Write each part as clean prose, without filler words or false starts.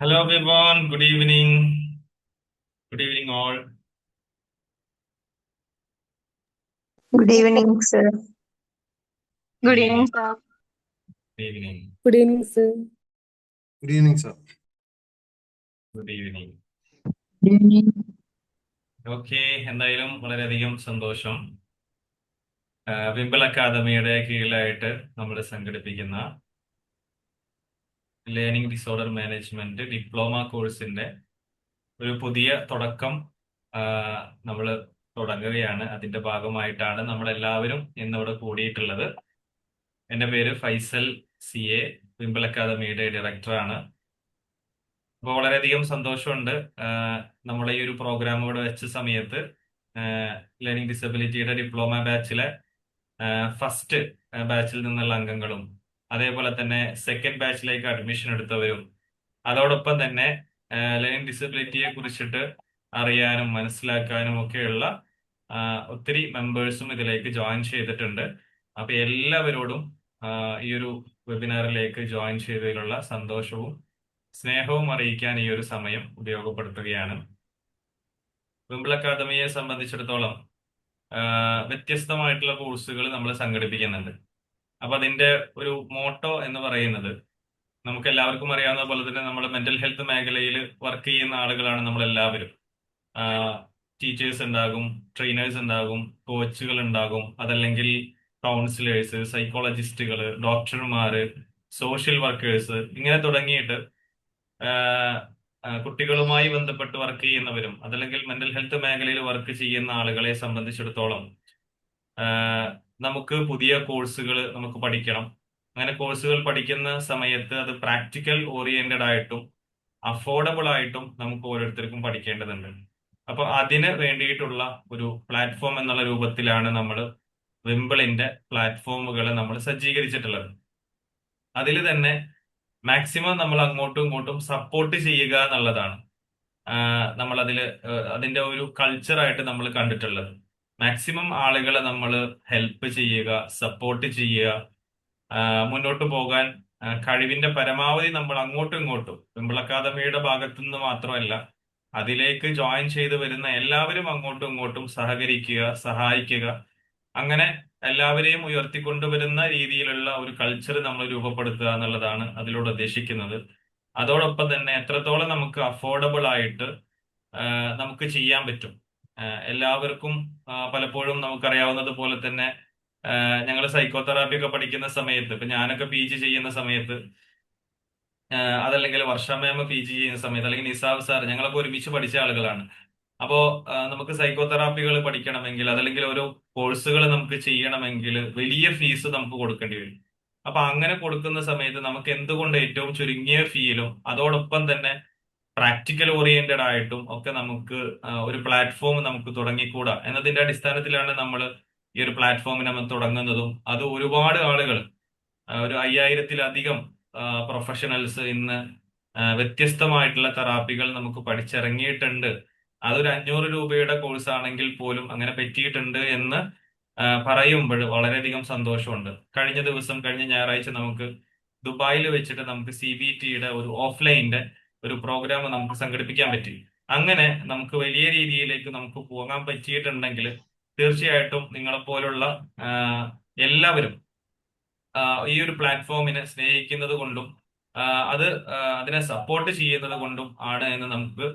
Hello everyone, good evening. Good evening all. Good evening, sir. Good Good evening, evening. sir. Good evening. Good evening, sir. Good evening, sir. Good evening. Evening. Okay, എന്തായാലും വളരെയധികം സന്തോഷം. വിംബിൾ അക്കാദമിയുടെ കീഴിലായിട്ട് നമ്മൾ സംഘടിപ്പിക്കുന്ന learning disorder management diploma കോഴ്സിന്റെ ഒരു പുതിയ തുടക്കം നമ്മൾ തുടങ്ങുകയാണ്. അതിന്റെ ഭാഗമായിട്ടാണ് നമ്മൾ എല്ലാവരും ഇന്നിവിടെ കൂടിയിട്ടുള്ളത്. എൻ്റെ പേര് ഫൈസൽ CA, വിംബിൾ അക്കാദമിയുടെ ഡയറക്ടറാണ്. അപ്പോൾ വളരെയധികം സന്തോഷമുണ്ട്. നമ്മളെ ഈ ഒരു പ്രോഗ്രാം ഇവിടെ വെച്ച സമയത്ത് ലേണിംഗ് ഡിസബിലിറ്റിയുടെ ഡിപ്ലോമ ബാച്ചിലെ ഫസ്റ്റ് ബാച്ചിൽ നിന്നുള്ള അംഗങ്ങളും അതേപോലെ തന്നെ സെക്കൻഡ് ബാച്ചിലേക്ക് അഡ്മിഷൻ എടുത്തവരും അതോടൊപ്പം തന്നെ ലേണിംഗ് ഡിസബിലിറ്റിയെ കുറിച്ചിട്ട് അറിയാനും മനസ്സിലാക്കാനും ഒക്കെയുള്ള ഒത്തിരി മെമ്പേഴ്സും ഇതിലേക്ക് ജോയിൻ ചെയ്തിട്ടുണ്ട്. അപ്പൊ എല്ലാവരോടും ഈ ഒരു വെബിനാറിലേക്ക് ജോയിൻ ചെയ്തതിലുള്ള സന്തോഷവും സ്നേഹവും അറിയിക്കാൻ ഈ ഒരു സമയം ഉപയോഗപ്പെടുത്തുകയാണ്. വിംബിൾ അക്കാദമിയെ സംബന്ധിച്ചിടത്തോളം വ്യത്യസ്തമായിട്ടുള്ള കോഴ്സുകൾ നമ്മൾ സംഘടിപ്പിക്കുന്നുണ്ട്. അപ്പൊ അതിന്റെ ഒരു മോട്ടോ എന്ന് പറയുന്നത്, നമുക്ക് എല്ലാവർക്കും അറിയാവുന്ന പോലെ തന്നെ നമ്മൾ മെന്റൽ ഹെൽത്ത് മേഖലയിൽ വർക്ക് ചെയ്യുന്ന ആളുകളാണ് നമ്മൾ എല്ലാവരും. ടീച്ചേഴ്സ് ഉണ്ടാകും, ട്രെയിനേഴ്സ് ഉണ്ടാകും, കോച്ചുകൾ ഉണ്ടാകും, അതല്ലെങ്കിൽ കൗൺസിലേഴ്സ്, സൈക്കോളജിസ്റ്റുകൾ, ഡോക്ടർമാര്, സോഷ്യൽ വർക്കേഴ്സ്, ഇങ്ങനെ തുടങ്ങിയിട്ട് കുട്ടികളുമായി ബന്ധപ്പെട്ട് വർക്ക് ചെയ്യുന്നവരും അതല്ലെങ്കിൽ മെന്റൽ ഹെൽത്ത് മേഖലയിൽ വർക്ക് ചെയ്യുന്ന ആളുകളെ സംബന്ധിച്ചിടത്തോളം നമുക്ക് പുതിയ കോഴ്സുകൾ നമുക്ക് പഠിക്കണം. അങ്ങനെ കോഴ്സുകൾ പഠിക്കുന്ന സമയത്ത് അത് പ്രാക്ടിക്കൽ ഓറിയന്റഡ് ആയിട്ടും അഫോർഡബിൾ ആയിട്ടും നമുക്ക് ഓരോരുത്തർക്കും പഠിക്കേണ്ടതുണ്ട്. അപ്പൊ അതിന് വേണ്ടിയിട്ടുള്ള ഒരു പ്ലാറ്റ്ഫോം എന്നുള്ള രൂപത്തിലാണ് നമ്മൾ വിംബിളിന്റെ പ്ലാറ്റ്ഫോമുകൾ നമ്മൾ സജ്ജീകരിച്ചിട്ടുള്ളത്. അതിൽ തന്നെ മാക്സിമം നമ്മൾ അങ്ങോട്ടും ഇങ്ങോട്ടും സപ്പോർട്ട് ചെയ്യുക എന്നുള്ളതാണ് നമ്മൾ അതിന്റെ ഒരു കൾച്ചറായിട്ട് നമ്മൾ കണ്ടിട്ടുള്ളത്. മാക്സിമം ആളുകളെ നമ്മൾ ഹെൽപ്പ് ചെയ്യുക, സപ്പോർട്ട് ചെയ്യുക, മുന്നോട്ട് പോകാൻ കഴിവിന്റെ പരമാവധി നമ്മൾ അങ്ങോട്ടും ഇങ്ങോട്ടും വിംബിൾ അക്കാദമിയുടെ ഭാഗത്തു നിന്ന് മാത്രമല്ല, അതിലേക്ക് ജോയിൻ ചെയ്ത് വരുന്ന എല്ലാവരും അങ്ങോട്ടും ഇങ്ങോട്ടും സഹകരിക്കുക, സഹായിക്കുക, അങ്ങനെ എല്ലാവരെയും ഉയർത്തിക്കൊണ്ടുവരുന്ന രീതിയിലുള്ള ഒരു കൾച്ചർ നമ്മൾ രൂപപ്പെടുത്തുക എന്നുള്ളതാണ് അതിലൂടെ ഉദ്ദേശിക്കുന്നത്. അതോടൊപ്പം തന്നെ എത്രത്തോളം നമുക്ക് അഫോർഡബിൾ ആയിട്ട് നമുക്ക് ചെയ്യാൻ പറ്റും. എല്ലാവർക്കും പലപ്പോഴും നമുക്കറിയാവുന്നത് പോലെ തന്നെ ഞങ്ങൾ സൈക്കോതെറാപ്പി ഒക്കെ പഠിക്കുന്ന സമയത്ത്, ഇപ്പൊ ഞാനൊക്കെ PG ചെയ്യുന്ന സമയത്ത്, അതല്ലെങ്കിൽ വർഷ മാം PG ചെയ്യുന്ന സമയത്ത്, അല്ലെങ്കിൽ നിസാബ് സാർ, ഞങ്ങളൊക്കെ ഒരുമിച്ച് പഠിച്ച ആളുകളാണ്. അപ്പോ നമുക്ക് സൈക്കോതെറാപ്പികൾ പഠിക്കണമെങ്കിൽ അതല്ലെങ്കിൽ ഓരോ കോഴ്സുകൾ നമുക്ക് ചെയ്യണമെങ്കിൽ വലിയ ഫീസ് നമുക്ക് കൊടുക്കേണ്ടി വരും. അപ്പൊ അങ്ങനെ കൊടുക്കുന്ന സമയത്ത് നമുക്ക് എന്തുകൊണ്ട് ഏറ്റവും ചുരുങ്ങിയ ഫീയിലും അതോടൊപ്പം തന്നെ പ്രാക്ടിക്കൽ ഓറിയന്റഡ് ആയിട്ടും ഒക്കെ നമുക്ക് ഒരു പ്ലാറ്റ്ഫോം നമുക്ക് തുടങ്ങിക്കൂടാ എന്നതിന്റെ അടിസ്ഥാനത്തിലാണ് നമ്മൾ ഈ ഒരു പ്ലാറ്റ്ഫോം നമ്മൾ തുടങ്ങുന്നതും. അത് ഒരുപാട് ആളുകൾ, ഒരു 5000-ലധികം പ്രൊഫഷണൽസ് ഇന്ന് വ്യത്യസ്തമായിട്ടുള്ള തെറാപ്പികൾ നമുക്ക് പഠിച്ചിറങ്ങിയിട്ടുണ്ട്. അതൊരു 500 രൂപയുടെ കോഴ്സ് ആണെങ്കിൽ പോലും അങ്ങനെ പറ്റിയിട്ടുണ്ട് എന്ന് പറയുമ്പോൾ വളരെയധികം സന്തോഷമുണ്ട്. കഴിഞ്ഞ ഞായറാഴ്ച നമുക്ക് ദുബായിൽ വെച്ചിട്ട് നമുക്ക് CBTയുടെ ഒരു ഓഫ്ലൈൻ്റെ ഒരു പ്രോഗ്രാം നമുക്ക് സംഘടിപ്പിക്കാൻ പറ്റി. അങ്ങനെ നമുക്ക് വലിയ രീതിയിലേക്ക് നമുക്ക് പോകാൻ പറ്റിയിട്ടുണ്ടെങ്കിൽ തീർച്ചയായിട്ടും നിങ്ങളെപ്പോലുള്ള എല്ലാവരും ഈ ഒരു പ്ലാറ്റ്ഫോമിനെ സ്നേഹിക്കുന്നത് കൊണ്ടും അത് അതിനെ സപ്പോർട്ട് ചെയ്യുന്നത് കൊണ്ടും ആണ് എന്ന് നമുക്ക്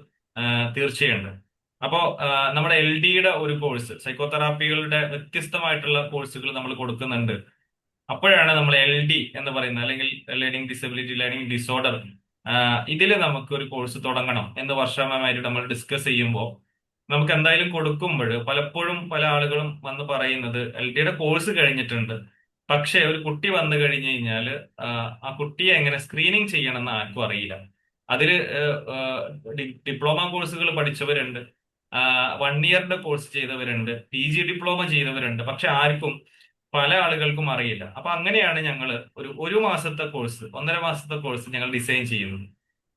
തീർച്ചയുണ്ട്. അപ്പോ നമ്മുടെ LDയുടെ ഒരു കോഴ്സ്, സൈക്കോതെറാപ്പികളുടെ വ്യത്യസ്തമായിട്ടുള്ള കോഴ്സുകൾ നമ്മൾ കൊടുക്കുന്നുണ്ട്. അപ്പോഴാണ് നമ്മൾ LD എന്ന് പറയുന്നത്, അല്ലെങ്കിൽ ലേണിംഗ് ഡിസബിലിറ്റി, ലേണിംഗ് ഡിസോർഡർ, ഇതിൽ നമുക്ക് ഒരു കോഴ്സ് തുടങ്ങണം എന്ന് വർഷമായിട്ട് നമ്മൾ ഡിസ്കസ് ചെയ്യുമ്പോൾ നമുക്ക് എന്തായാലും കൊടുക്കുമ്പോൾ പലപ്പോഴും പല ആളുകളും വന്ന് പറയുന്നത് LDയുടെ കോഴ്സ് കഴിഞ്ഞിട്ടുണ്ട്, പക്ഷെ ഒരു കുട്ടി വന്നു കഴിഞ്ഞു കഴിഞ്ഞാൽ ആ കുട്ടിയെ എങ്ങനെ സ്ക്രീനിങ് ചെയ്യണം എന്ന് ആർക്കും അറിയില്ല. അതില് ഡിപ്ലോമ കോഴ്സുകൾ പഠിച്ചവരുണ്ട്, 1 ഇയറിന്റെ കോഴ്സ് ചെയ്തവരുണ്ട്, PG ഡിപ്ലോമ ചെയ്തവരുണ്ട്, പക്ഷെ ആർക്കും, പല ആളുകൾക്കും അറിയില്ല. അപ്പൊ അങ്ങനെയാണ് ഞങ്ങൾ ഒരു മാസത്തെ കോഴ്സ്, 1.5 മാസത്തെ കോഴ്സ് ഞങ്ങൾ ഡിസൈൻ ചെയ്യുന്നത്.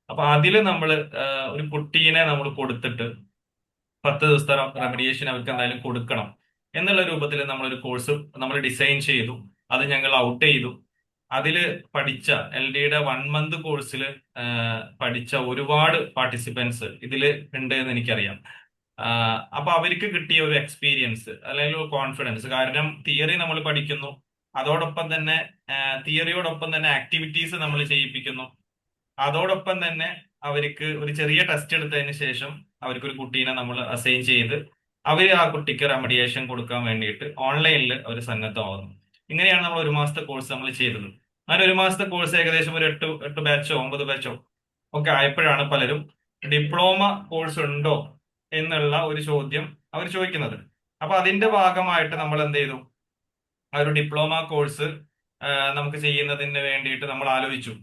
അപ്പൊ അതിൽ നമ്മൾ ഒരു കുട്ടീനെ നമ്മൾ കൊടുത്തിട്ട് 10 ദിവസത്തെ റെമഡിയേഷൻ അവർക്ക് എന്തായാലും കൊടുക്കണം എന്നുള്ള രൂപത്തിൽ നമ്മളൊരു കോഴ്സ് നമ്മൾ ഡിസൈൻ ചെയ്തു. അത് ഞങ്ങൾ ഔട്ട് ചെയ്തു. അതില് പഠിച്ച LD-യുടെ 1 മന്ത് കോഴ്സിൽ പഠിച്ച ഒരുപാട് പാർട്ടിസിപ്പൻസ് ഇതില് ഉണ്ട് എന്ന് എനിക്കറിയാം. അപ്പൊ അവർക്ക് കിട്ടിയ ഒരു എക്സ്പീരിയൻസ് അല്ലെങ്കിൽ ഒരു കോൺഫിഡൻസ്, കാരണം തിയറി നമ്മൾ പഠിക്കുന്നു, അതോടൊപ്പം തന്നെ തിയറിയോടൊപ്പം തന്നെ ആക്ടിവിറ്റീസ് നമ്മൾ ചെയ്യിപ്പിക്കുന്നു, അതോടൊപ്പം തന്നെ അവർക്ക് ഒരു ചെറിയ ടെസ്റ്റ് എടുത്തതിന് ശേഷം അവർക്ക് ഒരു കുട്ടീനെ നമ്മൾ അസൈൻ ചെയ്ത് അവർ ആ കുട്ടിക്ക് റെമഡിയേഷൻ കൊടുക്കാൻ വേണ്ടിയിട്ട് ഓൺലൈനിൽ അവർ സന്നദ്ധമാകുന്നു. ഇങ്ങനെയാണ് നമ്മൾ 1 മാസത്തെ കോഴ്സ് നമ്മൾ ചെയ്തത്. അങ്ങനെ 1 മാസത്തെ കോഴ്സ് ഏകദേശം ഒരു 8 ബാച്ചോ 9 ബാച്ചോ ഒക്കെ ആയപ്പോഴാണ് പലരും ഡിപ്ലോമ കോഴ്സ് ഉണ്ടോ എന്നുള്ള ഒരു ചോദ്യം അവർ ചോദിക്കുന്നത്. അപ്പൊ അതിന്റെ ഭാഗമായിട്ട് നമ്മൾ എന്ത് ചെയ്തു, ആ ഒരു ഡിപ്ലോമ കോഴ്സ് നമുക്ക് ചെയ്യുന്നതിന് വേണ്ടിയിട്ട് നമ്മൾ ആലോചിച്ചു.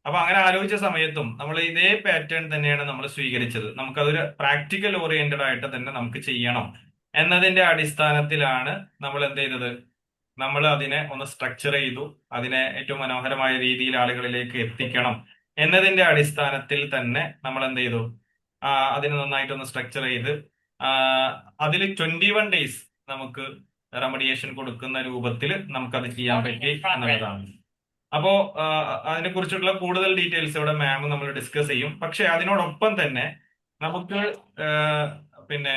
അപ്പൊ അങ്ങനെ ആലോചിച്ച സമയത്തും നമ്മൾ ഇതേ പാറ്റേൺ തന്നെയാണ് നമ്മൾ സ്വീകരിച്ചത്. നമുക്കതൊരു പ്രാക്ടിക്കൽ ഓറിയന്റഡ് ആയിട്ട് തന്നെ നമുക്ക് ചെയ്യണം എന്നതിന്റെ അടിസ്ഥാനത്തിലാണ് നമ്മൾ എന്ത് ചെയ്തത്, നമ്മൾ അതിനെ ഒന്ന് സ്ട്രക്ചർ ചെയ്തു. അതിനെ ഏറ്റവും മനോഹരമായ രീതിയിൽ ആളുകളിലേക്ക് എത്തിക്കണം എന്നതിന്റെ അടിസ്ഥാനത്തിൽ തന്നെ നമ്മൾ എന്ത് ചെയ്തു, അതിനെ നന്നായിട്ടൊന്ന് സ്ട്രക്ചർ ചെയ്ത് അതിൽ 21 ഡേയ്സ് നമുക്ക് റെമഡിയേഷൻ കൊടുക്കുന്ന രൂപത്തിൽ നമുക്കത് ചെയ്യാൻ പറ്റി എന്നുള്ളതാണ്. അപ്പോ അതിനെ കുറിച്ചുള്ള കൂടുതൽ ഡീറ്റെയിൽസ് ഇവിടെ മാം നമ്മൾ ഡിസ്കസ് ചെയ്യും. പക്ഷെ അതിനോടൊപ്പം തന്നെ നമുക്ക് പിന്നെ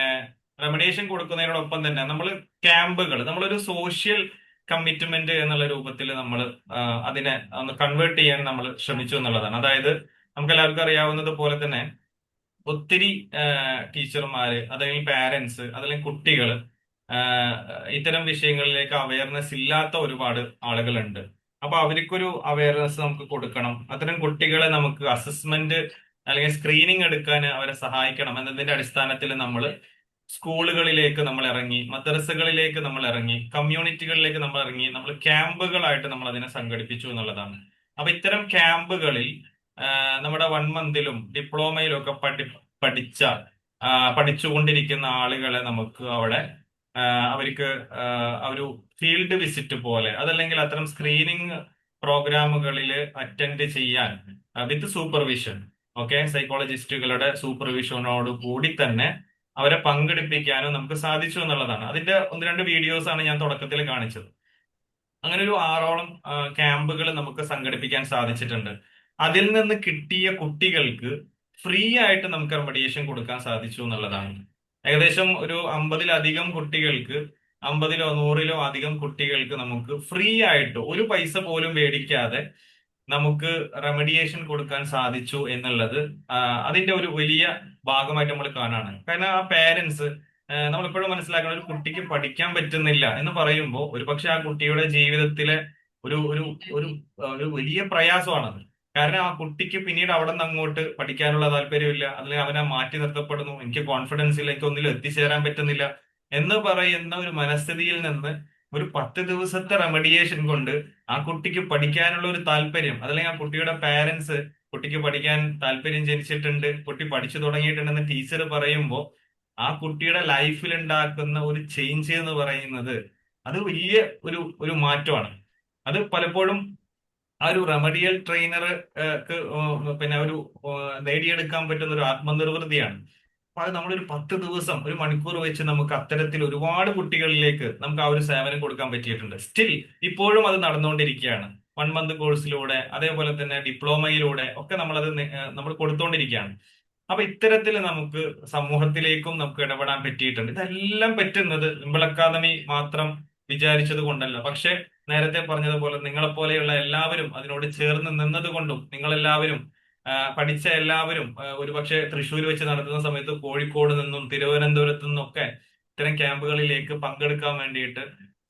റെമഡിയേഷൻ കൊടുക്കുന്നതിനോടൊപ്പം തന്നെ നമ്മൾ ക്യാമ്പുകൾ, നമ്മളൊരു സോഷ്യൽ കമ്മിറ്റ്മെന്റ് എന്നുള്ള രൂപത്തിൽ നമ്മൾ അതിനെ ഒന്ന് കൺവേർട്ട് ചെയ്യാൻ നമ്മൾ ശ്രമിച്ചു എന്നുള്ളതാണ്. അതായത് നമുക്ക് എല്ലാവർക്കും അറിയാവുന്നത് പോലെ തന്നെ ഒത്തിരി ടീച്ചർമാര്, അതല്ലെങ്കിൽ പാരന്റ്സ്, അതല്ലെങ്കിൽ കുട്ടികൾ ഇത്തരം വിഷയങ്ങളിലേക്ക് അവയർനെസ് ഇല്ലാത്ത ഒരുപാട് ആളുകളുണ്ട്. അപ്പൊ അവർക്കൊരു അവയർനെസ് നമുക്ക് കൊടുക്കണം. അത്തരം കുട്ടികളെ നമുക്ക് അസസ്മെന്റ് അല്ലെങ്കിൽ സ്ക്രീനിങ് എടുക്കാൻ അവരെ സഹായിക്കണം എന്നതിന്റെ അടിസ്ഥാനത്തിൽ നമ്മൾ സ്കൂളുകളിലേക്ക് നമ്മൾ ഇറങ്ങി, മദ്രസകളിലേക്ക് നമ്മൾ ഇറങ്ങി, കമ്മ്യൂണിറ്റികളിലേക്ക് നമ്മൾ ഇറങ്ങി, നമ്മൾ ക്യാമ്പുകളായിട്ട് നമ്മൾ അതിനെ സംഘടിപ്പിച്ചു എന്നുള്ളതാണ്. അപ്പൊ ഇത്തരം ക്യാമ്പുകളിൽ നമ്മുടെ 1 മന്തിലും ഡിപ്ലോമയിലും ഒക്കെ പഠിച്ചുകൊണ്ടിരിക്കുന്ന ആളുകളെ നമുക്ക് അവിടെ അവർക്ക് ഒരു ഫീൽഡ് വിസിറ്റ് പോലെ, അതല്ലെങ്കിൽ അത്തരം സ്ക്രീനിങ് പ്രോഗ്രാമുകളിൽ അറ്റൻഡ് ചെയ്യാൻ വിത്ത് സൂപ്പർവിഷൻ, സൈക്കോളജിസ്റ്റുകളുടെ സൂപ്പർവിഷനോട് കൂടി തന്നെ അവരെ പങ്കെടുപ്പിക്കാനും നമുക്ക് സാധിച്ചു എന്നുള്ളതാണ്. അതിന്റെ 1-2 വീഡിയോസ് ആണ് ഞാൻ തുടക്കത്തിൽ കാണിച്ചത്. അങ്ങനെ ഒരു 6ഓളം ക്യാമ്പുകൾ നമുക്ക് സംഘടിപ്പിക്കാൻ സാധിച്ചിട്ടുണ്ട്. അതിൽ നിന്ന് കിട്ടിയ കുട്ടികൾക്ക് ഫ്രീ ആയിട്ട് നമുക്ക് റെമഡിയേഷൻ കൊടുക്കാൻ സാധിച്ചു എന്നുള്ളതാണ്. ഏകദേശം ഒരു 50-ലധികം കുട്ടികൾക്ക്, 50-ലോ 100-ലോ അധികം കുട്ടികൾക്ക് നമുക്ക് ഫ്രീ ആയിട്ട് ഒരു പൈസ പോലും മേടിക്കാതെ നമുക്ക് റെമഡിയേഷൻ കൊടുക്കാൻ സാധിച്ചു എന്നുള്ളത് അതിന്റെ ഒരു വലിയ ഭാഗമായിട്ട് നമ്മൾ കാണാണ്. കാരണം ആ പേരൻസ്, നമ്മളിപ്പോഴും മനസ്സിലാക്കണം, ഒരു കുട്ടിക്ക് പഠിക്കാൻ പറ്റുന്നില്ല എന്ന് പറയുമ്പോൾ ഒരുപക്ഷെ ആ കുട്ടിയുടെ ജീവിതത്തിലെ ഒരു ഒരു ഒരു ഒരു വലിയ പ്രയാസമാണത്. കാരണം ആ കുട്ടിക്ക് പിന്നീട് അവിടെ നിന്ന് അങ്ങോട്ട് പഠിക്കാനുള്ള താല്പര്യമില്ല, അല്ലെങ്കിൽ അവനെ മാറ്റി നിർത്തപ്പെടുന്നു, എനിക്ക് കോൺഫിഡൻസ് ഇല്ല, എനിക്ക് ഒന്നിലും എത്തിച്ചേരാൻ പറ്റുന്നില്ല എന്ന് പറയുന്ന ഒരു മനസ്ഥിതിയിൽ നിന്ന് ഒരു 10 ദിവസത്തെ റെമഡിയേഷൻ കൊണ്ട് ആ കുട്ടിക്ക് പഠിക്കാനുള്ള ഒരു താല്പര്യം, അതല്ലെങ്കിൽ ആ കുട്ടിയുടെ പാരന്റ്സ് കുട്ടിക്ക് പഠിക്കാൻ താല്പര്യം ജനിച്ചിട്ടുണ്ട്, കുട്ടി പഠിച്ചു തുടങ്ങിയിട്ടുണ്ടെന്ന് ടീച്ചർ പറയുമ്പോൾ ആ കുട്ടിയുടെ ലൈഫിൽ ഉണ്ടാക്കുന്ന ഒരു ചേഞ്ച് എന്ന് പറയുന്നത് അത് വലിയ ഒരു മാറ്റമാണ്. അത് പലപ്പോഴും ആ ഒരു റെമഡിയൽ ട്രെയിനർക്ക് പിന്നെ ഒരു നേടിയെടുക്കാൻ പറ്റുന്ന ഒരു ആത്മനിർവൃതിയാണ്. അപ്പൊ അത് നമ്മളൊരു 10 ദിവസം 1 മണിക്കൂർ വെച്ച് നമുക്ക് അത്തരത്തിൽ ഒരുപാട് കുട്ടികളിലേക്ക് നമുക്ക് ആ ഒരു സേവനം കൊടുക്കാൻ പറ്റിയിട്ടുണ്ട്. സ്റ്റിൽ ഇപ്പോഴും അത് നടന്നുകൊണ്ടിരിക്കുകയാണ്. 1 മന്ത് കോഴ്സിലൂടെ, അതേപോലെ തന്നെ ഡിപ്ലോമയിലൂടെ ഒക്കെ നമ്മൾ കൊടുത്തുകൊണ്ടിരിക്കുകയാണ്. അപ്പൊ ഇത്തരത്തിൽ നമുക്ക് സമൂഹത്തിലേക്കും നമുക്ക് ഇടപെടാൻ പറ്റിയിട്ടുണ്ട്. ഇതെല്ലാം പറ്റുന്നത് വിമ്പിൾ അക്കാദമി മാത്രം വിചാരിച്ചത് കൊണ്ടല്ല, പക്ഷെ നേരത്തെ പറഞ്ഞതുപോലെ നിങ്ങളെപ്പോലെയുള്ള എല്ലാവരും അതിനോട് ചേർന്ന് നിന്നത് കൊണ്ടും, നിങ്ങളെല്ലാവരും പഠിച്ച എല്ലാവരും ഒരുപക്ഷെ തൃശ്ശൂർ വെച്ച് നടത്തുന്ന സമയത്ത് കോഴിക്കോട് നിന്നും തിരുവനന്തപുരത്തു നിന്നൊക്കെ ഇത്തരം ക്യാമ്പുകളിലേക്ക് പങ്കെടുക്കാൻ വേണ്ടിയിട്ട്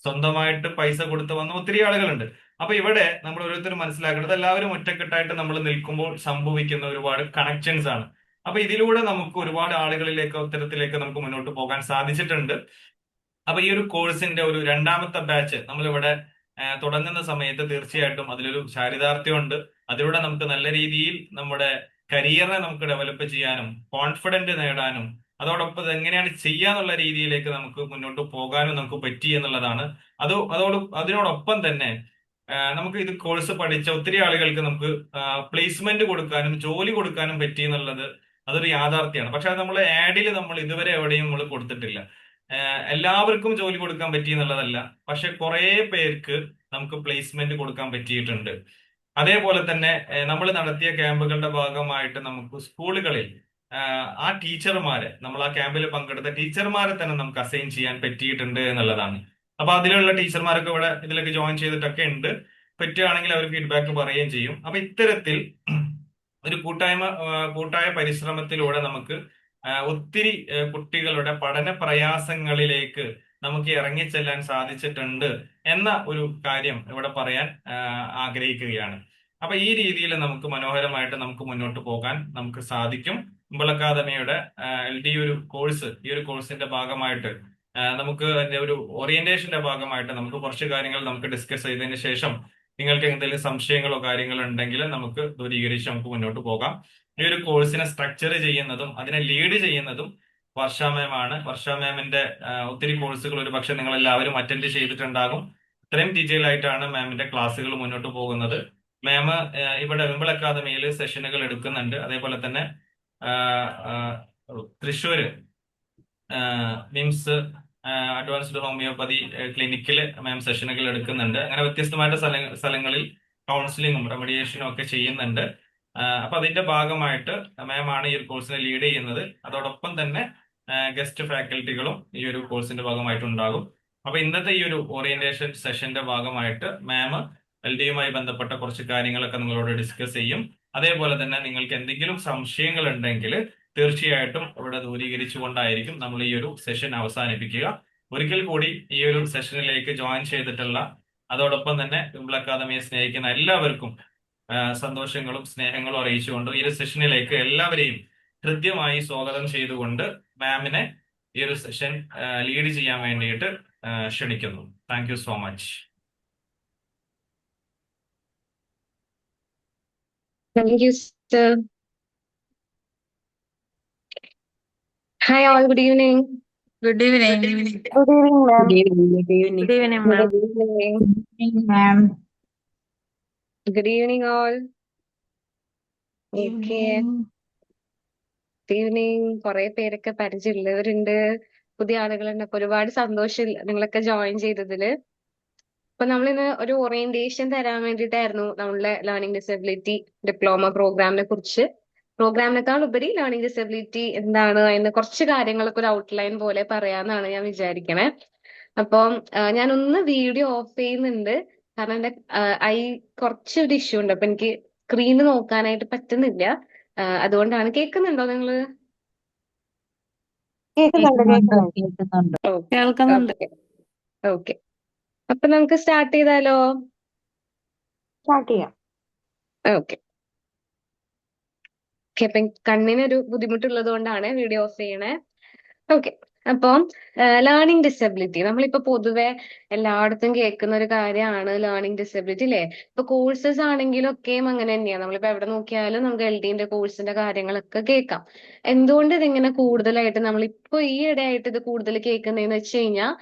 സ്വന്തമായിട്ട് പൈസ കൊടുത്ത് വന്ന ഒത്തിരി ആളുകളുണ്ട്. അപ്പൊ ഇവിടെ നമ്മൾ ഓരോരുത്തരും മനസ്സിലാക്കേണ്ടത് എല്ലാവരും ഒറ്റക്കെട്ടായിട്ട് നമ്മൾ നിൽക്കുമ്പോൾ സംഭവിക്കുന്ന ഒരുപാട് കണക്ഷൻസ് ആണ്. അപ്പൊ ഇതിലൂടെ നമുക്ക് ഒരുപാട് ആളുകളിലേക്ക് അത്തരത്തിലേക്ക് നമുക്ക് മുന്നോട്ട് പോകാൻ സാധിച്ചിട്ടുണ്ട്. അപ്പൊ ഈ ഒരു കോഴ്സിന്റെ ഒരു 2ാമത്തെ ബാച്ച് നമ്മളിവിടെ തുടങ്ങുന്ന സമയത്ത് തീർച്ചയായിട്ടും അതിലൊരു ചാരിതാർത്ഥ്യമുണ്ട്. അതിലൂടെ നമുക്ക് നല്ല രീതിയിൽ നമ്മുടെ കരിയറിനെ നമുക്ക് ഡെവലപ്പ് ചെയ്യാനും കോൺഫിഡന്റ് നേടാനും അതോടൊപ്പം എങ്ങനെയാണ് ചെയ്യാന്നുള്ള രീതിയിലേക്ക് നമുക്ക് മുന്നോട്ട് പോകാനും നമുക്ക് പറ്റി എന്നുള്ളതാണ്. അതിനോടൊപ്പം തന്നെ നമുക്ക് ഇത് കോഴ്സ് പഠിച്ച ഒത്തിരി ആളുകൾക്ക് നമുക്ക് പ്ലേസ്മെന്റ് കൊടുക്കാനും ജോലി കൊടുക്കാനും പറ്റി എന്നുള്ളത് അതൊരു യാഥാർത്ഥ്യമാണ്. പക്ഷെ അത് നമ്മൾ ആഡിൽ നമ്മൾ ഇതുവരെ എവിടെയും നമ്മൾ കൊടുത്തിട്ടില്ല. എല്ലാവർക്കും ജോലി കൊടുക്കാൻ പറ്റി എന്നുള്ളതല്ല, പക്ഷെ കുറെ പേർക്ക് നമുക്ക് പ്ലേസ്മെന്റ് കൊടുക്കാൻ പറ്റിയിട്ടുണ്ട്. അതേപോലെ തന്നെ നമ്മൾ നടത്തിയ ക്യാമ്പുകളുടെ ഭാഗമായിട്ട് നമുക്ക് സ്കൂളുകളിൽ ആ ടീച്ചർമാരെ, നമ്മൾ ആ ക്യാമ്പിൽ പങ്കെടുത്ത ടീച്ചർമാരെ തന്നെ നമുക്ക് അസൈൻ ചെയ്യാൻ പറ്റിയിട്ടുണ്ട് എന്നുള്ളതാണ്. അപ്പൊ അതിലുള്ള ടീച്ചർമാരൊക്കെ ഇവിടെ ഇതിലൊക്കെ ജോയിൻ ചെയ്തിട്ടൊക്കെ ഉണ്ട്. പറ്റുകയാണെങ്കിൽ അവർ ഫീഡ്ബാക്ക് പറയുകയും ചെയ്യും. അപ്പൊ ഇത്തരത്തിൽ ഒരു കൂട്ടായ പരിശ്രമത്തിലൂടെ നമുക്ക് ഒത്തിരി കുട്ടികളുടെ പഠന പ്രയാസങ്ങളിലേക്ക് നമുക്ക് ഇറങ്ങിച്ചെല്ലാൻ സാധിച്ചിട്ടുണ്ട് എന്ന ഒരു കാര്യം ഇവിടെ പറയാൻ ആഗ്രഹിക്കുകയാണ്. അപ്പൊ ഈ രീതിയിൽ നമുക്ക് മനോഹരമായിട്ട് നമുക്ക് മുന്നോട്ട് പോകാൻ നമുക്ക് സാധിക്കും. ഇമ്പൾ അക്കാദമിയുടെ LD ഒരു കോഴ്സ്, ഈ ഒരു കോഴ്സിന്റെ ഭാഗമായിട്ട് നമുക്ക് അതിന്റെ ഒരു ഓറിയന്റേഷന്റെ ഭാഗമായിട്ട് നമുക്ക് കുറച്ച് കാര്യങ്ങൾ നമുക്ക് ഡിസ്കസ് ചെയ്തതിന് ശേഷം നിങ്ങൾക്ക് എന്തെങ്കിലും സംശയങ്ങളോ കാര്യങ്ങളോ ഉണ്ടെങ്കിൽ നമുക്ക് ദൂരീകരിച്ച് നമുക്ക് മുന്നോട്ട് പോകാം. ഈ ഒരു കോഴ്സിനെ സ്ട്രക്ചർ ചെയ്യുന്നതും അതിനെ ലീഡ് ചെയ്യുന്നതും വർഷ മാം ആണ്. വർഷ മാമിന്റെ ഒത്തിരി കോഴ്സുകൾ ഒരു പക്ഷെ നിങ്ങൾ എല്ലാവരും അറ്റൻഡ് ചെയ്തിട്ടുണ്ടാകും. ഇത്രയും ഡീറ്റെയിൽ ആയിട്ടാണ് മാമിന്റെ ക്ലാസ്സുകൾ മുന്നോട്ട് പോകുന്നത്. മാം ഇവിടെ വിമ്പിൾ അക്കാദമിയിൽ സെഷനുകൾ എടുക്കുന്നുണ്ട്. അതേപോലെ തന്നെ തൃശ്ശൂര് മിംസ് അഡ്വാൻസ്ഡ് ഹോമിയോപ്പതി ക്ലിനിക്കിൽ മാം സെഷനുകൾ എടുക്കുന്നുണ്ട്. അങ്ങനെ വ്യത്യസ്തമായിട്ട് സ്ഥലങ്ങളിൽ കൗൺസിലിങ്ങും റെമഡിയേഷനും ഒക്കെ ചെയ്യുന്നുണ്ട്. അപ്പൊ അതിന്റെ ഭാഗമായിട്ട് മാം ആണ് ഈ ഒരു കോഴ്സിനെ ലീഡ് ചെയ്യുന്നത്. അതോടൊപ്പം തന്നെ ഗസ്റ്റ് ഫാക്കൽറ്റികളും ഈ ഒരു കോഴ്സിന്റെ ഭാഗമായിട്ട് ഉണ്ടാകും. അപ്പൊ ഇന്നത്തെ ഈ ഒരു ഓറിയന്റേഷൻ സെഷന്റെ ഭാഗമായിട്ട് മാം LDയുമായി ബന്ധപ്പെട്ട കുറച്ച് കാര്യങ്ങളൊക്കെ നിങ്ങളോട് ഡിസ്കസ് ചെയ്യും. അതേപോലെ തന്നെ നിങ്ങൾക്ക് എന്തെങ്കിലും സംശയങ്ങൾ ഉണ്ടെങ്കിൽ തീർച്ചയായിട്ടും ഇവിടെ ദൂരീകരിച്ചുകൊണ്ടായിരിക്കും നമ്മൾ ഈ ഒരു സെഷൻ അവസാനിപ്പിക്കുക. ഒരിക്കൽ കൂടി ഈ ഒരു സെഷനിലേക്ക് ജോയിൻ ചെയ്തിട്ടുള്ള, അതോടൊപ്പം തന്നെ വിമ്പിൾ അക്കാദമിയെ സ്നേഹിക്കുന്ന എല്ലാവർക്കും സന്തോഷങ്ങളും സ്നേഹങ്ങളും അറിയിച്ചുകൊണ്ട് ഈ ഒരു സെഷനിലേക്ക് എല്ലാവരെയും ഹൃദ്യമായി സ്വാഗതം ചെയ്തുകൊണ്ട് മാമിനെ ഈ ഒരു സെഷൻ ലീഡ് ചെയ്യാൻ വേണ്ടിയിട്ട് ക്ഷണിക്കുന്നു. Thank you so much. Thank you, sir. Hi, all. Good evening. Good evening. Good evening, ma'am. Good evening. Good evening. Good evening, ma'am. Good evening. Good evening, ma'am. Good evening, all. Okay. Evening. Good evening. കുറെ പേരൊക്കെ പരിചയമുള്ളവരുണ്ട്, പുതിയ ആളുകളുണ്ട്. അപ്പൊ ഒരുപാട് സന്തോഷം നിങ്ങളൊക്കെ join ചെയ്തതില്. അപ്പൊ നമ്മളിന്ന് ഒരു ഓറിയന്റേഷൻ തരാൻ വേണ്ടിയിട്ടായിരുന്നു നമ്മളുടെ ലേണിംഗ് ഡിസബിലിറ്റി ഡിപ്ലോമ പ്രോഗ്രാമിനെ കുറിച്ച്. പ്രോഗ്രാമിനേക്കാൾ ഉപരി ലേണിംഗ് ഡിസബിലിറ്റി എന്താണ് എന്ന് കുറച്ച് കാര്യങ്ങളൊക്കെ ഒരു ഔട്ട്ലൈൻ പോലെ പറയാന്നാണ് ഞാൻ വിചാരിക്കണേ. അപ്പം ഞാനൊന്ന് വീഡിയോ ഓഫ് ചെയ്യുന്നുണ്ട്, കാരണം എന്റെ ഐ കുറച്ചൊരു ഇഷ്യൂ ഉണ്ട്. അപ്പൊ എനിക്ക് സ്ക്രീന് നോക്കാനായിട്ട് പറ്റുന്നില്ല. അതുകൊണ്ടാണ്. കേൾക്കുന്നുണ്ടോ നിങ്ങള്? കേൾക്കുന്നുണ്ട്. കേൾക്കുന്നുണ്ട്. ഓക്കെ. അപ്പൊ നമുക്ക് സ്റ്റാർട്ട് ചെയ്താലോ? സ്റ്റാർട്ട് ചെയ്യാം. ഓക്കെ. അപ്പം കണ്ണിനൊരു ബുദ്ധിമുട്ടുള്ളത് കൊണ്ടാണ് വീഡിയോ ഓഫ് ചെയ്യണേ. ഓക്കെ. അപ്പം ലേണിംഗ് ഡിസബിലിറ്റി നമ്മളിപ്പോ പൊതുവെ എല്ലായിടത്തും കേൾക്കുന്ന ഒരു കാര്യമാണ് ലേണിംഗ് ഡിസബിലിറ്റി, അല്ലേ? ഇപ്പൊ കോഴ്സസ് ആണെങ്കിലും ഒക്കെയും അങ്ങനെ തന്നെയാണ്. നമ്മളിപ്പോ എവിടെ നോക്കിയാലും നമുക്ക് LDന്റെ കോഴ്സിന്റെ കാര്യങ്ങളൊക്കെ കേൾക്കാം. എന്തുകൊണ്ട് ഇതിങ്ങനെ കൂടുതലായിട്ട് നമ്മളിപ്പോ ഈ ഇടയായിട്ട് ഇത് കൂടുതൽ കേൾക്കുന്നതെന്ന് വെച്ച് കഴിഞ്ഞാൽ,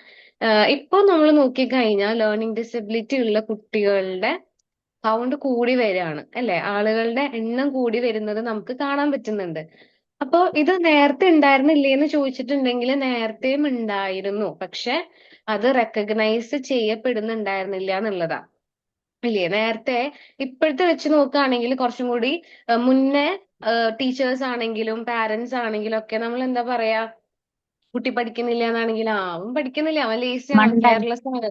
ഇപ്പൊ നമ്മൾ നോക്കിക്കഴിഞ്ഞാൽ ലേണിംഗ് ഡിസബിലിറ്റി ഉള്ള കുട്ടികളുടെ കൗണ്ട് കൂടി വരികയാണ്, അല്ലെ? ആളുകളുടെ എണ്ണം കൂടി വരുന്നത് നമുക്ക് കാണാൻ പറ്റുന്നുണ്ട്. അപ്പൊ ഇത് നേരത്തെ ഉണ്ടായിരുന്നില്ലേ എന്ന് ചോദിച്ചിട്ടുണ്ടെങ്കിൽ നേരത്തെയും ഉണ്ടായിരുന്നു, പക്ഷെ അത് റെക്കഗ്നൈസ് ചെയ്യപ്പെടുന്നുണ്ടായിരുന്നില്ല എന്നുള്ളതാ, ഇല്ലേ? നേരത്തെ ഇപ്പോഴത്തെ വെച്ച് നോക്കുകയാണെങ്കിൽ കുറച്ചും കൂടി മുന്നേ ടീച്ചേഴ്സ് ആണെങ്കിലും പാരന്റ്സ് ആണെങ്കിലും ഒക്കെ നമ്മൾ എന്താ പറയാ, കുട്ടി പഠിക്കുന്നില്ല എന്നാണെങ്കിൽ അവൻ പഠിക്കുന്നില്ല, അവൻ ലേസി ആണ്, മണ്ടൻ. കെയർലെസ് ആണ്,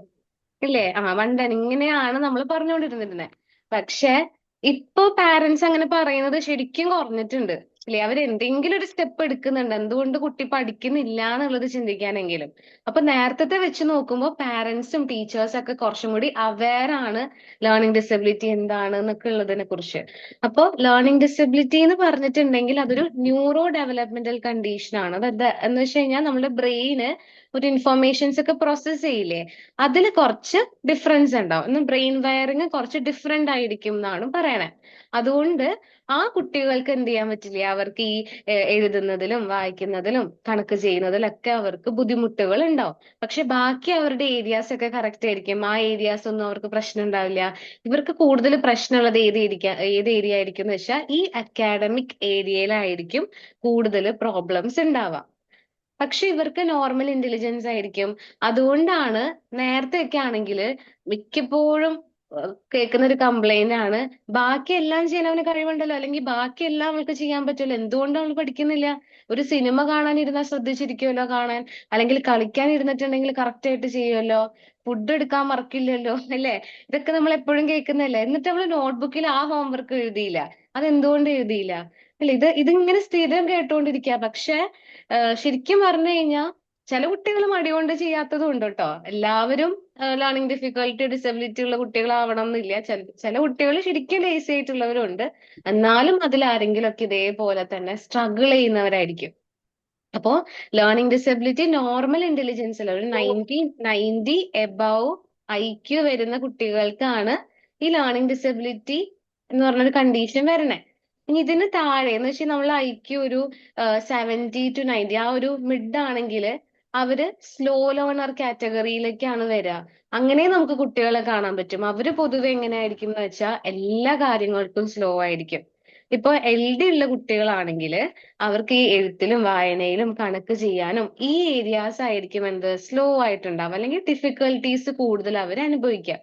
ഇല്ലേ? മണ്ടൻ, ഇങ്ങനെയാണ് നമ്മൾ പറഞ്ഞുകൊണ്ടിരുന്നിരുന്നത്. പക്ഷെ ഇപ്പൊ പാരന്റ്സ് അങ്ങനെ പറയുന്നത് ശരിക്കും കുറഞ്ഞിട്ടുണ്ട്, ഇല്ലേ? അവർ എന്തെങ്കിലും ഒരു സ്റ്റെപ്പ് എടുക്കുന്നുണ്ട്, എന്തുകൊണ്ട് കുട്ടി പഠിക്കുന്നില്ല എന്നുള്ളത് ചിന്തിക്കാനെങ്കിലും. അപ്പൊ നേരത്തെ വെച്ച് നോക്കുമ്പോൾ പാരന്റ്സും ടീച്ചേഴ്സും ഒക്കെ കുറച്ചും കൂടി അവെയർ ആണ് ലേണിംഗ് ഡിസബിലിറ്റി എന്താണ് എന്നൊക്കെ ഉള്ളതിനെ കുറിച്ച്. അപ്പൊ ലേണിംഗ് ഡിസബിലിറ്റി എന്ന് പറഞ്ഞിട്ടുണ്ടെങ്കിൽ അതൊരു ന്യൂറോ ഡെവലപ്മെന്റൽ കണ്ടീഷൻ ആണ്. എന്ന് വെച്ച് കഴിഞ്ഞാൽ നമ്മുടെ ബ്രെയിന് ഒരു ഇൻഫർമേഷൻസ് ഒക്കെ പ്രോസസ് ചെയ്യില്ലേ, അതിൽ കുറച്ച് ഡിഫറൻസ് ഉണ്ടാവും. ബ്രെയിൻ വയറിങ് കുറച്ച് ഡിഫറെന്റ് ആയിരിക്കും എന്നാണ് പറയണേ. അതുകൊണ്ട് ആ കുട്ടികൾക്ക് എന്ത് ചെയ്യാൻ പറ്റില്ല, അവർക്ക് ഈ എഴുതുന്നതിലും വായിക്കുന്നതിലും കണക്ക് ചെയ്യുന്നതിലും ഒക്കെ അവർക്ക് ബുദ്ധിമുട്ടുകൾ ഉണ്ടാവും. പക്ഷെ ബാക്കി അവരുടെ ഏരിയാസ് ഒക്കെ കറക്റ്റ് ആയിരിക്കും, ആ ഏരിയാസ് ഒന്നും അവർക്ക് പ്രശ്നം ഉണ്ടാവില്ല. ഇവർക്ക് കൂടുതൽ പ്രശ്നമുള്ളത് ഏത് ഏരിയ ആയിരിക്കും എന്ന് വെച്ചാൽ ഈ അക്കാഡമിക് ഏരിയയിലായിരിക്കും കൂടുതൽ പ്രോബ്ലംസ് ഉണ്ടാവുക. പക്ഷെ ഇവർക്ക് നോർമൽ ഇന്റലിജൻസ് ആയിരിക്കും. അതുകൊണ്ടാണ് നേരത്തെ ഒക്കെ ആണെങ്കിൽ മിക്കപ്പോഴും കേൾക്കുന്ന ഒരു കംപ്ലൈന്റ് ആണ്. ബാക്കി എല്ലാം ചെയ്യാൻ അവന് കഴിവുണ്ടല്ലോ, അല്ലെങ്കിൽ ബാക്കി എല്ലാം അവൾക്ക് ചെയ്യാൻ പറ്റുമല്ലോ, എന്തുകൊണ്ട് അവൾ പഠിക്കുന്നില്ല? ഒരു സിനിമ കാണാൻ ഇരുന്നാൽ ശ്രദ്ധിച്ചിരിക്കുമല്ലോ കാണാൻ, അല്ലെങ്കിൽ കളിക്കാൻ ഇരുന്നിട്ടുണ്ടെങ്കിൽ കറക്റ്റ് ആയിട്ട് ചെയ്യുമല്ലോ, ഫുഡ് എടുക്കാൻ മറക്കില്ലല്ലോ, അല്ലേ? ഇതൊക്കെ നമ്മൾ എപ്പോഴും കേൾക്കുന്നതല്ലേ. എന്നിട്ട് അവള് നോട്ട്ബുക്കിൽ ആ ഹോംവർക്ക് എഴുതിയില്ല, അതെന്തുകൊണ്ട് എഴുതിയില്ല? അല്ല, ഇതിങ്ങനെ സ്ഥിരം കേട്ടോണ്ടിരിക്കുക. പക്ഷെ ശരിക്കും പറഞ്ഞു കഴിഞ്ഞാൽ ചില കുട്ടികൾ മടി കൊണ്ട് ചെയ്യാത്തതും ഉണ്ട് കേട്ടോ. എല്ലാവരും ലേണിംഗ് ഡിഫിക്കൽട്ടി ഡിസബിലിറ്റി ഉള്ള കുട്ടികളാവണം എന്നില്ല. ചില കുട്ടികൾ ശരിക്കും ലേസി ആയിട്ടുള്ളവരുണ്ട്. എന്നാലും അതിൽ ആരെങ്കിലും ഒക്കെ ഇതേപോലെ തന്നെ സ്ട്രഗിൾ ചെയ്യുന്നവരായിരിക്കും. അപ്പോ ലേണിംഗ് ഡിസബിലിറ്റി നോർമൽ ഇന്റലിജൻസ് അല്ല, ഒരു 90 എബവ് IQ വരുന്ന കുട്ടികൾക്കാണ് ഈ ലേണിംഗ് ഡിസബിലിറ്റി എന്ന് പറഞ്ഞൊരു കണ്ടീഷൻ വരണേ. ഇനി ഇതിന് താഴെ എന്ന് വെച്ചാൽ നമ്മൾ IQ ഒരു 70 to 90, ആ ഒരു മിഡ് ആണെങ്കിൽ അവര് സ്ലോ ലേണർ കാറ്റഗറിയിലേക്കാണ് വരിക. അങ്ങനെ നമുക്ക് കുട്ടികളെ കാണാൻ പറ്റും. അവര് പൊതുവെ എങ്ങനെയായിരിക്കും എന്ന് വെച്ചാൽ എല്ലാ കാര്യങ്ങൾക്കും സ്ലോ ആയിരിക്കും. ഇപ്പൊ LD ഉള്ള കുട്ടികളാണെങ്കിൽ അവർക്ക് ഈ എഴുത്തിലും വായനയിലും കണക്ക് ചെയ്യാനും ഈ ഏരിയാസ് ആയിരിക്കും എന്ത് സ്ലോ ആയിട്ടുണ്ടാവും, അല്ലെങ്കിൽ ഡിഫിക്കൽട്ടീസ് കൂടുതൽ അവർ അനുഭവിക്കുക.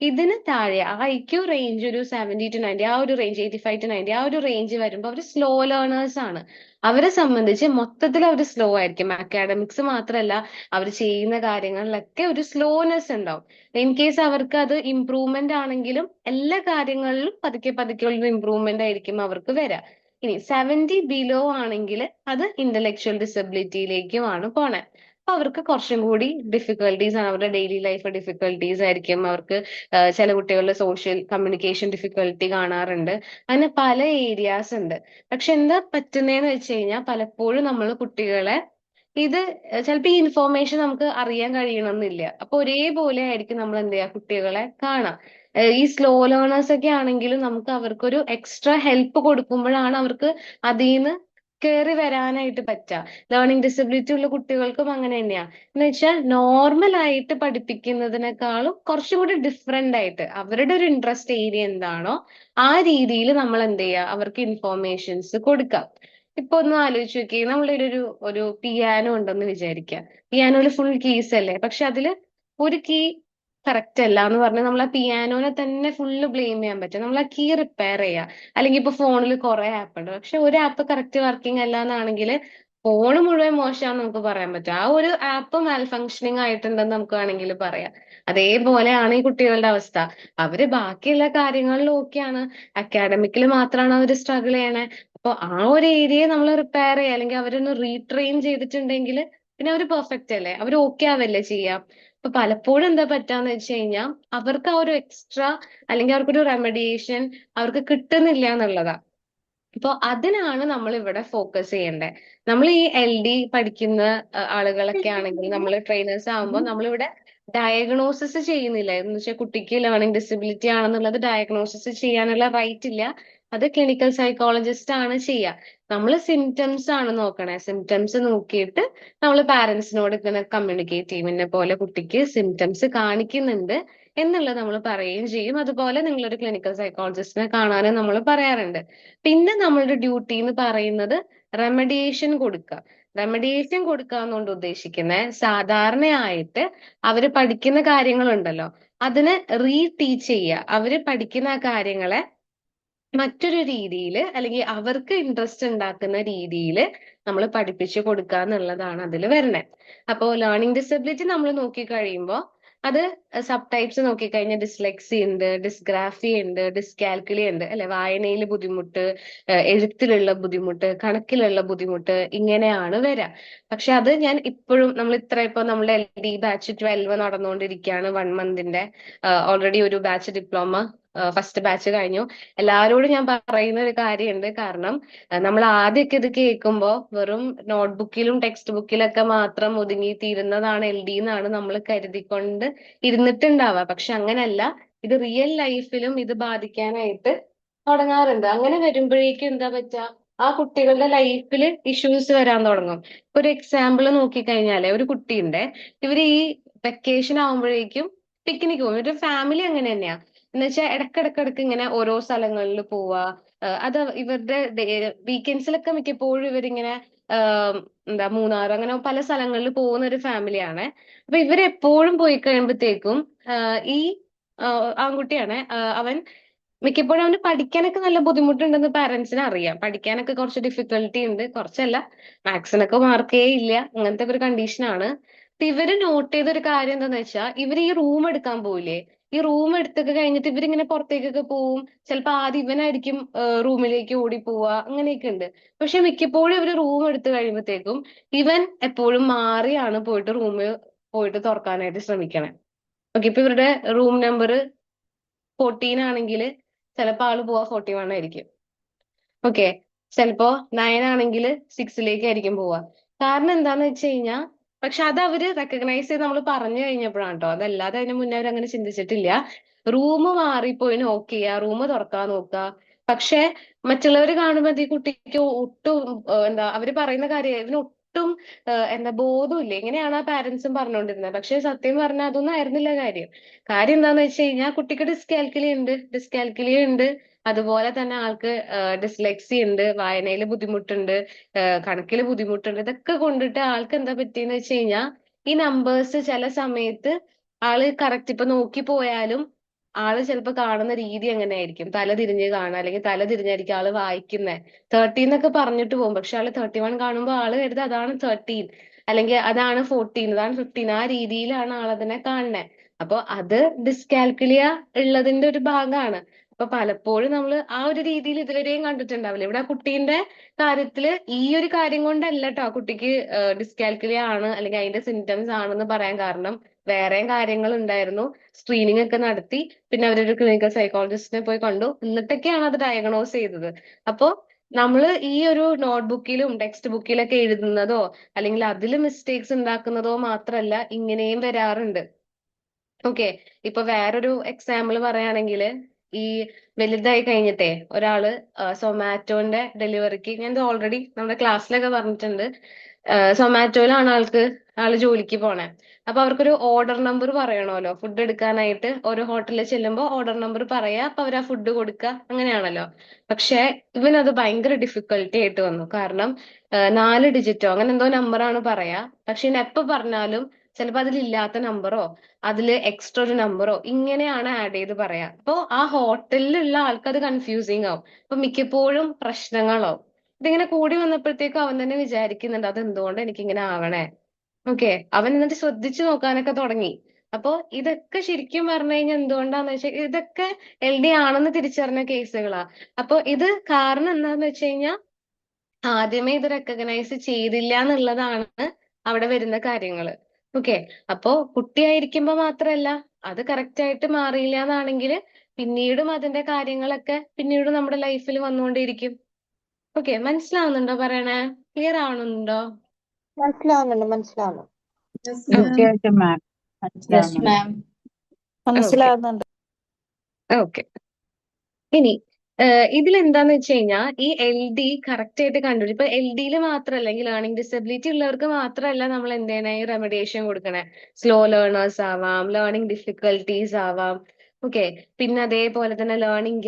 ഇതിന് താഴെ ആ IQ റേഞ്ച് ഒരു 70 to 90, ആ ഒരു റേഞ്ച് 85 to 90, ആ ഒരു റേഞ്ച് വരുമ്പോൾ അവർ സ്ലോ ലേണേഴ്സ് ആണ്. അവരെ സംബന്ധിച്ച് മൊത്തത്തിൽ അവർ സ്ലോ ആയിരിക്കും. അക്കാഡമിക്സ് മാത്രമല്ല, അവർ ചെയ്യുന്ന കാര്യങ്ങളിലൊക്കെ ഒരു സ്ലോനെസ് ഉണ്ടാവും. ഇൻ കേസ് അവർക്ക് അത് ഇംപ്രൂവ്മെന്റ് ആണെങ്കിലും എല്ലാ കാര്യങ്ങളിലും പതുക്കെ പതുക്കെ ഉള്ള ഇംപ്രൂവ്മെന്റ് ആയിരിക്കും അവർക്ക് വരിക. ഇനി 70 ബിലോ ആണെങ്കിൽ അത് ഇന്റലക്ച്വൽ ഡിസബിലിറ്റിയിലേക്കുമാണ് പോണെ. അപ്പൊ അവർക്ക് കുറച്ചും കൂടി ഡിഫിക്കൽട്ടീസ് ആണ്, അവരുടെ ഡെയിലി ലൈഫ് ഡിഫിക്കൽട്ടീസ് ആയിരിക്കും. അവർക്ക് ചില കുട്ടികളുടെ സോഷ്യൽ കമ്മ്യൂണിക്കേഷൻ ഡിഫിക്കൽട്ടി കാണാറുണ്ട്. അങ്ങനെ പല ഏരിയാസ് ഉണ്ട്. പക്ഷെ എന്താ പറ്റുന്നതെന്ന് വെച്ച് കഴിഞ്ഞാൽ പലപ്പോഴും നമ്മൾ കുട്ടികളെ ഇത് ചിലപ്പോൾ ഈ ഇൻഫോർമേഷൻ നമുക്ക് അറിയാൻ കഴിയണമെന്നില്ല. അപ്പൊ ഒരേപോലെ ആയിരിക്കും നമ്മൾ എന്ത് ചെയ്യുക, കുട്ടികളെ കാണാം. ഈ സ്ലോ ലേണേഴ്സ് ഒക്കെ ആണെങ്കിലും നമുക്ക് അവർക്കൊരു എക്സ്ട്രാ ഹെൽപ്പ് കൊടുക്കുമ്പോഴാണ് അവർക്ക് അതിൽ നിന്ന് കയറി വരാനായിട്ട് പറ്റുക. ലേണിംഗ് ഡിസബിലിറ്റി ഉള്ള കുട്ടികൾക്കും അങ്ങനെ തന്നെയാ. എന്ന് വെച്ചാൽ നോർമൽ ആയിട്ട് പഠിപ്പിക്കുന്നതിനേക്കാളും കുറച്ചും കൂടി ഡിഫറെന്റ് ആയിട്ട് അവരുടെ ഒരു ഇൻട്രസ്റ്റ് ഏരിയ എന്താണോ ആ രീതിയിൽ നമ്മൾ എന്ത് ചെയ്യുക, അവർക്ക് ഇൻഫോർമേഷൻസ് കൊടുക്കാം. ഇപ്പൊ ഒന്ന് ആലോചിച്ച് നോക്കി, നമ്മളുടെ ഒരു പിയാനോ ഉണ്ടെന്ന് വിചാരിക്കുക. പിയാനോയിൽ ഫുൾ കീസ് അല്ലേ, പക്ഷെ അതില് ഒരു കീ കറക്റ്റ് അല്ല എന്ന് പറഞ്ഞാൽ നമ്മൾ ആ പിയാനോനെ തന്നെ ഫുള്ള് ബ്ലെയിം ചെയ്യാൻ പറ്റും. നമ്മൾ ആ കീ റിപ്പയർ ചെയ്യുക. അല്ലെങ്കിൽ ഇപ്പൊ ഫോണിൽ കുറെ ആപ്പ് ഉണ്ട്, പക്ഷെ ഒരു ആപ്പ് കറക്റ്റ് വർക്കിംഗ് അല്ല എന്നാണെങ്കിൽ ഫോൺ മുഴുവൻ മോശമാണെന്ന് നമുക്ക് പറയാൻ പറ്റും. ആ ഒരു ആപ്പ് മാൽ ഫങ്ഷനിങ് ആയിട്ടുണ്ടെന്ന് നമുക്ക് വേണമെങ്കിൽ പറയാം. അതേപോലെയാണ് ഈ കുട്ടികളുടെ അവസ്ഥ. അവര് ബാക്കിയുള്ള കാര്യങ്ങളിൽ ഓക്കെയാണ്, അക്കാഡമിക്കിൽ മാത്രമാണ് അവർ സ്ട്രഗിൾ ചെയ്യണേ. അപ്പൊ ആ ഒരു ഏരിയയെ നമ്മൾ റിപ്പയർ ചെയ്യുക, അല്ലെങ്കിൽ അവരൊന്ന് റീട്രെയിൻ ചെയ്തിട്ടുണ്ടെങ്കിൽ പിന്നെ അവർ പെർഫെക്റ്റ് അല്ലേ, അവർ ഓക്കെ ആവല്ലേ ചെയ്യാം. അപ്പൊ പലപ്പോഴും എന്താ പറ്റാന്ന് വെച്ച് കഴിഞ്ഞാൽ അവർക്ക് ആ ഒരു എക്സ്ട്രാ അല്ലെങ്കിൽ അവർക്കൊരു റെമഡിയേഷൻ അവർക്ക് കിട്ടുന്നില്ല എന്നുള്ളതാ. അപ്പൊ അതിനാണ് നമ്മൾ ഇവിടെ ഫോക്കസ് ചെയ്യേണ്ടത്. നമ്മൾ ഈ LD പഠിക്കുന്ന ആളുകളൊക്കെ ആണെങ്കിൽ, നമ്മൾ ട്രെയിനേഴ്സ് ആകുമ്പോൾ നമ്മളിവിടെ ഡയഗ്നോസിസ് ചെയ്യുന്നില്ല. എന്ന് വെച്ചാൽ കുട്ടിക്ക് ലേണിംഗ് ഡിസബിലിറ്റി ആണെന്നുള്ളത് ഡയഗ്നോസിസ് ചെയ്യാനുള്ള റൈറ്റ് ഇല്ല. അത് ക്ലിനിക്കൽ സൈക്കോളജിസ്റ്റ് ആണ് ചെയ്യുക. നമ്മൾ സിംറ്റംസ് ആണ് നോക്കണേ. സിംറ്റംസ് നോക്കിയിട്ട് നമ്മൾ പാരന്റ്സിനോട് ഇങ്ങനെ കമ്മ്യൂണിക്കേറ്റ് ചെയ്യും, ഇന്നെ പോലെ കുട്ടിക്ക് സിംറ്റംസ് കാണിക്കുന്നുണ്ട് എന്നുള്ളത് നമ്മൾ പറയുകയും ചെയ്യും. അതുപോലെ നിങ്ങളൊരു ക്ലിനിക്കൽ സൈക്കോളജിസ്റ്റിനെ കാണാനും നമ്മൾ പറയാറുണ്ട്. പിന്നെ നമ്മളുടെ ഡ്യൂട്ടി എന്ന് പറയുന്നത് റെമഡിയേഷൻ കൊടുക്കുക. റെമഡിയേഷൻ കൊടുക്കുക എന്നുകൊണ്ട് ഉദ്ദേശിക്കുന്നത് സാധാരണയായിട്ട് അവര് പഠിക്കുന്ന കാര്യങ്ങളുണ്ടല്ലോ അതിനെ റീടീച്ച് ചെയ്യുക. അവര് പഠിക്കുന്ന ആ കാര്യങ്ങളെ മറ്റൊരു രീതിയിൽ, അല്ലെങ്കിൽ അവർക്ക് ഇൻട്രസ്റ്റ് ഉണ്ടാക്കുന്ന രീതിയിൽ നമ്മൾ പഠിപ്പിച്ചു കൊടുക്കുക എന്നുള്ളതാണ് അതിൽ വരണേ. അപ്പോൾ ലേണിംഗ് ഡിസബിലിറ്റി നമ്മൾ നോക്കിക്കഴിയുമ്പോൾ അത് സബ് ടൈപ്സ് നോക്കിക്കഴിഞ്ഞാൽ ഡിസ്ലെക്സി ഉണ്ട്, ഡിസ്ഗ്രാഫി ഉണ്ട്, ഡിസ്കാൽക്കുലി ഉണ്ട്, അല്ലെ? വായനയിൽ ബുദ്ധിമുട്ട്, എഴുത്തിലുള്ള ബുദ്ധിമുട്ട്, കണക്കിലുള്ള ബുദ്ധിമുട്ട്, ഇങ്ങനെയാണ് വരിക. പക്ഷെ അത് ഞാൻ ഇപ്പോഴും ഇപ്പൊ നമ്മുടെ LD ബാച്ച് 12 നടന്നുകൊണ്ടിരിക്കുകയാണ്, 1 മന്തിന്റെ. ഓൾറെഡി ഒരു ബാച്ച് ഡിപ്ലോമ ഫസ്റ്റ് ബാച്ച് കഴിഞ്ഞു. എല്ലാവരോടും ഞാൻ പറയുന്ന ഒരു കാര്യമുണ്ട്. കാരണം നമ്മൾ ആദ്യമൊക്കെ ഇത് കേൾക്കുമ്പോൾ വെറും നോട്ട്ബുക്കിലും ടെക്സ്റ്റ് ബുക്കിലൊക്കെ മാത്രം ഒതുങ്ങി തീരുന്നതാണ് LD എന്നാണ് നമ്മൾ കരുതിക്കൊണ്ട് ഇരുന്നിട്ടുണ്ടാവുക. പക്ഷെ അങ്ങനല്ല, ഇത് റിയൽ ലൈഫിലും ഇത് ബാധിക്കാനായിട്ട് തുടങ്ങാറുണ്ട്. അങ്ങനെ വരുമ്പോഴേക്കും എന്താ പറ്റുക, ആ കുട്ടികളുടെ ലൈഫിൽ ഇഷ്യൂസ് വരാൻ തുടങ്ങും. ഇപ്പൊ ഒരു എക്സാമ്പിൾ നോക്കിക്കഴിഞ്ഞാല്, ഒരു കുട്ടീന്റെ ഇവര് ഈ വെക്കേഷൻ ആവുമ്പോഴേക്കും പിക്നിക് പോകും. ഒരു ഫാമിലി അങ്ങനെ തന്നെയാ. എന്ന് വെച്ചാൽ ഇടക്കിടക്കിടക്ക് ഇങ്ങനെ ഓരോ സ്ഥലങ്ങളിൽ പോവാ. അത് ഇവരുടെ വീക്കെൻഡ്സിലൊക്കെ മിക്കപ്പോഴും ഇവരിങ്ങനെ എന്താ മൂന്നാർ അങ്ങനെ പല സ്ഥലങ്ങളിൽ പോകുന്ന ഒരു ഫാമിലിയാണ്. അപ്പൊ ഇവരെപ്പോഴും പോയി കഴിയുമ്പോഴത്തേക്കും ഈ ആൺകുട്ടിയാണ്. അവൻ മിക്കപ്പോഴും അവന് പഠിക്കാനൊക്കെ നല്ല ബുദ്ധിമുട്ടുണ്ടെന്ന് പാരന്റ്സിന് അറിയാം. പഠിക്കാനൊക്കെ കുറച്ച് ഡിഫിക്കൽട്ടി ഉണ്ട്, കുറച്ചല്ല, മാത്സിനൊക്കെ മാർക്കേ ഇല്ല, അങ്ങനത്തെ ഒരു കണ്ടീഷനാണ്. അപ്പൊ ഇവര് നോട്ട് ചെയ്ത ഒരു കാര്യം എന്താന്ന് വെച്ചാൽ, ഇവര് ഈ റൂം എടുക്കാൻ പോയില്ലേ, ഈ റൂം എടുത്തൊക്കെ കഴിഞ്ഞിട്ട് ഇവരിങ്ങനെ പുറത്തേക്കൊക്കെ പോവും. ചിലപ്പോ ആദ്യം ഇവനായിരിക്കും റൂമിലേക്ക് ഓടി പോവുക, അങ്ങനെയൊക്കെ ഉണ്ട്. പക്ഷെ മിക്കപ്പോഴും ഇവര് റൂം എടുത്തു കഴിയുമ്പോഴത്തേക്കും ഇവൻ എപ്പോഴും മാറിയാണ് പോയിട്ട് റൂമിൽ പോയിട്ട് തുറക്കാനായിട്ട് ശ്രമിക്കണേ. ഓക്കെ, ഇപ്പൊ ഇവരുടെ റൂം നമ്പർ 14 ആണെങ്കിൽ ചിലപ്പോ ആള് പോവാ 41 ആയിരിക്കും. ഓക്കെ, ചിലപ്പോ 9 ആണെങ്കിൽ 6ലേക്കായിരിക്കും പോവാ. കാരണം എന്താന്ന് വെച്ച് കഴിഞ്ഞാൽ, പക്ഷെ അത് അവര് റെക്കഗ്നൈസ് ചെയ്ത് നമ്മൾ പറഞ്ഞു കഴിഞ്ഞപ്പോഴാണ് കേട്ടോ, അതല്ലാതെ അതിന് മുന്നേ അവർ അങ്ങനെ ചിന്തിച്ചിട്ടില്ല. റൂം മാറിപ്പോയി നോക്ക് ചെയ്യുക, റൂം തുറക്കാൻ നോക്കുക. പക്ഷെ മറ്റുള്ളവർ കാണുമ്പോൾ ഈ കുട്ടിക്ക് ഒട്ടും എന്താ അവര് പറയുന്ന കാര്യം ഇവന് ഒട്ടും എന്താ ബോധമില്ല. ഇങ്ങനെയാണ് ആ പാരന്റ്സും പറഞ്ഞുകൊണ്ടിരുന്നത്. പക്ഷെ സത്യം പറഞ്ഞാൽ അതൊന്നും ആയിരുന്നില്ല കാര്യം. കാര്യം എന്താന്ന് വെച്ച് കഴിഞ്ഞാൽ, കുട്ടിക്ക് ഡിസ്കാൽക്കുലിയ ഉണ്ട്. അതുപോലെ തന്നെ ആൾക്ക് ഡിസ്ലെക്സി ഉണ്ട്, വായനയിൽ ബുദ്ധിമുട്ടുണ്ട്, കണക്കിൽ ബുദ്ധിമുട്ടുണ്ട്. ഇതൊക്കെ കൊണ്ടിട്ട് ആൾക്ക് എന്താ പറ്റിയെന്ന് വെച്ച് കഴിഞ്ഞാൽ, ഈ നമ്പേഴ്സ് ചില സമയത്ത് ആള് കറക്റ്റ് ഇപ്പൊ നോക്കി പോയാലും ആള് ചിലപ്പോ കാണുന്ന രീതി എങ്ങനെ ആയിരിക്കും, തല തിരിഞ്ഞ് കാണുക, അല്ലെങ്കിൽ തല തിരിഞ്ഞായിരിക്കും ആള് വായിക്കുന്നത്. 13 എന്നൊക്കെ പറഞ്ഞിട്ട് പോകും, പക്ഷെ ആള് 31 കാണുമ്പോൾ ആള് കരുതുക അതാണ് 13, അല്ലെങ്കിൽ അതാണ് 14, അതാണ് 15, ആ രീതിയിലാണ് ആളതിനെ കാണുന്നത്. അപ്പൊ അത് ഡിസ്കാൽക്കുലിയ ഉള്ളതിന്റെ ഒരു ഭാഗമാണ്. അപ്പൊ പലപ്പോഴും നമ്മൾ ആ ഒരു രീതിയിൽ ഇതുവരെയും കണ്ടിട്ടുണ്ടാവില്ല. ഇവിടെ ആ കുട്ടീന്റെ കാര്യത്തില് ഈ ഒരു കാര്യം കൊണ്ടല്ല കേട്ടോ ആ കുട്ടിക്ക് ഡിസ്കാൽക്കുലിയ ആണ് അല്ലെങ്കിൽ അതിന്റെ സിംറ്റംസ് ആണെന്ന് പറയാൻ കാരണം. വേറെയും കാര്യങ്ങൾ ഉണ്ടായിരുന്നു. സ്ക്രീനിങ് ഒക്കെ നടത്തി, പിന്നെ അവരൊരു ക്ലിനിക്കൽ സൈക്കോളജിസ്റ്റിനെ പോയി കണ്ടു, എന്നിട്ടൊക്കെയാണ് അത് ഡയഗ്നോസ് ചെയ്തത്. അപ്പോ നമ്മള് ഈ ഒരു നോട്ട്ബുക്കിലും ടെക്സ്റ്റ് ബുക്കിലൊക്കെ എഴുതുന്നതോ അല്ലെങ്കിൽ അതിൽ മിസ്റ്റേക്സ് ഉണ്ടാക്കുന്നതോ മാത്രമല്ല, ഇങ്ങനെയും വരാറുണ്ട്. ഓക്കെ, ഇപ്പൊ വേറൊരു എക്സാമ്പിൾ പറയുകയാണെങ്കിൽ, ഈ വലുതായി കഴിഞ്ഞിട്ടേ ഒരാള് സൊമാറ്റോന്റെ ഡെലിവറിക്ക്, ഞാൻ ഇത് ഓൾറെഡി നമ്മുടെ ക്ലാസ്സിലൊക്കെ പറഞ്ഞിട്ടുണ്ട്. സൊമാറ്റോയിലാണ് ആള് ജോലിക്ക് പോണേ. അപ്പൊ അവർക്കൊരു ഓർഡർ നമ്പർ പറയണമല്ലോ, ഫുഡ് എടുക്കാനായിട്ട് ഓരോ ഹോട്ടലിൽ ചെല്ലുമ്പോൾ ഓർഡർ നമ്പർ പറയാ, അപ്പൊ അവർ ആ ഫുഡ് കൊടുക്കുക, അങ്ങനെയാണല്ലോ. പക്ഷെ ഇവനത് ഭയങ്കര ഡിഫിക്കൽട്ടി ആയിട്ട് വന്നു. കാരണം 4 ഡിജിറ്റോ അങ്ങനെ എന്തോ നമ്പറാണ് പറയാ, പക്ഷെ ഇനി എപ്പോ പറഞ്ഞാലും ചിലപ്പോ അതിലില്ലാത്ത നമ്പറോ അതില് എക്സ്ട്രാ ഒരു നമ്പറോ ഇങ്ങനെയാണ് ആഡ് ചെയ്ത് പറയാ. അപ്പൊ ആ ഹോട്ടലിലുള്ള ആൾക്ക് അത് കൺഫ്യൂസിങ് ആവും. അപ്പൊ മിക്കപ്പോഴും പ്രശ്നങ്ങളാവും. ഇതിങ്ങനെ കൂടി വന്നപ്പോഴത്തേക്കും അവൻ തന്നെ വിചാരിക്കുന്നുണ്ട്, അത് എന്തുകൊണ്ട് എനിക്ക് ഇങ്ങനെ ആവണേ. ഓക്കെ, അവൻ എന്നിട്ട് ശ്രദ്ധിച്ചു നോക്കാനൊക്കെ തുടങ്ങി. അപ്പൊ ഇതൊക്കെ ശരിക്കും പറഞ്ഞു കഴിഞ്ഞാൽ എന്തുകൊണ്ടാന്ന് വെച്ചാൽ, ഇതൊക്കെ LD ആണെന്ന് തിരിച്ചറിഞ്ഞ കേസുകളാ. അപ്പൊ ഇത് കാരണം എന്താന്ന് വെച്ച് കഴിഞ്ഞാൽ, ആദ്യമേ ഇത് റെക്കഗ്നൈസ് ചെയ്തില്ല എന്നുള്ളതാണ് അവിടെ വരുന്ന കാര്യങ്ങള്. ഓക്കെ, അപ്പോ കുട്ടിയായിരിക്കുമ്പോ മാത്രല്ല, അത് കറക്റ്റ് ആയിട്ട് മാറിയില്ല എന്നാണെങ്കിൽ പിന്നീടും അതിന്റെ കാര്യങ്ങളൊക്കെ പിന്നീട് നമ്മുടെ ലൈഫിൽ വന്നുകൊണ്ടേയിരിക്കും. ഓക്കെ, മനസ്സിലാവുന്നുണ്ടോ പറയണേ? ക്ലിയർ ആവണുണ്ടോ? മനസ്സിലാവുന്നുണ്ട്. ഓക്കെ. തീർച്ചയായിട്ടും മാം, യെസ് മനസ്സിലാവുന്നുണ്ട്. Ma'am okay. മനസ്സിലാകുന്നുണ്ട്. ഓക്കെ, ഇനി ഇതിലെന്താന്ന് വെച്ച് കഴിഞ്ഞാൽ, ഈ LD കറക്റ്റ് ആയിട്ട് കണ്ടുപിടിക്കും. ഇപ്പൊ LDയിൽ മാത്രമല്ല, ഈ ലേണിംഗ് ഡിസബിലിറ്റി ഉള്ളവർക്ക് മാത്രമല്ല നമ്മൾ എന്ത് ചെയ്യണേ, ഈ റെമഡിയേഷൻ കൊടുക്കണേ. സ്ലോ ലേണേഴ്സ് ആവാം, ലേണിംഗ് ഡിഫിക്കൽട്ടീസ് ആവാം. ഓക്കെ, പിന്നെ അതേപോലെ തന്നെ ലേണിംഗ്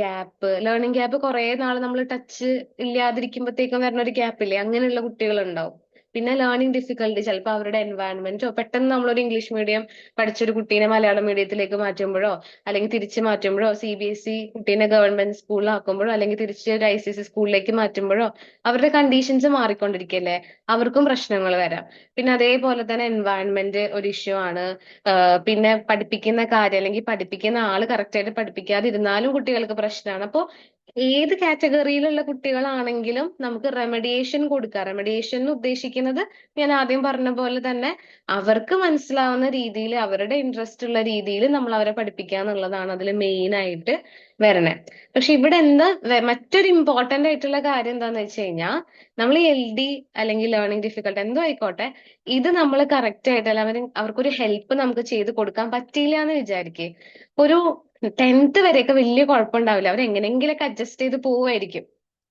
ഗ്യാപ്പ് കുറെ നാൾ നമ്മൾ ടച്ച് ഇല്ലാതിരിക്കുമ്പോഴത്തേക്കും വരുന്ന ഒരു ഗ്യാപ്പ് ഇല്ലേ, അങ്ങനെയുള്ള കുട്ടികളുണ്ടാവും. പിന്നെ ലേണിംഗ് ഡിഫിക്കൽട്ടി ചിലപ്പോൾ അവരുടെ എൻവയൺമെന്റോ, പെട്ടെന്ന് നമ്മളൊരു ഇംഗ്ലീഷ് മീഡിയം പഠിച്ചൊരു കുട്ടീനെ മലയാളം മീഡിയത്തിലേക്ക് മാറ്റുമ്പോഴോ, അല്ലെങ്കിൽ തിരിച്ച് മാറ്റുമ്പോഴോ, CBSE കുട്ടീനെ ഗവൺമെന്റ് സ്കൂളിലാക്കുമ്പോഴോ, അല്ലെങ്കിൽ തിരിച്ച് ഒരു ICSE സ്കൂളിലേക്ക് മാറ്റുമ്പോഴോ അവരുടെ കണ്ടീഷൻസ് മാറിക്കൊണ്ടിരിക്കല്ലേ, അവർക്കും പ്രശ്നങ്ങൾ വരാം. പിന്നെ അതേപോലെ തന്നെ എൻവയൺമെന്റ് ഒരു ഇഷ്യൂ ആണ്. പിന്നെ പഠിപ്പിക്കുന്ന കാര്യം അല്ലെങ്കിൽ പഠിപ്പിക്കുന്ന ആള് കറക്റ്റ് ആയിട്ട് പഠിപ്പിക്കാതിരുന്നാലും കുട്ടികൾക്ക് പ്രശ്നമാണ്. അപ്പോ ഏത് കാറ്റഗറിയിലുള്ള കുട്ടികളാണെങ്കിലും നമുക്ക് റെമഡിയേഷൻ കൊടുക്കാം. റെമഡിയേഷൻ എന്ന് ഉദ്ദേശിക്കുന്നത് ഞാൻ ആദ്യം പറഞ്ഞ പോലെ തന്നെ അവർക്ക് മനസ്സിലാവുന്ന രീതിയിൽ, അവരുടെ ഇൻട്രസ്റ്റ് ഉള്ള രീതിയിൽ നമ്മൾ അവരെ പഠിപ്പിക്കുക എന്നുള്ളതാണ് അതിൽ മെയിൻ ആയിട്ട് വരണേ. പക്ഷെ ഇവിടെ മറ്റൊരു ഇമ്പോർട്ടന്റ് ആയിട്ടുള്ള കാര്യം എന്താന്ന് വെച്ച് കഴിഞ്ഞാൽ, നമ്മൾ ഈ LD അല്ലെങ്കിൽ ലേണിംഗ് ഡിഫിക്കൽട്ട് എന്തോ ആയിക്കോട്ടെ, ഇത് നമ്മൾ കറക്റ്റ് ആയിട്ട് അവർക്കൊരു ഹെൽപ്പ് നമുക്ക് ചെയ്ത് കൊടുക്കാൻ പറ്റിയില്ല എന്ന് വിചാരിക്കേ, ഒരു 10th വരെയൊക്കെ വലിയ കുഴപ്പമുണ്ടാവില്ല, അവർ എങ്ങനെയെങ്കിലൊക്കെ അഡ്ജസ്റ്റ് ചെയ്ത് പോവുമായിരിക്കും.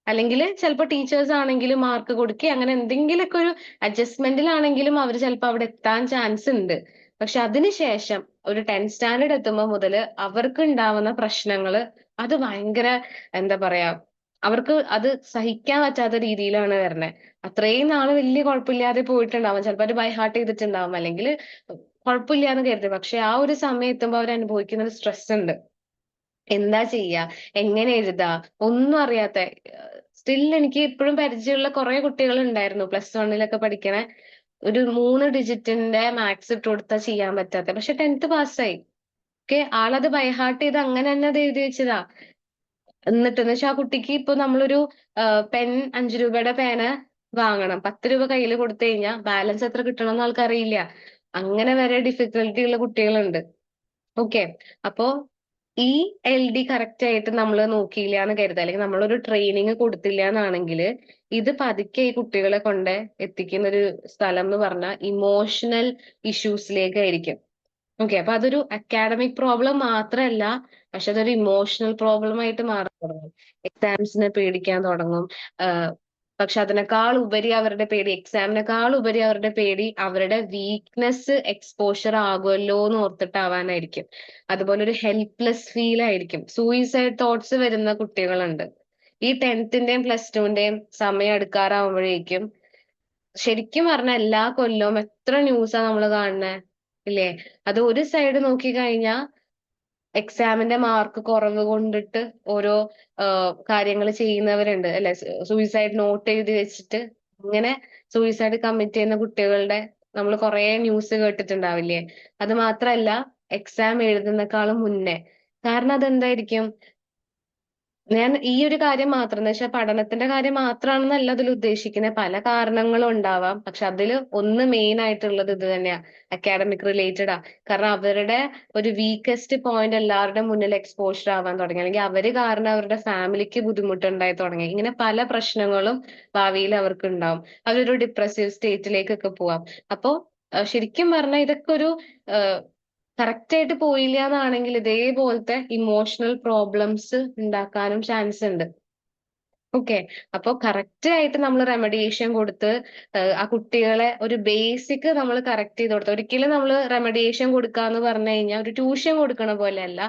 അല്ലെങ്കിൽ ചിലപ്പോൾ ടീച്ചേഴ്സ് ആണെങ്കിലും മാർക്ക് കൊടുക്കുക, അങ്ങനെ എന്തെങ്കിലുമൊക്കെ ഒരു അഡ്ജസ്റ്റ്മെന്റിലാണെങ്കിലും അവർ ചിലപ്പോൾ അവിടെ എത്താൻ ചാൻസ് ഉണ്ട്. പക്ഷെ അതിനുശേഷം ഒരു 10th സ്റ്റാൻഡേർഡ് എത്തുമ്പോൾ മുതൽ അവർക്ക് ഉണ്ടാവുന്ന പ്രശ്നങ്ങള് അത് ഭയങ്കര, എന്താ പറയാ, അവർക്ക് അത് സഹിക്കാൻ പറ്റാത്ത രീതിയിലാണ് വരണേ. അത്രയും നാള് വലിയ കുഴപ്പമില്ലാതെ പോയിട്ടുണ്ടാവും, ചിലപ്പോൾ അത് ബൈ ഹാർട്ട് ചെയ്തിട്ടുണ്ടാവും, അല്ലെങ്കിൽ കുഴപ്പമില്ല എന്ന് കരുതി. പക്ഷെ ആ ഒരു സമയം എത്തുമ്പോൾ അവർ അനുഭവിക്കുന്ന ഒരു സ്ട്രെസ് ഉണ്ട്. എന്താ ചെയ്യാ, എങ്ങനെ എഴുതാ, ഒന്നും അറിയാത്ത. സ്റ്റിൽ എനിക്ക് ഇപ്പോഴും പരിചയമുള്ള കുറെ കുട്ടികൾ ഉണ്ടായിരുന്നു +1 പഠിക്കണ. ഒരു 3 ഡിജിറ്റിന്റെ മാത്സ് ഇട്ട് കൊടുത്താൽ ചെയ്യാൻ പറ്റാത്ത, പക്ഷെ 10th പാസ്സായി. ഓക്കെ, ആളത് ബൈഹാർട്ട് ചെയ്ത് അങ്ങനെ തന്നെ അത് എഴുതി വെച്ചതാ. എന്ന് വെച്ചാൽ ആ കുട്ടിക്ക് ഇപ്പൊ നമ്മളൊരു പെൻ 5 രൂപയുടെ പേന വാങ്ങണം, 10 രൂപ കയ്യിൽ കൊടുത്തു കഴിഞ്ഞാൽ ബാലൻസ് എത്ര കിട്ടണമെന്ന് ആൾക്കറിയില്ല. അങ്ങനെ വരെ ഡിഫിക്കൽട്ടി ഉള്ള കുട്ടികളുണ്ട്. ഓക്കെ, അപ്പോ ഈ LD കറക്റ്റ് ആയിട്ട് നമ്മൾ നോക്കിയില്ല എന്ന് കരുതുക, അല്ലെങ്കിൽ നമ്മളൊരു ട്രെയിനിങ് കൊടുത്തില്ല എന്നാണെങ്കിൽ ഇത് പതുക്കെ ഈ കുട്ടികളെ കൊണ്ട് എത്തിക്കുന്ന ഒരു സ്ഥലം എന്ന് പറഞ്ഞാൽ ഇമോഷണൽ ഇഷ്യൂസിലേക്കായിരിക്കും. ഓക്കെ, അപ്പൊ അതൊരു അക്കാഡമിക് പ്രോബ്ലം മാത്രമല്ല, പക്ഷെ അതൊരു ഇമോഷണൽ പ്രോബ്ലം ആയിട്ട് മാറാൻ തുടങ്ങും. എക്സാംസിനെ പേടിക്കാൻ തുടങ്ങും. പക്ഷെ അതിനേക്കാൾ ഉപരി അവരുടെ പേടി, എക്സാമിനേക്കാൾ ഉപരി അവരുടെ പേടി അവരുടെ വീക്ക്നെസ് എക്സ്പോഷർ ആകുമല്ലോ എന്ന് ഓർത്തിട്ടാവാനായിരിക്കും. അതുപോലെ ഒരു ഹെൽപ്ലെസ് ഫീൽ ആയിരിക്കും. സൂയിസൈഡ് തോട്ട്സ് വരുന്ന കുട്ടികളുണ്ട്. ഈ 10th-ന്റെയും +2-ന്റെയും സമയം അടുക്കാറാവുമ്പോഴേക്കും ശരിക്കും പറഞ്ഞാൽ എല്ലാ കൊല്ലവും എത്ര ന്യൂസാ നമ്മൾ കാണുന്നത് ഇല്ലേ? അത് ഒരു സൈഡ് നോക്കി കഴിഞ്ഞാൽ എക്സാമിന്റെ മാർക്ക് കുറവ് കൊണ്ടിട്ട് ഓരോ കാര്യങ്ങൾ ചെയ്യുന്നവരുണ്ട് അല്ലെ? സൂയിസൈഡ് നോട്ട് എഴുതി വെച്ചിട്ട് ഇങ്ങനെ സൂയിസൈഡ് കമ്മിറ്റ് ചെയ്യുന്ന കുട്ടികളുടെ നമ്മൾ കുറെ ന്യൂസ് കേട്ടിട്ടുണ്ടാവില്ലേ? അത് മാത്രല്ല, എക്സാം എഴുതുന്നേക്കാളും മുന്നേ. കാരണം അതെന്തായിരിക്കും? ഞാൻ ഈ ഒരു കാര്യം മാത്രം എന്ന് വെച്ചാൽ പഠനത്തിന്റെ കാര്യം മാത്രമാണെന്നല്ല അതിൽ ഉദ്ദേശിക്കുന്നത്. പല കാരണങ്ങളും ഉണ്ടാവാം, പക്ഷെ അതിൽ ഒന്ന് മെയിൻ ആയിട്ടുള്ളത് ഇത് തന്നെയാ, അക്കാഡമിക് റിലേറ്റഡ് ആ. കാരണം അവരുടെ ഒരു വീക്കസ്റ്റ് പോയിന്റ് എല്ലാവരുടെ മുന്നിൽ എക്സ്പോഷർ ആവാൻ തുടങ്ങി, അല്ലെങ്കിൽ അവര് കാരണം അവരുടെ ഫാമിലിക്ക് ബുദ്ധിമുട്ടുണ്ടായി തുടങ്ങി. ഇങ്ങനെ പല പ്രശ്നങ്ങളും ഭാവിയിൽ അവർക്ക് ഉണ്ടാവും. അവരൊരു ഡിപ്രസീവ് സ്റ്റേറ്റിലേക്കൊക്കെ പോവാം. അപ്പോ ശരിക്കും പറഞ്ഞാൽ ഇതൊക്കെ ഒരു കറക്റ്റ് ആയിട്ട് പോയില്ല എന്നാണെങ്കിൽ ഇതേപോലത്തെ ഇമോഷണൽ പ്രോബ്ലംസ് ഉണ്ടാക്കാനും ചാൻസ് ഉണ്ട്. ഓക്കെ, അപ്പൊ കറക്റ്റ് ആയിട്ട് നമ്മൾ റെമഡിയേഷൻ കൊടുത്ത് ആ കുട്ടികളെ ഒരു ബേസിക് നമ്മൾ കറക്റ്റ് ചെയ്ത് കൊടുത്ത്, ഒരിക്കലും നമ്മൾ റെമഡിയേഷൻ കൊടുക്കാന്ന് പറഞ്ഞു കഴിഞ്ഞാൽ ഒരു ട്യൂഷൻ കൊടുക്കണ പോലെ അല്ല.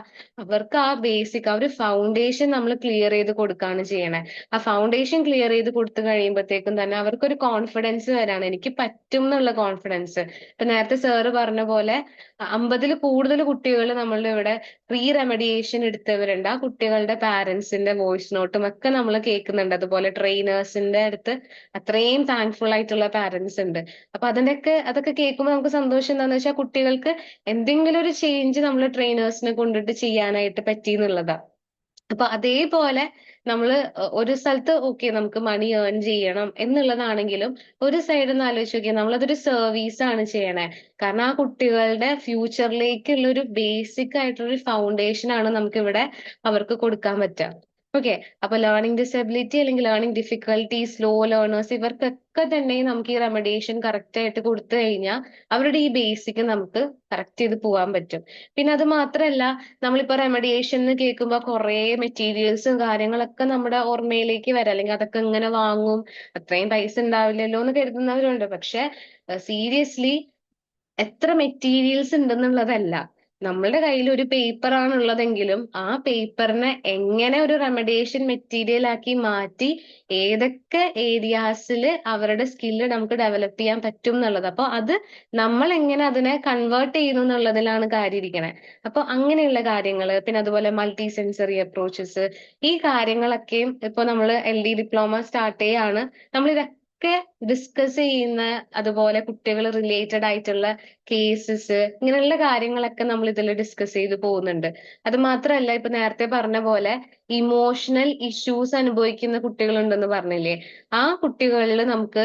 അവർക്ക് ആ ബേസിക്, ആ ഒരു ഫൗണ്ടേഷൻ നമ്മൾ ക്ലിയർ ചെയ്ത് കൊടുക്കാണ് ചെയ്യണേ. ആ ഫൗണ്ടേഷൻ ക്ലിയർ ചെയ്ത് കൊടുത്തു കഴിയുമ്പോഴത്തേക്കും തന്നെ അവർക്കൊരു കോൺഫിഡൻസ് വരാണ്, എനിക്ക് പറ്റും എന്നുള്ള കോൺഫിഡൻസ്. ഇപ്പൊ നേരത്തെ സാറ് പറഞ്ഞ പോലെ 50-ൽ കൂടുതൽ കുട്ടികൾ നമ്മളുടെ ഇവിടെ പ്രീ റെമഡിയേഷൻ എടുത്തവരുണ്ട്. ആ കുട്ടികളുടെ പാരന്റ്സിന്റെ വോയിസ് നോട്ടും ഒക്കെ നമ്മൾ കേൾക്കുന്നുണ്ട്. അതുപോലെ ട്രെയിനേഴ്സിന്റെ അടുത്ത് അത്രയും താങ്ക്ഫുൾ ആയിട്ടുള്ള പാരന്റ്സ് ഉണ്ട്. അപ്പൊ അതൊക്കെ കേൾക്കുമ്പോൾ നമുക്ക് സന്തോഷം എന്താന്ന് വെച്ചാൽ കുട്ടികൾക്ക് എന്തെങ്കിലും ഒരു ചേഞ്ച് നമ്മൾ ട്രെയിനേഴ്സിനെ കൊണ്ടിട്ട് ചെയ്യാനായിട്ട് പറ്റി എന്നുള്ളതാ. അപ്പൊ അതേപോലെ നമ്മള് ഒരു സ്ഥലത്ത് ഓക്കെ നമുക്ക് മണി ഏൺ ചെയ്യണം എന്നുള്ളതാണെങ്കിലും ഒരു സൈഡിൽ നിന്ന് ആലോചിച്ച് നോക്കിയാൽ നമ്മളതൊരു സർവീസ് ആണ് ചെയ്യണേ. കാരണം ആ കുട്ടികളുടെ ഫ്യൂച്ചറിലേക്കുള്ള ഒരു ബേസിക് ആയിട്ടുള്ള ഒരു ഫൗണ്ടേഷൻ ആണ് നമുക്ക് ഇവിടെ അവർക്ക് കൊടുക്കാൻ പറ്റുക. ഓക്കെ, അപ്പൊ ലേണിംഗ് ഡിസബിലിറ്റി അല്ലെങ്കിൽ ലേണിംഗ് ഡിഫിക്കൽട്ടി, സ്ലോ ലേണേഴ്സ്, ഇവർക്കൊക്കെ തന്നെ നമുക്ക് ഈ റെമഡിയേഷൻ കറക്റ്റ് ആയിട്ട് കൊടുത്തു കഴിഞ്ഞാൽ അവരുടെ ഈ ബേസിക് നമുക്ക് കറക്റ്റ് ചെയ്ത് പോകാൻ പറ്റും. പിന്നെ അത് മാത്രമല്ല, നമ്മളിപ്പോ റെമഡിയേഷൻ എന്ന് കേൾക്കുമ്പോൾ കുറെ മെറ്റീരിയൽസും കാര്യങ്ങളൊക്കെ നമ്മുടെ ഓർമ്മയിലേക്ക് വരാം, അല്ലെങ്കിൽ അതൊക്കെ ഇങ്ങനെ വാങ്ങും, അത്രയും പൈസ ഉണ്ടാവില്ലല്ലോ എന്ന് കരുതുന്നവരുണ്ട്. പക്ഷെ സീരിയസ്ലി എത്ര മെറ്റീരിയൽസ് ഉണ്ടെന്നുള്ളതല്ല, നമ്മളുടെ കയ്യിൽ ഒരു പേപ്പർ ആണുള്ളതെങ്കിലും ആ പേപ്പറിനെ എങ്ങനെ ഒരു റെമഡിയേഷൻ മെറ്റീരിയൽ ആക്കി മാറ്റി ഏതൊക്കെ ഏരിയാസിൽ അവരുടെ സ്കില്ല് നമുക്ക് ഡെവലപ്പ് ചെയ്യാൻ പറ്റും എന്നുള്ളത്. അപ്പൊ അത് നമ്മൾ എങ്ങനെ അതിനെ കൺവേർട്ട് ചെയ്യുന്നു എന്നുള്ളതിലാണ് കാര്യം ഇരിക്കണേ. അപ്പൊ അങ്ങനെയുള്ള കാര്യങ്ങൾ, പിന്നെ അതുപോലെ മൾട്ടി സെൻസറി അപ്രോച്ചസ്, ഈ കാര്യങ്ങളൊക്കെയും ഇപ്പൊ നമ്മൾ LD ഡിപ്ലോമ സ്റ്റാർട്ട് ചെയ്യാണ്, നമ്മൾ ഇതൊക്കെ ഡിസ്കസ് ചെയ്യുന്ന, അതുപോലെ കുട്ടികൾ റിലേറ്റഡ് ആയിട്ടുള്ള കേസസ്, ഇങ്ങനെയുള്ള കാര്യങ്ങളൊക്കെ നമ്മൾ ഇതിൽ ഡിസ്കസ് ചെയ്ത് പോകുന്നുണ്ട്. അത് മാത്രമല്ല, ഇപ്പൊ നേരത്തെ പറഞ്ഞ പോലെ ഇമോഷണൽ ഇഷ്യൂസ് അനുഭവിക്കുന്ന കുട്ടികളുണ്ടെന്ന് പറഞ്ഞില്ലേ, ആ കുട്ടികളിൽ നമുക്ക്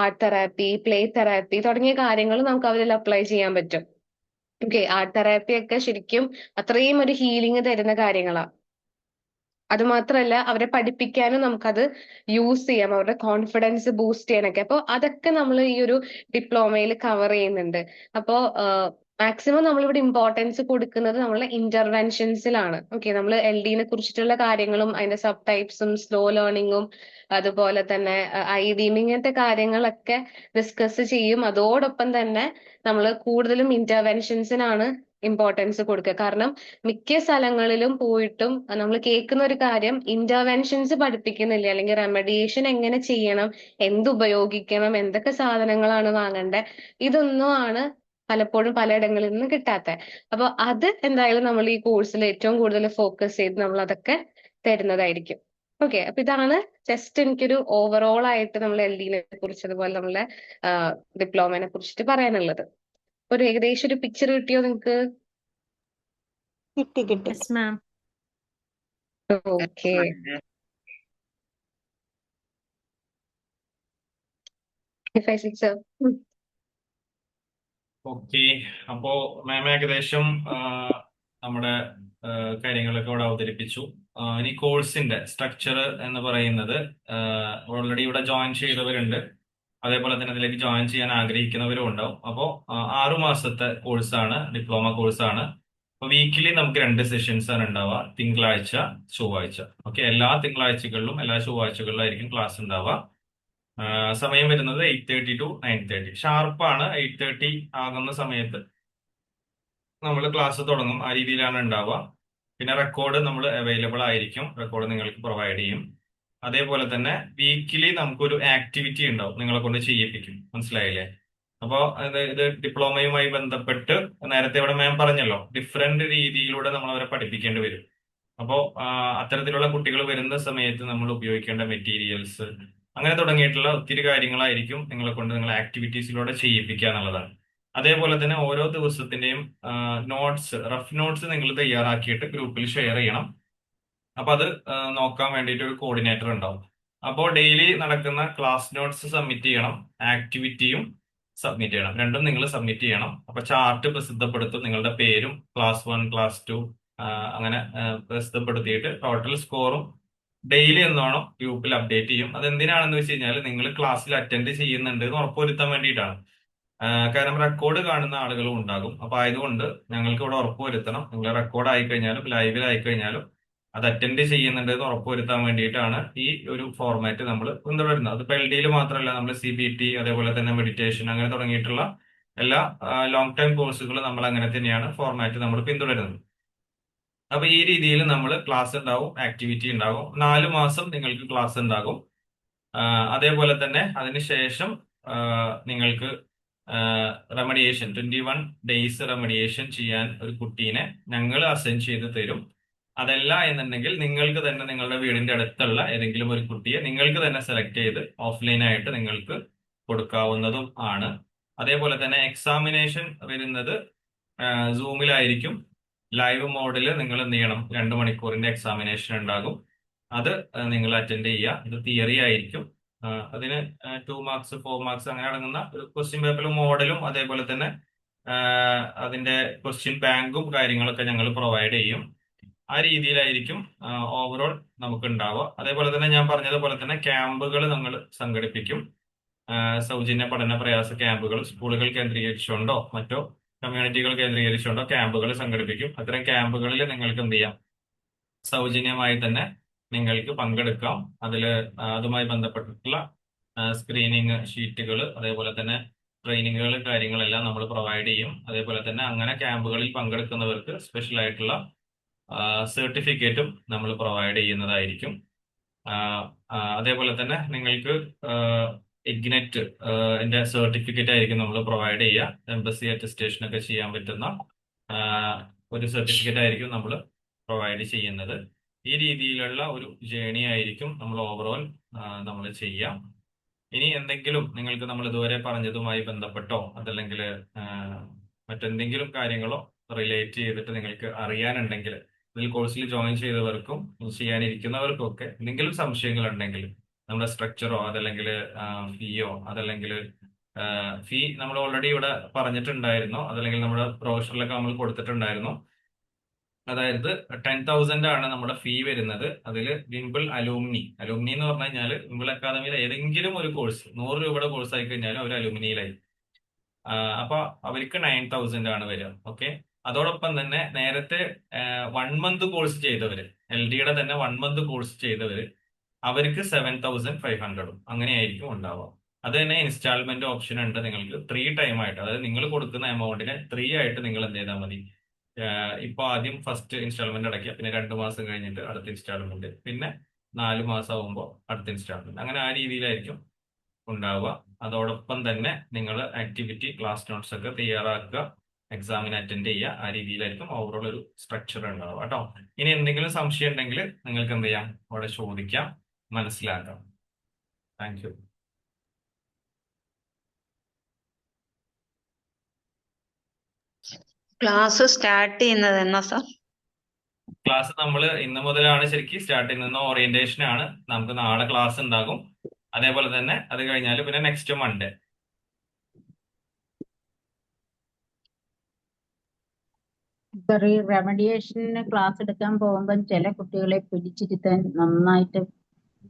ആർട്ട് തെറാപ്പി, പ്ലേ തെറാപ്പി തുടങ്ങിയ കാര്യങ്ങൾ നമുക്ക് അവരിൽ അപ്ലൈ ചെയ്യാൻ പറ്റും. ഓക്കെ, ആർട്ട് തെറാപ്പി ഒക്കെ ശരിക്കും അത്രയും ഒരു ഹീലിംഗ് തരുന്ന കാര്യങ്ങളാണ്. അത് മാത്രമല്ല, അവരെ പഠിപ്പിക്കാനും നമുക്കത് യൂസ് ചെയ്യാം, അവരുടെ കോൺഫിഡൻസ് ബൂസ്റ്റ് ചെയ്യാനൊക്കെ. അപ്പോൾ അതൊക്കെ നമ്മൾ ഈ ഒരു ഡിപ്ലോമയിൽ കവർ ചെയ്യുന്നുണ്ട്. അപ്പോ മാക്സിമം നമ്മളിവിടെ ഇമ്പോർട്ടൻസ് കൊടുക്കുന്നത് നമ്മളെ ഇന്റർവെൻഷൻസിലാണ്. ഓക്കെ, നമ്മൾ LDനെ കുറിച്ചിട്ടുള്ള കാര്യങ്ങളും അതിന്റെ സബ് ടൈപ്സും സ്ലോ ലേണിങ്ങും അതുപോലെ തന്നെ IDM ഇങ്ങനത്തെ കാര്യങ്ങളൊക്കെ ഡിസ്കസ് ചെയ്യും. അതോടൊപ്പം തന്നെ നമ്മൾ കൂടുതലും ഇന്റർവെൻഷൻസിനാണ് ഇമ്പോർട്ടൻസ് കൊടുക്കുക. കാരണം മിക്ക സ്ഥലങ്ങളിലും പോയിട്ടും നമ്മൾ കേൾക്കുന്ന ഒരു കാര്യം, ഇന്റർവെൻഷൻസ് പഠിപ്പിക്കുന്നില്ല, അല്ലെങ്കിൽ റെമഡിയേഷൻ എങ്ങനെ ചെയ്യണം, എന്തുപയോഗിക്കണം, എന്തൊക്കെ സാധനങ്ങളാണ് വാങ്ങേണ്ടത്, ഇതൊന്നും ആണ് പലപ്പോഴും പലയിടങ്ങളിൽ നിന്ന് കിട്ടാത്ത. അപ്പൊ അത് എന്തായാലും നമ്മൾ ഈ കോഴ്സിൽ ഏറ്റവും കൂടുതൽ ഫോക്കസ് ചെയ്ത് നമ്മൾ അതൊക്കെ തരുന്നതായിരിക്കും. ഓക്കെ, അപ്പൊ ഇതാണ് ജസ്റ്റ് എനിക്കൊരു ഓവറോൾ ആയിട്ട് നമ്മൾ LD-നെ കുറിച്ച് അതുപോലെ നമ്മളെ ഡിപ്ലോമയെ കുറിച്ചിട്ട് പറയാനുള്ളത്. ഒരു ഏകദേശം ഒരു പിക്ചർ കിട്ടിയോ നിങ്ങൾക്ക്? കിട്ടി. Yes ma'am. Okay, sir. Okay. അപ്പോ മാം ഏകദേശം നമ്മുടെ കാര്യങ്ങളൊക്കെ ഇവിടെ അവതരിപ്പിച്ചു. ഇനി കോഴ്സിന്റെ സ്ട്രക്ചർ എന്ന് പറയുന്നത് ഓൾറെഡി ഇവിടെ ജോയിൻ ചെയ്തവരുണ്ട്, അതേപോലെ തന്നെ ഇതിലേക്ക് ജോയിൻ ചെയ്യാൻ ആഗ്രഹിക്കുന്നവരും ഉണ്ടാവും. അപ്പോൾ 6 മാസത്തെ കോഴ്സാണ്, ഡിപ്ലോമ കോഴ്സാണ്. അപ്പോൾ വീക്കിലി നമുക്ക് 2 സെഷൻസ് ആണ് ഉണ്ടാവുക, തിങ്കളാഴ്ച ചൊവ്വാഴ്ച. ഓക്കെ, എല്ലാ തിങ്കളാഴ്ചകളിലും എല്ലാ ചൊവ്വാഴ്ചകളിലും ആയിരിക്കും ക്ലാസ് ഉണ്ടാവുക. സമയം വരുന്നത് 8:30 to 9:30. ഷാർപ്പാണ് 8:30 ആകുന്ന സമയത്ത് നമ്മൾ ക്ലാസ് തുടങ്ങും. ആ രീതിയിലാണ് ഉണ്ടാവുക. പിന്നെ റെക്കോർഡ് നമ്മൾ അവൈലബിൾ ആയിരിക്കും, റെക്കോർഡ് നിങ്ങൾക്ക് പ്രൊവൈഡ് ചെയ്യും. അതേപോലെ തന്നെ വീക്കിലി നമുക്കൊരു ആക്ടിവിറ്റി ഉണ്ടാവും, നിങ്ങളെ കൊണ്ട് ചെയ്യിപ്പിക്കും. മനസ്സിലായില്ലേ? അപ്പോൾ ഇത് ഡിപ്ലോമയുമായി ബന്ധപ്പെട്ട് നേരത്തെ ഇവിടെ മാം പറഞ്ഞല്ലോ, ഡിഫറെന്റ് രീതിയിലൂടെ നമ്മൾ അവരെ പഠിപ്പിക്കേണ്ടി വരും. അപ്പോൾ അത്തരത്തിലുള്ള കുട്ടികൾ വരുന്ന സമയത്ത് നമ്മൾ ഉപയോഗിക്കേണ്ട മെറ്റീരിയൽസ്, അങ്ങനെ തുടങ്ങിയിട്ടുള്ള ഒത്തിരി കാര്യങ്ങളായിരിക്കും നിങ്ങളെ കൊണ്ട് നിങ്ങൾ ആക്ടിവിറ്റീസിലൂടെ ചെയ്യിപ്പിക്കുക എന്നുള്ളതാണ്. അതേപോലെ തന്നെ ഓരോ ദിവസത്തിന്റെയും നോട്ട്സ്, റഫ് നോട്ട്സ് നിങ്ങൾ തയ്യാറാക്കിയിട്ട് ഗ്രൂപ്പിൽ ഷെയർ ചെയ്യണം. അപ്പൊ അത് നോക്കാൻ വേണ്ടിയിട്ട് ഒരു കോർഡിനേറ്റർ ഉണ്ടാവും. അപ്പോൾ ഡെയിലി നടക്കുന്ന ക്ലാസ് നോട്ട്സ് സബ്മിറ്റ് ചെയ്യണം, ആക്ടിവിറ്റിയും സബ്മിറ്റ് ചെയ്യണം. രണ്ടും നിങ്ങൾ സബ്മിറ്റ് ചെയ്യണം. അപ്പൊ ചാർട്ട് പ്രസിദ്ധപ്പെടുത്തും, നിങ്ങളുടെ പേരും ക്ലാസ് 1 ക്ലാസ് 2 അങ്ങനെ പ്രസിദ്ധപ്പെടുത്തിയിട്ട് ടോട്ടൽ സ്കോറും ഡെയിലി എന്നോണം ഗ്രൂപ്പിൽ അപ്ഡേറ്റ് ചെയ്യും. അതെന്തിനാണെന്ന് വെച്ച് കഴിഞ്ഞാൽ നിങ്ങൾ ക്ലാസ്സിൽ അറ്റൻഡ് ചെയ്യുന്നുണ്ട് എന്ന് ഉറപ്പുവരുത്താൻ വേണ്ടിയിട്ടാണ്. കാരണം റെക്കോർഡ് കാണുന്ന ആളുകളും ഉണ്ടാകും. അപ്പൊ ആയതുകൊണ്ട് ഞങ്ങൾക്ക് ഇവിടെ ഉറപ്പുവരുത്തണം, നിങ്ങൾ റെക്കോർഡ് ആയി കഴിഞ്ഞാലും ലൈവിൽ ആയി കഴിഞ്ഞാലും അത് അറ്റൻഡ് ചെയ്യുന്നുണ്ട് എന്ന് ഉറപ്പുവരുത്താൻ വേണ്ടിയിട്ടാണ് ഈ ഒരു ഫോർമാറ്റ് നമ്മൾ പിന്തുടരുന്നത്. അതിപ്പോൾ LD-യിൽ മാത്രമല്ല, നമ്മൾ CBT അതേപോലെ തന്നെ മെഡിറ്റേഷൻ അങ്ങനെ തുടങ്ങിയിട്ടുള്ള എല്ലാ ലോങ് ടൈം കോഴ്സുകളും നമ്മൾ അങ്ങനെ തന്നെയാണ് ഫോർമാറ്റ് നമ്മൾ പിന്തുടരുന്നത്. അപ്പൊ ഈ രീതിയിൽ നമ്മൾ ക്ലാസ് ഉണ്ടാവും, ആക്ടിവിറ്റി ഉണ്ടാകും. 4 മാസം നിങ്ങൾക്ക് ക്ലാസ് ഉണ്ടാകും. അതേപോലെ തന്നെ അതിനുശേഷം നിങ്ങൾക്ക് റെമഡിയേഷൻ 21 ഡേയ്സ് റെമഡിയേഷൻ ചെയ്യാൻ ഒരു കുട്ടീനെ ഞങ്ങൾ അസൈൻ ചെയ്ത് തരും. അതല്ല എന്നുണ്ടെങ്കിൽ നിങ്ങൾക്ക് തന്നെ നിങ്ങളുടെ വീടിന്റെ അടുത്തുള്ള ഏതെങ്കിലും ഒരു കുട്ടിയെ നിങ്ങൾക്ക് തന്നെ സെലക്ട് ചെയ്ത് ഓഫ്ലൈനായിട്ട് നിങ്ങൾക്ക് കൊടുക്കാവുന്നതും ആണ്. അതേപോലെ തന്നെ എക്സാമിനേഷൻ വരുന്നത് സൂമിലായിരിക്കും. ലൈവ് മോഡിൽ നിങ്ങൾ എന്ത് ചെയ്യണം, 2 മണിക്കൂറിന്റെ എക്സാമിനേഷൻ ഉണ്ടാകും. അത് നിങ്ങൾ അറ്റൻഡ് ചെയ്യുക. ഇത് തിയറി ആയിരിക്കും. അതിന് 2 മാർക്സ് 4 മാർക്സ് അങ്ങനെ അടങ്ങുന്ന ഒരു ക്വസ്റ്റ്യൻ പേപ്പറും മോഡലും അതേപോലെ തന്നെ അതിന്റെ ക്വസ്റ്റ്യൻ ബാങ്കും കാര്യങ്ങളൊക്കെ ഞങ്ങൾ പ്രൊവൈഡ് ചെയ്യും. ആ രീതിയിലായിരിക്കും ഓവറോൾ നമുക്ക് ഉണ്ടാവുക. അതേപോലെ തന്നെ ഞാൻ പറഞ്ഞതുപോലെ തന്നെ ക്യാമ്പുകൾ നമ്മൾ സംഘടിപ്പിക്കും. സൗജന്യ പഠന പ്രയാസ ക്യാമ്പുകൾ സ്കൂളുകൾ കേന്ദ്രീകരിച്ചുകൊണ്ടോ മറ്റോ കമ്മ്യൂണിറ്റികൾ കേന്ദ്രീകരിച്ചുകൊണ്ടോ ക്യാമ്പുകൾ സംഘടിപ്പിക്കും. അത്തരം ക്യാമ്പുകളിൽ നിങ്ങൾക്ക് എന്ത് ചെയ്യാം, സൗജന്യമായി തന്നെ നിങ്ങൾക്ക് പങ്കെടുക്കാം. അതുമായി ബന്ധപ്പെട്ടിട്ടുള്ള സ്ക്രീനിങ് ഷീറ്റുകൾ അതേപോലെ തന്നെ ട്രെയിനിങ്ങുകൾ കാര്യങ്ങളെല്ലാം നമ്മൾ പ്രൊവൈഡ് ചെയ്യും. അതേപോലെ തന്നെ അങ്ങനെ ക്യാമ്പുകളിൽ പങ്കെടുക്കുന്നവർക്ക് സ്പെഷ്യൽ ആയിട്ടുള്ള സർട്ടിഫിക്കറ്റും നമ്മൾ പ്രൊവൈഡ് ചെയ്യുന്നതായിരിക്കും. അതേപോലെ തന്നെ നിങ്ങൾക്ക് ഇഗ്നറ്റ് സർട്ടിഫിക്കറ്റ് ആയിരിക്കും നമ്മൾ പ്രൊവൈഡ് ചെയ്യുക. എംബസി അറ്റസ്റ്റേഷൻ ഒക്കെ ചെയ്യാൻ പറ്റുന്ന ഒരു സർട്ടിഫിക്കറ്റ് ആയിരിക്കും നമ്മൾ പ്രൊവൈഡ് ചെയ്യുന്നത്. ഈ രീതിയിലുള്ള ഒരു ജേണി ആയിരിക്കും നമ്മൾ ഓവറോൾ നമ്മൾ ചെയ്യാം. ഇനി എന്തെങ്കിലും നിങ്ങൾക്ക് നമ്മൾ ഇതുവരെ പറഞ്ഞതുമായി ബന്ധപ്പെട്ടോ അതല്ലെങ്കിൽ മറ്റെന്തെങ്കിലും കാര്യങ്ങളോ റിലേറ്റ് ചെയ്തിട്ട് നിങ്ങൾക്ക് അറിയാനുണ്ടെങ്കിൽ, ഇതിൽ കോഴ്സിൽ ജോയിൻ ചെയ്തവർക്കും ചെയ്യാനിരിക്കുന്നവർക്കും ഒക്കെ എന്തെങ്കിലും സംശയങ്ങൾ ഉണ്ടെങ്കിൽ നമ്മുടെ സ്ട്രക്ചറോ അതല്ലെങ്കിൽ ഫീയോ അതല്ലെങ്കിൽ ഫീ നമ്മൾ ഓൾറെഡി ഇവിടെ പറഞ്ഞിട്ടുണ്ടായിരുന്നു, അതല്ലെങ്കിൽ നമ്മുടെ പ്രൊഫഷണലൊക്കെ നമ്മൾ കൊടുത്തിട്ടുണ്ടായിരുന്നു. അതായത് 10,000 ആണ് നമ്മുടെ ഫീ വരുന്നത്. അതിൽ വിംബിൾ അലൂമിനി എന്ന് പറഞ്ഞു കഴിഞ്ഞാൽ വിംബിൾ അക്കാദമിയിലെ ഏതെങ്കിലും ഒരു കോഴ്സ് 100 രൂപയുടെ കോഴ്സ് ആയി കഴിഞ്ഞാലും അവർ അലൂമിനിയിലായി. അപ്പൊ അവർക്ക് 9,000 ആണ് വരിക. ഓക്കെ, അതോടൊപ്പം തന്നെ നേരത്തെ 1 മന്ത് കോഴ്സ് ചെയ്തവര്, LD-യുടെ തന്നെ 1 മന്ത് കോഴ്സ് ചെയ്തവര്, അവർക്ക് 7,500 അങ്ങനെയായിരിക്കും ഉണ്ടാവുക. അത് തന്നെ ഇൻസ്റ്റാൾമെന്റ് ഓപ്ഷൻ ഉണ്ട് നിങ്ങൾക്ക് 3 ടൈം ആയിട്ട്. അതായത് നിങ്ങൾ കൊടുക്കുന്ന എമൗണ്ടിനെ 3 ആയിട്ട് നിങ്ങൾ എന്ത് ചെയ്താൽ മതി, ഇപ്പൊ ആദ്യം ഫസ്റ്റ് ഇൻസ്റ്റാൾമെന്റ് അടയ്ക്കുക, പിന്നെ 2 മാസം കഴിഞ്ഞിട്ട് അടുത്ത ഇൻസ്റ്റാൾമെന്റ്, പിന്നെ 4 മാസം ആകുമ്പോൾ അടുത്ത ഇൻസ്റ്റാൾമെന്റ്, അങ്ങനെ ആ രീതിയിലായിരിക്കും ഉണ്ടാവുക. അതോടൊപ്പം തന്നെ നിങ്ങൾ ആക്ടിവിറ്റി ക്ലാസ് നോട്ട്സ് ഒക്കെ തയ്യാറാക്കുക, എക്സാമിന് അറ്റൻഡ് ചെയ്യുക. ആ രീതിയിലായിരിക്കും ഓവറോൾ ഒരു സ്ട്രക്ചർ ഉണ്ടാവുക കേട്ടോ. ഇനി എന്തെങ്കിലും സംശയം ഉണ്ടെങ്കിൽ നിങ്ങൾക്ക് എന്ത് ചെയ്യാം, അവിടെ ചോദിക്കാം, മനസ്സിലാക്കാം. Thank you. ക്ലാസ് സ്റ്റാർട്ട് ചെയ്യുന്നത് എന്നാ സാർ? ക്ലാസ് നമ്മൾ ഇന്ന് മുതലാണ് ശരിക്കും സ്റ്റാർട്ട് ചെയ്യുന്നത്. ഓറിയന്റേഷൻ ആണ്. നമുക്ക് നാളെ ക്ലാസ് ഉണ്ടാകും. അതേപോലെ തന്നെ അത് കഴിഞ്ഞാൽ പിന്നെ നെക്സ്റ്റ് മൺഡേ. സർ, ഈ റെമഡിയേഷന് ക്ലാസ് എടുക്കാൻ പോകുമ്പോൾ ചില കുട്ടികളെ പിടിച്ചിരുത്താൻ നന്നായിട്ട്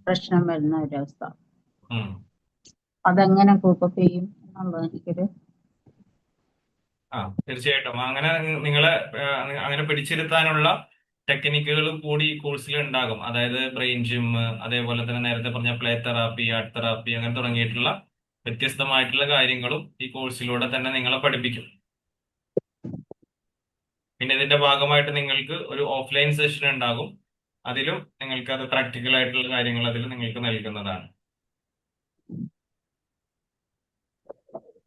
പ്രശ്നം വരുന്ന ഒരവസ്ഥ. ഉം. അതെങ്ങനെ കൂപ്പപ്പ് ചെയ്യും എന്നുള്ളത് എനിക്കൊരു ആ, തീർച്ചയായിട്ടും അങ്ങനെ നിങ്ങളെ അങ്ങനെ പിടിച്ചിരുത്താനുള്ള ടെക്നിക്കുകൾ കൂടി ഈ കോഴ്സിൽ ഉണ്ടാകും. അതായത് ബ്രെയിൻ ജിം, അതേപോലെ തന്നെ നേരത്തെ പറഞ്ഞ പ്ലേ തെറാപ്പി, ആർട്ട് തെറാപ്പി, അങ്ങനെ തുടങ്ങിയിട്ടുള്ള വ്യത്യസ്തമായിട്ടുള്ള കാര്യങ്ങളും ഈ കോഴ്സിലൂടെ തന്നെ നിങ്ങളെ പഠിപ്പിക്കും. പിന്നെ ഇതിന്റെ ഭാഗമായിട്ട് നിങ്ങൾക്ക് ഒരു ഓഫ്ലൈൻ സെഷൻ ഉണ്ടാകും. അതിലും നിങ്ങൾക്ക് അത് പ്രാക്ടിക്കൽ ആയിട്ടുള്ള കാര്യങ്ങൾ അതിൽ നിങ്ങൾക്ക് നൽകുന്നതാണ്.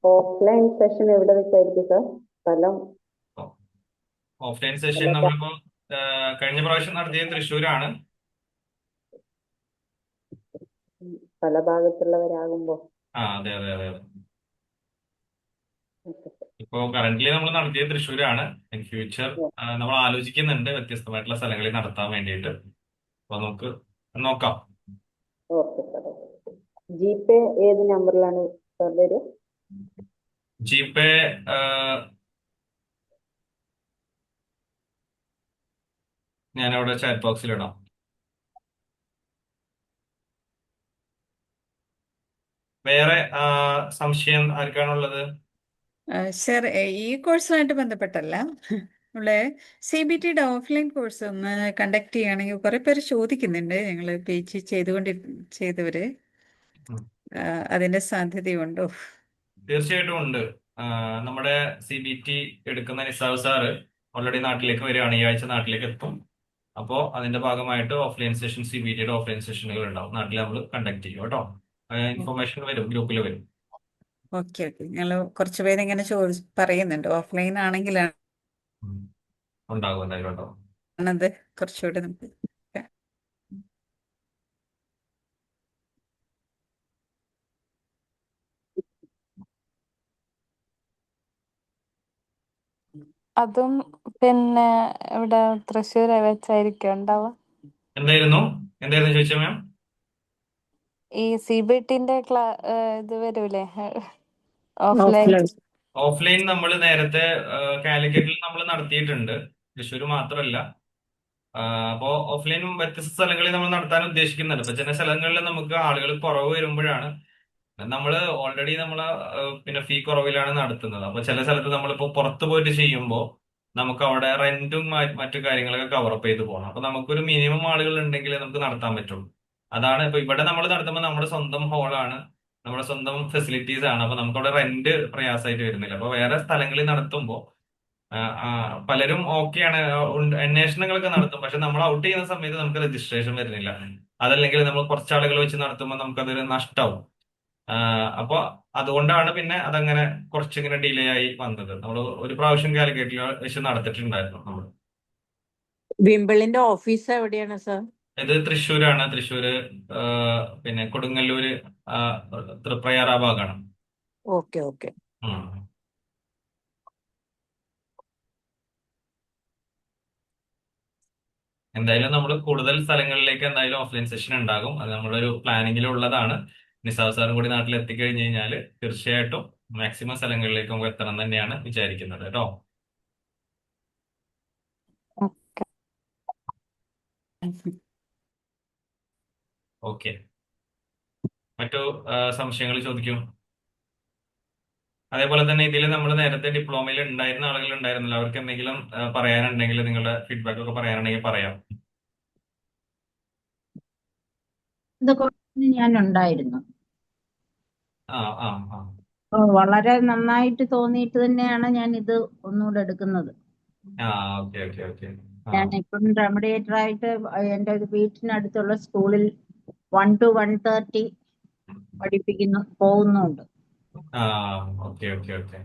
ഓഫ്ലൈൻ സെഷൻ എവിടെ വെച്ചായിരിക്കും സാർ? സ്ഥലം ഓഫ്ലൈൻ സെഷൻ നമ്മളിപ്പോ കഴിഞ്ഞ പ്രാവശ്യം നടത്തിയത് തൃശ്ശൂരാണ്. പല ഭാഗത്തുള്ളവരാകുമ്പോ അതെ അതെ അതെ അതെ. ഇപ്പോ കറന്റ്ലി നമ്മൾ നടത്തിയത് തൃശ്ശൂരാണ്. ഇൻ ഫ്യൂച്ചർ നമ്മൾ ആലോചിക്കുന്നുണ്ട് വ്യത്യസ്തമായിട്ടുള്ള സ്ഥലങ്ങളിൽ നടത്താൻ വേണ്ടിയിട്ട്. അപ്പൊ നമുക്ക് നോക്കാം. Okay sir. ജിപേ ഏത് നമ്പറിലാണ് സാർ വരിക? ജിപേ ഞാനവിടെ ചാറ്റ് ബോക്സിൽ ഇടാം. വേറെ സംശയം ആർക്കാണുള്ളത്? സർ, ഈ കോഴ്സുമായിട്ട് ബന്ധപ്പെട്ടല്ല, നമ്മളെ CBTയുടെ ഓഫ്ലൈൻ കോഴ്സ് ഒന്ന് കണ്ടക്ട് ചെയ്യുകയാണെങ്കിൽ കുറെ പേര് ചോദിക്കുന്നുണ്ട്. ഞങ്ങൾ PG ചെയ്തവര് ഉം. അതിന്റെ സാധ്യതയുണ്ടോ? തീർച്ചയായിട്ടും ഉണ്ട്. നമ്മുടെ CBT എടുക്കുന്ന നിസാവ് സാറ് ഓൾറെഡി നാട്ടിലേക്ക് വരികയാണ്. ഈ ആഴ്ച നാട്ടിലേക്ക് എത്തും. അപ്പോൾ അതിന്റെ ഭാഗമായിട്ട് ഓഫ്ലൈൻ സെഷൻ, CBTയുടെ ഓഫ്ലൈൻ സെഷനുകൾ ഉണ്ടാവും. നാട്ടിൽ നമ്മൾ കണ്ടക്ട് ചെയ്യും കേട്ടോ. ഇൻഫർമേഷൻ വരും, ഗ്രൂപ്പിൽ വരും. Okay okay. ഞങ്ങൾ കുറച്ച് പേര് ഇങ്ങനെ പറയുന്നുണ്ട് ഓഫ്ലൈൻ ആണെങ്കിലാണ് ഉണ്ടാകും എന്തായാലും കേട്ടോ. അത് കുറച്ചുകൂടെ നമുക്ക് അതും പിന്നെ ഇവിടെ തൃശ്ശൂർ വെച്ചായിരിക്കും ഉണ്ടാവുക. എന്തായിരുന്നു ചോദിച്ചാൽ മാം? ഈ CBTന്റെ ഇത് വരൂലേ ഓഫ്ലൈൻ? ഓഫ്ലൈൻ നമ്മൾ നേരത്തെ കാലിക്കറ്റിൽ നമ്മൾ നടത്തിയിട്ടുണ്ട്, തൃശ്ശൂർ മാത്രമല്ല. അപ്പോൾ ഓഫ്ലൈനും വ്യത്യസ്ത സ്ഥലങ്ങളിൽ നമ്മൾ നടത്താൻ ഉദ്ദേശിക്കുന്നുണ്ട്. ഇപ്പൊ ചില സ്ഥലങ്ങളിൽ നമുക്ക് ആളുകൾ കുറവ് വരുമ്പോഴാണ് നമ്മൾ ഓൾറെഡി നമ്മൾ പിന്നെ ഫീ കുറവിലാണ് നടത്തുന്നത്. അപ്പൊ ചില സ്ഥലത്ത് നമ്മളിപ്പോ പുറത്ത് പോയിട്ട് ചെയ്യുമ്പോൾ നമുക്ക് അവിടെ റെന്റും മറ്റു കാര്യങ്ങളൊക്കെ കവറപ്പ് ചെയ്ത് പോകണം. അപ്പൊ നമുക്കൊരു മിനിമം ആളുകൾ ഉണ്ടെങ്കിൽ നമുക്ക് നടത്താൻ പറ്റുള്ളൂ. അതാണ് ഇപ്പൊ ഇവിടെ നമ്മൾ നടത്തുമ്പോൾ നമ്മുടെ സ്വന്തം ഹോളാണ്, നമ്മുടെ സ്വന്തം ഫെസിലിറ്റീസ് ആണ്. അപ്പൊ നമുക്കവിടെ റെന്റ് പ്രയാസമായിട്ട് വരുന്നില്ല. അപ്പൊ വേറെ സ്ഥലങ്ങളിൽ നടത്തുമ്പോൾ പലരും ഓക്കെയാണ്, അന്വേഷണങ്ങളൊക്കെ നടത്തും. പക്ഷെ നമ്മൾ ഔട്ട് ചെയ്യുന്ന സമയത്ത് നമുക്ക് രജിസ്ട്രേഷൻ വരുന്നില്ല. അതല്ലെങ്കിൽ നമ്മൾ കുറച്ച് ആളുകൾ വെച്ച് നടത്തുമ്പോൾ നമുക്കതൊരു നഷ്ടമാവും. അപ്പൊ അതുകൊണ്ടാണ് പിന്നെ അതങ്ങനെ കുറച്ചിങ്ങനെ ഡിലേ ആയി വന്നത്. നമ്മൾ ഒരു പ്രാവശ്യം കാലിക്കറ്റിൽ വെച്ച് നടത്തിയിട്ടുണ്ടായിരുന്നു നമ്മൾ. വിംബിളിന്റെ ഓഫീസ് എവിടെയാണ് സർ? ഇത് തൃശ്ശൂരാണ്. തൃശ്ശൂര് പിന്നെ കൊടുങ്ങല്ലൂര്, തൃപ്രയാർ ആ ഭാഗമാണ്. Okay okay. എന്തായാലും നമ്മൾ കൂടുതൽ സ്ഥലങ്ങളിലേക്ക് എന്തായാലും ഓഫ്ലൈൻ സെഷൻ ഉണ്ടാകും. അത് നമ്മളൊരു പ്ലാനിങ്ങിലുള്ളതാണ്. നിസാവ് സാറും കൂടി നാട്ടിൽ എത്തിക്കഴിഞ്ഞ് കഴിഞ്ഞാൽ തീർച്ചയായിട്ടും മാക്സിമം സ്ഥലങ്ങളിലേക്ക് നമുക്ക് എത്തണം തന്നെയാണ് വിചാരിക്കുന്നത് കേട്ടോ. ഓക്കെ. മറ്റു സംശയങ്ങൾ ചോദിക്കും. അതേപോലെ തന്നെ ഇതിൽ നമ്മൾ നേരത്തെ ഡിപ്ലോമയിൽ ഉണ്ടായിരുന്ന ആളുകൾ ഉണ്ടായിരുന്നല്ലോ, അവർക്ക് എന്തെങ്കിലും പറയാനുണ്ടെങ്കിൽ, നിങ്ങളുടെ ഫീഡ്ബാക്ക് ഒക്കെ പറയാനുണ്ടെങ്കിൽ പറയാം. ഞാൻ ഉണ്ടായിരുന്നു. ആ ആ ആ വളരെ നന്നായിട്ട് തോന്നിയിട്ട് തന്നെയാണ് ഞാൻ ഇത് ഒന്നുകൂടെ എടുക്കുന്നത്. Okay okay okay. ഞാൻ ഇപ്പം റെമഡിയേറ്റർ ആയിട്ട് എന്റെ വീട്ടിനടുത്തുള്ള സ്കൂളിൽ 1 to 1:30 പോകുന്നുണ്ട്. ആ ഓക്കെ ഓക്കെ ഓക്കെ.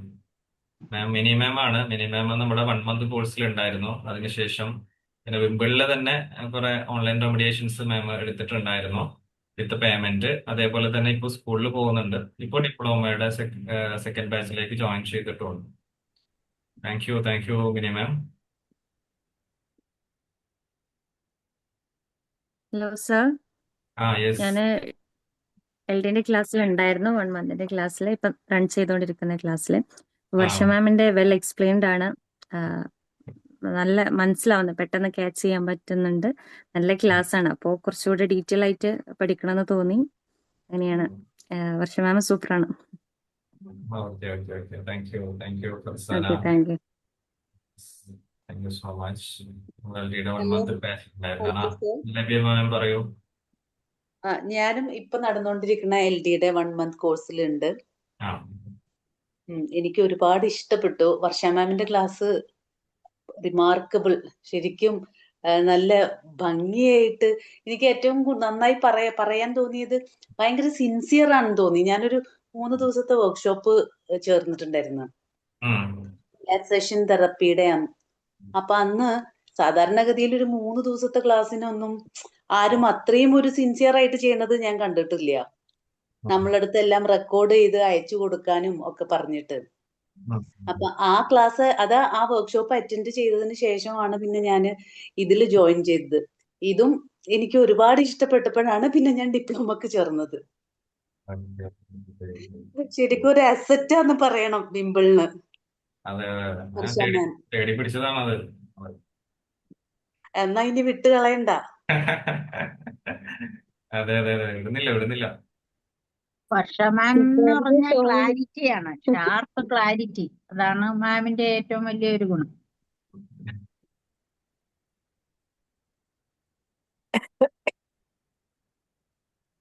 മാം മിനി മാം ആണ്. മിനി മാം നമ്മുടെ 1 മന്ത് കോഴ്സിൽ ഉണ്ടായിരുന്നു. അതിനുശേഷം പിന്നെ വിമ്പിളില് തന്നെ കുറെ ഓൺലൈൻ റെമഡിയേഷൻസ് മാം എടുത്തിട്ടുണ്ടായിരുന്നു വിത്ത് പേയ്മെന്റ്. അതേപോലെ തന്നെ ഇപ്പോൾ സ്കൂളിൽ പോകുന്നുണ്ട്. ഇപ്പോൾ ഡിപ്ലോമയുടെ സെക്കൻഡ് ബാച്ചിലേക്ക് ജോയിൻ ചെയ്തിട്ടുണ്ട്. Thank you mini ma'am. Hello sir, yes. ഞാൻ LD ക്ലാസ്സിൽ ഉണ്ടായിരുന്നു. 1 മന്തിന്റെ ക്ലാസ്സിൽ, ഇപ്പം റൺ ചെയ്തുകൊണ്ടിരിക്കുന്ന ക്ലാസ്സിൽ. വർഷ മാമിന്റെ വെൽ എക്സ്പ്ലെയിൻഡ് ആണ്. നല്ല മനസ്സിലാവുന്നത്, പെട്ടെന്ന് ക്യാച്ച് ചെയ്യാൻ പറ്റുന്നുണ്ട്. നല്ല ക്ലാസ് ആണ്. അപ്പോൾ കുറച്ചുകൂടി ഡീറ്റെയിൽ ആയിട്ട് പഠിക്കണമെന്ന് തോന്നി. അങ്ങനെയാണ്. വർഷ മാം സൂപ്പറാണ്. Okay okay okay. Thank U Farsana. Okay, thank you. Thank you so much. Hello, sir. ലഭ്യ മാം പറയൂ. ഞാനും ഇപ്പൊ നടന്നുകൊണ്ടിരിക്കുന്ന LDയുടെ 1 മന്ത് കോഴ്സിലുണ്ട്. ആ എനിക്ക് ഒരുപാട് ഇഷ്ടപ്പെട്ടു. വർഷ മാമിന്റെ ക്ലാസ് റിമാർക്കബിൾ. ശരിക്കും നല്ല ഭംഗിയായിട്ട് എനിക്ക് ഏറ്റവും നന്നായി പറയാൻ തോന്നിയത് ഭയങ്കര സിൻസിയർ ആണെന്ന് തോന്നി. ഞാനൊരു 3 ദിവസത്തെ വർക്ക്ഷോപ്പ് ചേർന്നിട്ടുണ്ടായിരുന്നു, റിലാക്സേഷൻ തെറപ്പിയുടെ. അപ്പൊ അന്ന് സാധാരണഗതിയിൽ ഒരു 3 ദിവസത്തെ ക്ലാസ്സിനൊന്നും ആരും അത്രയും ഒരു സിൻസിയർ ആയിട്ട് ചെയ്യണത് ഞാൻ കണ്ടിട്ടില്ല. നമ്മളടുത്ത് എല്ലാം റെക്കോർഡ് ചെയ്ത് അയച്ചു കൊടുക്കാനും ഒക്കെ പറഞ്ഞിട്ട്. അപ്പൊ ആ ക്ലാസ് ആ വർക്ക്ഷോപ്പ് അറ്റൻഡ് ചെയ്തതിന് ശേഷമാണ് പിന്നെ ഞാൻ ഇതിൽ ജോയിൻ ചെയ്തത്. ഇതും എനിക്ക് ഒരുപാട് ഇഷ്ടപ്പെട്ടപ്പോഴാണ് പിന്നെ ഞാൻ ഡിപ്ലോമക്ക് ചേർന്നത്. ശരിക്കും ഒരു അസറ്റാന്ന് പറയണം വിമ്പിളിന്. അതെ വർഷ മാം തേടി പിടിച്ചതാണത്. എന്നാ ഇനി വിട്ട് കളയണ്ട. അതെ അതെ അതെ, വിടുന്നില്ല. വർഷ മാം എന്ന് പറഞ്ഞ ക്ലാരിറ്റിയാണ്, ഷാർപ്പ് ക്ലാരിറ്റി. അതാണ് മാമിന്റെ ഏറ്റവും വലിയൊരു ഗുണം.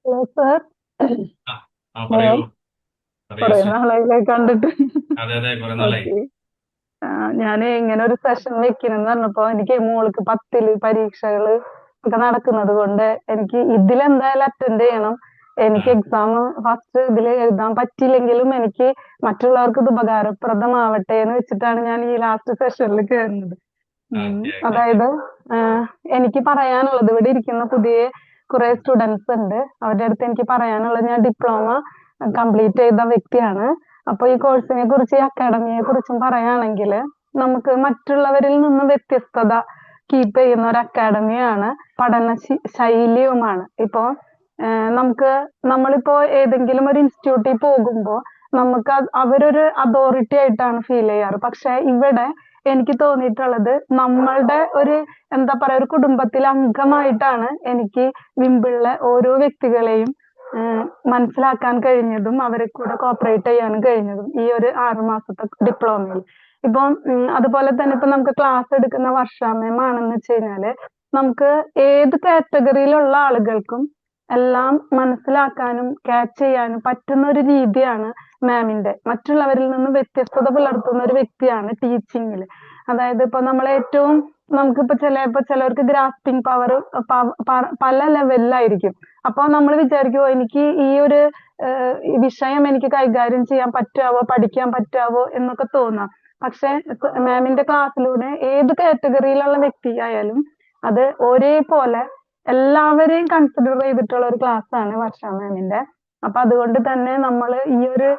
Hello sir. പറയൂ കുറെ നാളായില്ലേ കണ്ടിട്ട്. അതെ അതെ, കുറെ നാളായി. ഞാൻ ഇങ്ങനെ ഒരു സെഷൻ വെക്കണെന്ന് പറഞ്ഞപ്പോ എനിക്ക് മോൾക്ക് 10ല് പരീക്ഷകള് ഒക്കെ നടക്കുന്നത് കൊണ്ട് എനിക്ക് ഇതിലെന്തായാലും അറ്റൻഡ് ചെയ്യണം. എനിക്ക് എക്സാം ഫസ്റ്റ് ഇതിൽ എഴുതാൻ പറ്റിയില്ലെങ്കിലും എനിക്ക് മറ്റുള്ളവർക്ക് ഇത് ഉപകാരപ്രദമാവട്ടെ എന്ന് വെച്ചിട്ടാണ് ഞാൻ ഈ ലാസ്റ്റ് സെഷനിൽ കയറുന്നത്. അതായത് എനിക്ക് പറയാനുള്ളത്, ഇവിടെ ഇരിക്കുന്ന പുതിയ കുറെ സ്റ്റുഡൻസ് ഉണ്ട്, അവരുടെ അടുത്ത് എനിക്ക് പറയാനുള്ളത്, ഞാൻ ഡിപ്ലോമ കംപ്ലീറ്റ് ചെയ്ത വ്യക്തിയാണ്. അപ്പൊ ഈ കോഴ്സിനെ കുറിച്ച്, ഈ അക്കാഡമിയെ കുറിച്ചും പറയുകയാണെങ്കിൽ നമുക്ക് മറ്റുള്ളവരിൽ നിന്ന് വ്യത്യസ്തത കീപ്പ് ചെയ്യുന്ന ഒരു അക്കാഡമിയാണ്, പഠന ശൈലിയുമാണ്. ഇപ്പോ നമ്മളിപ്പോ ഏതെങ്കിലും ഒരു ഇൻസ്റ്റിറ്റ്യൂട്ടിൽ പോകുമ്പോൾ നമുക്ക് അവരൊരു അതോറിറ്റി ആയിട്ടാണ് ഫീൽ ചെയ്യാറ്. പക്ഷെ ഇവിടെ എനിക്ക് തോന്നിയിട്ടുള്ളത് നമ്മളുടെ ഒരു എന്താ പറയാ, ഒരു കുടുംബത്തിലെ അംഗമായിട്ടാണ് എനിക്ക് വിമ്പിളിലെ ഓരോ വ്യക്തികളെയും മനസ്സിലാക്കാൻ കഴിഞ്ഞതും അവരെ കൂടെ കോപ്പറേറ്റ് ചെയ്യാനും കഴിഞ്ഞതും ഈ ഒരു 6 മാസത്തെ ഡിപ്ലോമയിൽ. ഇപ്പം അതുപോലെ തന്നെ ഇപ്പൊ നമുക്ക് ക്ലാസ് എടുക്കുന്ന വർഷ മാം ആണെന്ന് വെച്ച് കഴിഞ്ഞാല് നമുക്ക് ഏത് കാറ്റഗറിയിലുള്ള ആളുകൾക്കും എല്ലാം മനസ്സിലാക്കാനും ക്യാച്ച് ചെയ്യാനും പറ്റുന്ന ഒരു രീതിയാണ് മാമിന്റെ. മറ്റുള്ളവരിൽ നിന്ന് വ്യത്യസ്തത പുലർത്തുന്ന ഒരു വ്യക്തിയാണ് ടീച്ചിങ്ങിൽ. അതായത് ഇപ്പൊ നമുക്കിപ്പോ ചിലർക്ക് ഗ്രാസ്പിംഗ് പവർ പല ലെവലിലായിരിക്കും. അപ്പൊ നമ്മൾ വിചാരിക്കുമോ എനിക്ക് ഈ ഒരു വിഷയം എനിക്ക് കൈകാര്യം ചെയ്യാൻ പറ്റാവോ, പഠിക്കാൻ പറ്റാവോ എന്നൊക്കെ തോന്നാം. പക്ഷെ മാമിന്റെ ക്ലാസ്സിലൂടെ ഏത് കാറ്റഗറിയിലുള്ള വ്യക്തി ആയാലും അത് ഒരേപോലെ എല്ലാവരെയും കൺസിഡർ ചെയ്തിട്ടുള്ള ഒരു ക്ലാസ് ആണ് വർഷ മാമിന്റെ. അപ്പൊ അതുകൊണ്ട് തന്നെ നമ്മൾ ഈ ഒരു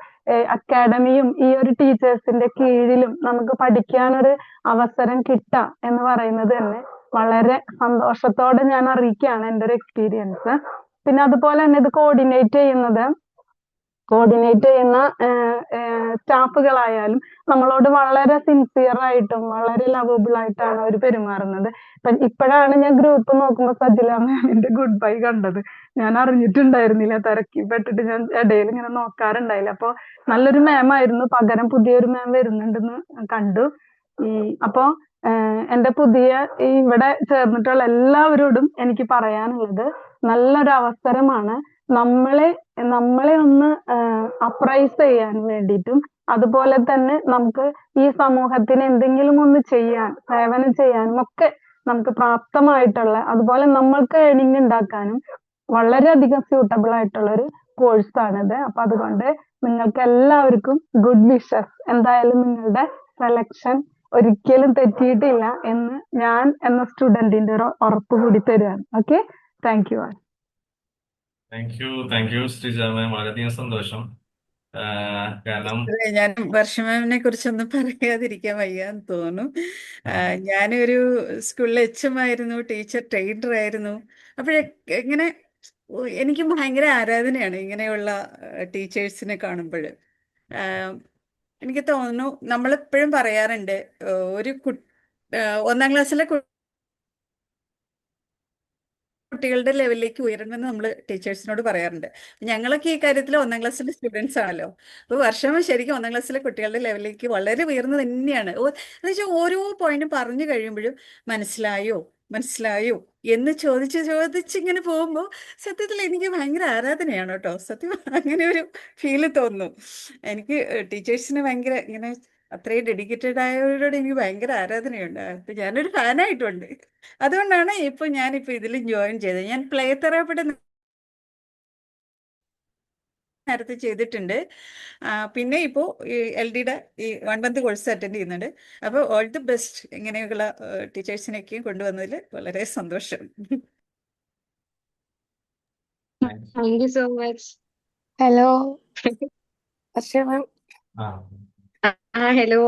അക്കാഡമിയും ഈ ഒരു ടീച്ചേഴ്സിന്റെ കീഴിലും നമുക്ക് പഠിക്കാനൊരു അവസരം കിട്ടാം എന്ന് പറയുന്നത് തന്നെ വളരെ സന്തോഷത്തോടെ ഞാൻ അറിയിക്കുകയാണ് എൻ്റെ ഒരു എക്സ്പീരിയൻസ്. പിന്നെ അതുപോലെ തന്നെ ഇത് കോർഡിനേറ്റ് ചെയ്യുന്ന സ്റ്റാഫുകളായാലും നമ്മളോട് വളരെ സിൻസിയർ ആയിട്ടും വളരെ ലവബിൾ ആയിട്ടാണ് അവർ പെരുമാറുന്നത്. ഇപ്പോഴാണ് ഞാൻ ഗ്രൂപ്പ് നോക്കുമ്പോൾ സജില മാമിന്റെ ഗുഡ് ബൈ കണ്ടത്. ഞാൻ അറിഞ്ഞിട്ടുണ്ടായിരുന്നില്ല, തിരക്കിപ്പെട്ടിട്ട് ഞാൻ ഇടയിൽ ഇങ്ങനെ നോക്കാറുണ്ടായില്ല. അപ്പൊ നല്ലൊരു മാം ആയിരുന്നു, പകരം പുതിയൊരു മാം വരുന്നുണ്ടെന്ന് കണ്ടു. അപ്പോ എന്റെ ഇവിടെ ചേർന്നിട്ടുള്ള എല്ലാവരോടും എനിക്ക് പറയാനുള്ളത്, നല്ലൊരു അവസരമാണ് നമ്മളെ ഒന്ന് അപ്രൈസ് ചെയ്യാൻ വേണ്ടിയിട്ടും അതുപോലെ തന്നെ നമുക്ക് ഈ സമൂഹത്തിന് എന്തെങ്കിലും ഒന്ന് സേവനം ചെയ്യാനും ഒക്കെ നമുക്ക് പ്രാപ്തമായിട്ടുള്ള, അതുപോലെ നമ്മൾക്ക് ഏണിംഗ് ഉണ്ടാക്കാനും വളരെയധികം സ്യൂട്ടബിൾ ആയിട്ടുള്ള ഒരു കോഴ്സാണിത്. അപ്പൊ അതുകൊണ്ട് നിങ്ങൾക്ക് എല്ലാവർക്കും ഗുഡ് വിഷസ്. എന്തായാലും നിങ്ങളുടെ സെലക്ഷൻ ഒരിക്കലും തെറ്റിയിട്ടില്ല എന്ന് ഞാൻ എന്ന സ്റ്റുഡന്റിന്റെ ഒരു ഉറപ്പ് കൂടി തരുകയാണ്. Okay, thank you. Thank you Sreeja ma'am, വളരെയധികം സന്തോഷം. കാരണം ടീച്ചറെ, ഞാൻ വർഷ മാമിനെ കുറിച്ചൊന്നും പറയാതിരിക്കാൻ വയ്യാന്ന് തോന്നുന്നു. ഞാനൊരു സ്കൂളിൽ HM ആയിരുന്നു, ടീച്ചർ ട്രെയിനർ ആയിരുന്നു. ഇങ്ങനെ എനിക്ക് ഭയങ്കര ആരാധനയാണ് ഇങ്ങനെയുള്ള ടീച്ചേഴ്സിനെ കാണുമ്പോൾ. എനിക്ക് തോന്നുന്നു നമ്മളെപ്പോഴും പറയാറുണ്ട്, ഒരു ഒന്നാം ക്ലാസ്സിലെ കുട്ടികളുടെ ലെവലിലേക്ക് ഉയരണമെന്ന് നമ്മൾ ടീച്ചേഴ്സിനോട് പറയാറുണ്ട്. ഞങ്ങളൊക്കെ ഈ കാര്യത്തിൽ ഒന്നാം ക്ലാസ്സിലെ സ്റ്റുഡൻസ് ആണല്ലോ. അപ്പോൾ വർഷം ശരിക്കും ഒന്നാം ക്ലാസ്സിലെ കുട്ടികളുടെ ലെവലിലേക്ക് വളരെ ഉയർന്നു തന്നെയാണ്. എന്ന് വെച്ചാൽ ഓരോ പോയിന്റും പറഞ്ഞു കഴിയുമ്പോഴും മനസ്സിലായോ മനസ്സിലായോ എന്ന് ചോദിച്ചിങ്ങനെ പോകുമ്പോൾ സത്യത്തിൽ എനിക്ക് ഭയങ്കര ആരാധനയാണ് കേട്ടോ. സത്യം അങ്ങനെ ഒരു ഫീല് തോന്നുന്നു. എനിക്ക് ടീച്ചേഴ്സിന് ഭയങ്കര ഇങ്ങനെ അത്രയും ഡെഡിക്കേറ്റഡ് ആയവരോട് എനിക്ക് ഭയങ്കര ആരാധനയുണ്ട്. അപ്പൊ ഞാനൊരു ഫാനായിട്ടുണ്ട്. അതുകൊണ്ടാണ് ഞാനിപ്പോ ഇതിൽ ജോയിൻ ചെയ്തത്. ഞാൻ പ്ലേ തെറാപ്പിയുടെ നേരത്തെ ചെയ്തിട്ടുണ്ട്. പിന്നെ ഇപ്പോൾ ഈ LDയുടെ ഈ 1 month കോഴ്സ് അറ്റൻഡ് ചെയ്യുന്നുണ്ട്. അപ്പോൾ ഓൾ ദി ബെസ്റ്റ്. ഇങ്ങനെയുള്ള ടീച്ചേഴ്സിനെയൊക്കെയും കൊണ്ടുവന്നതിൽ വളരെ സന്തോഷം. Thank you so much. Hello Varsha ma'am, hello.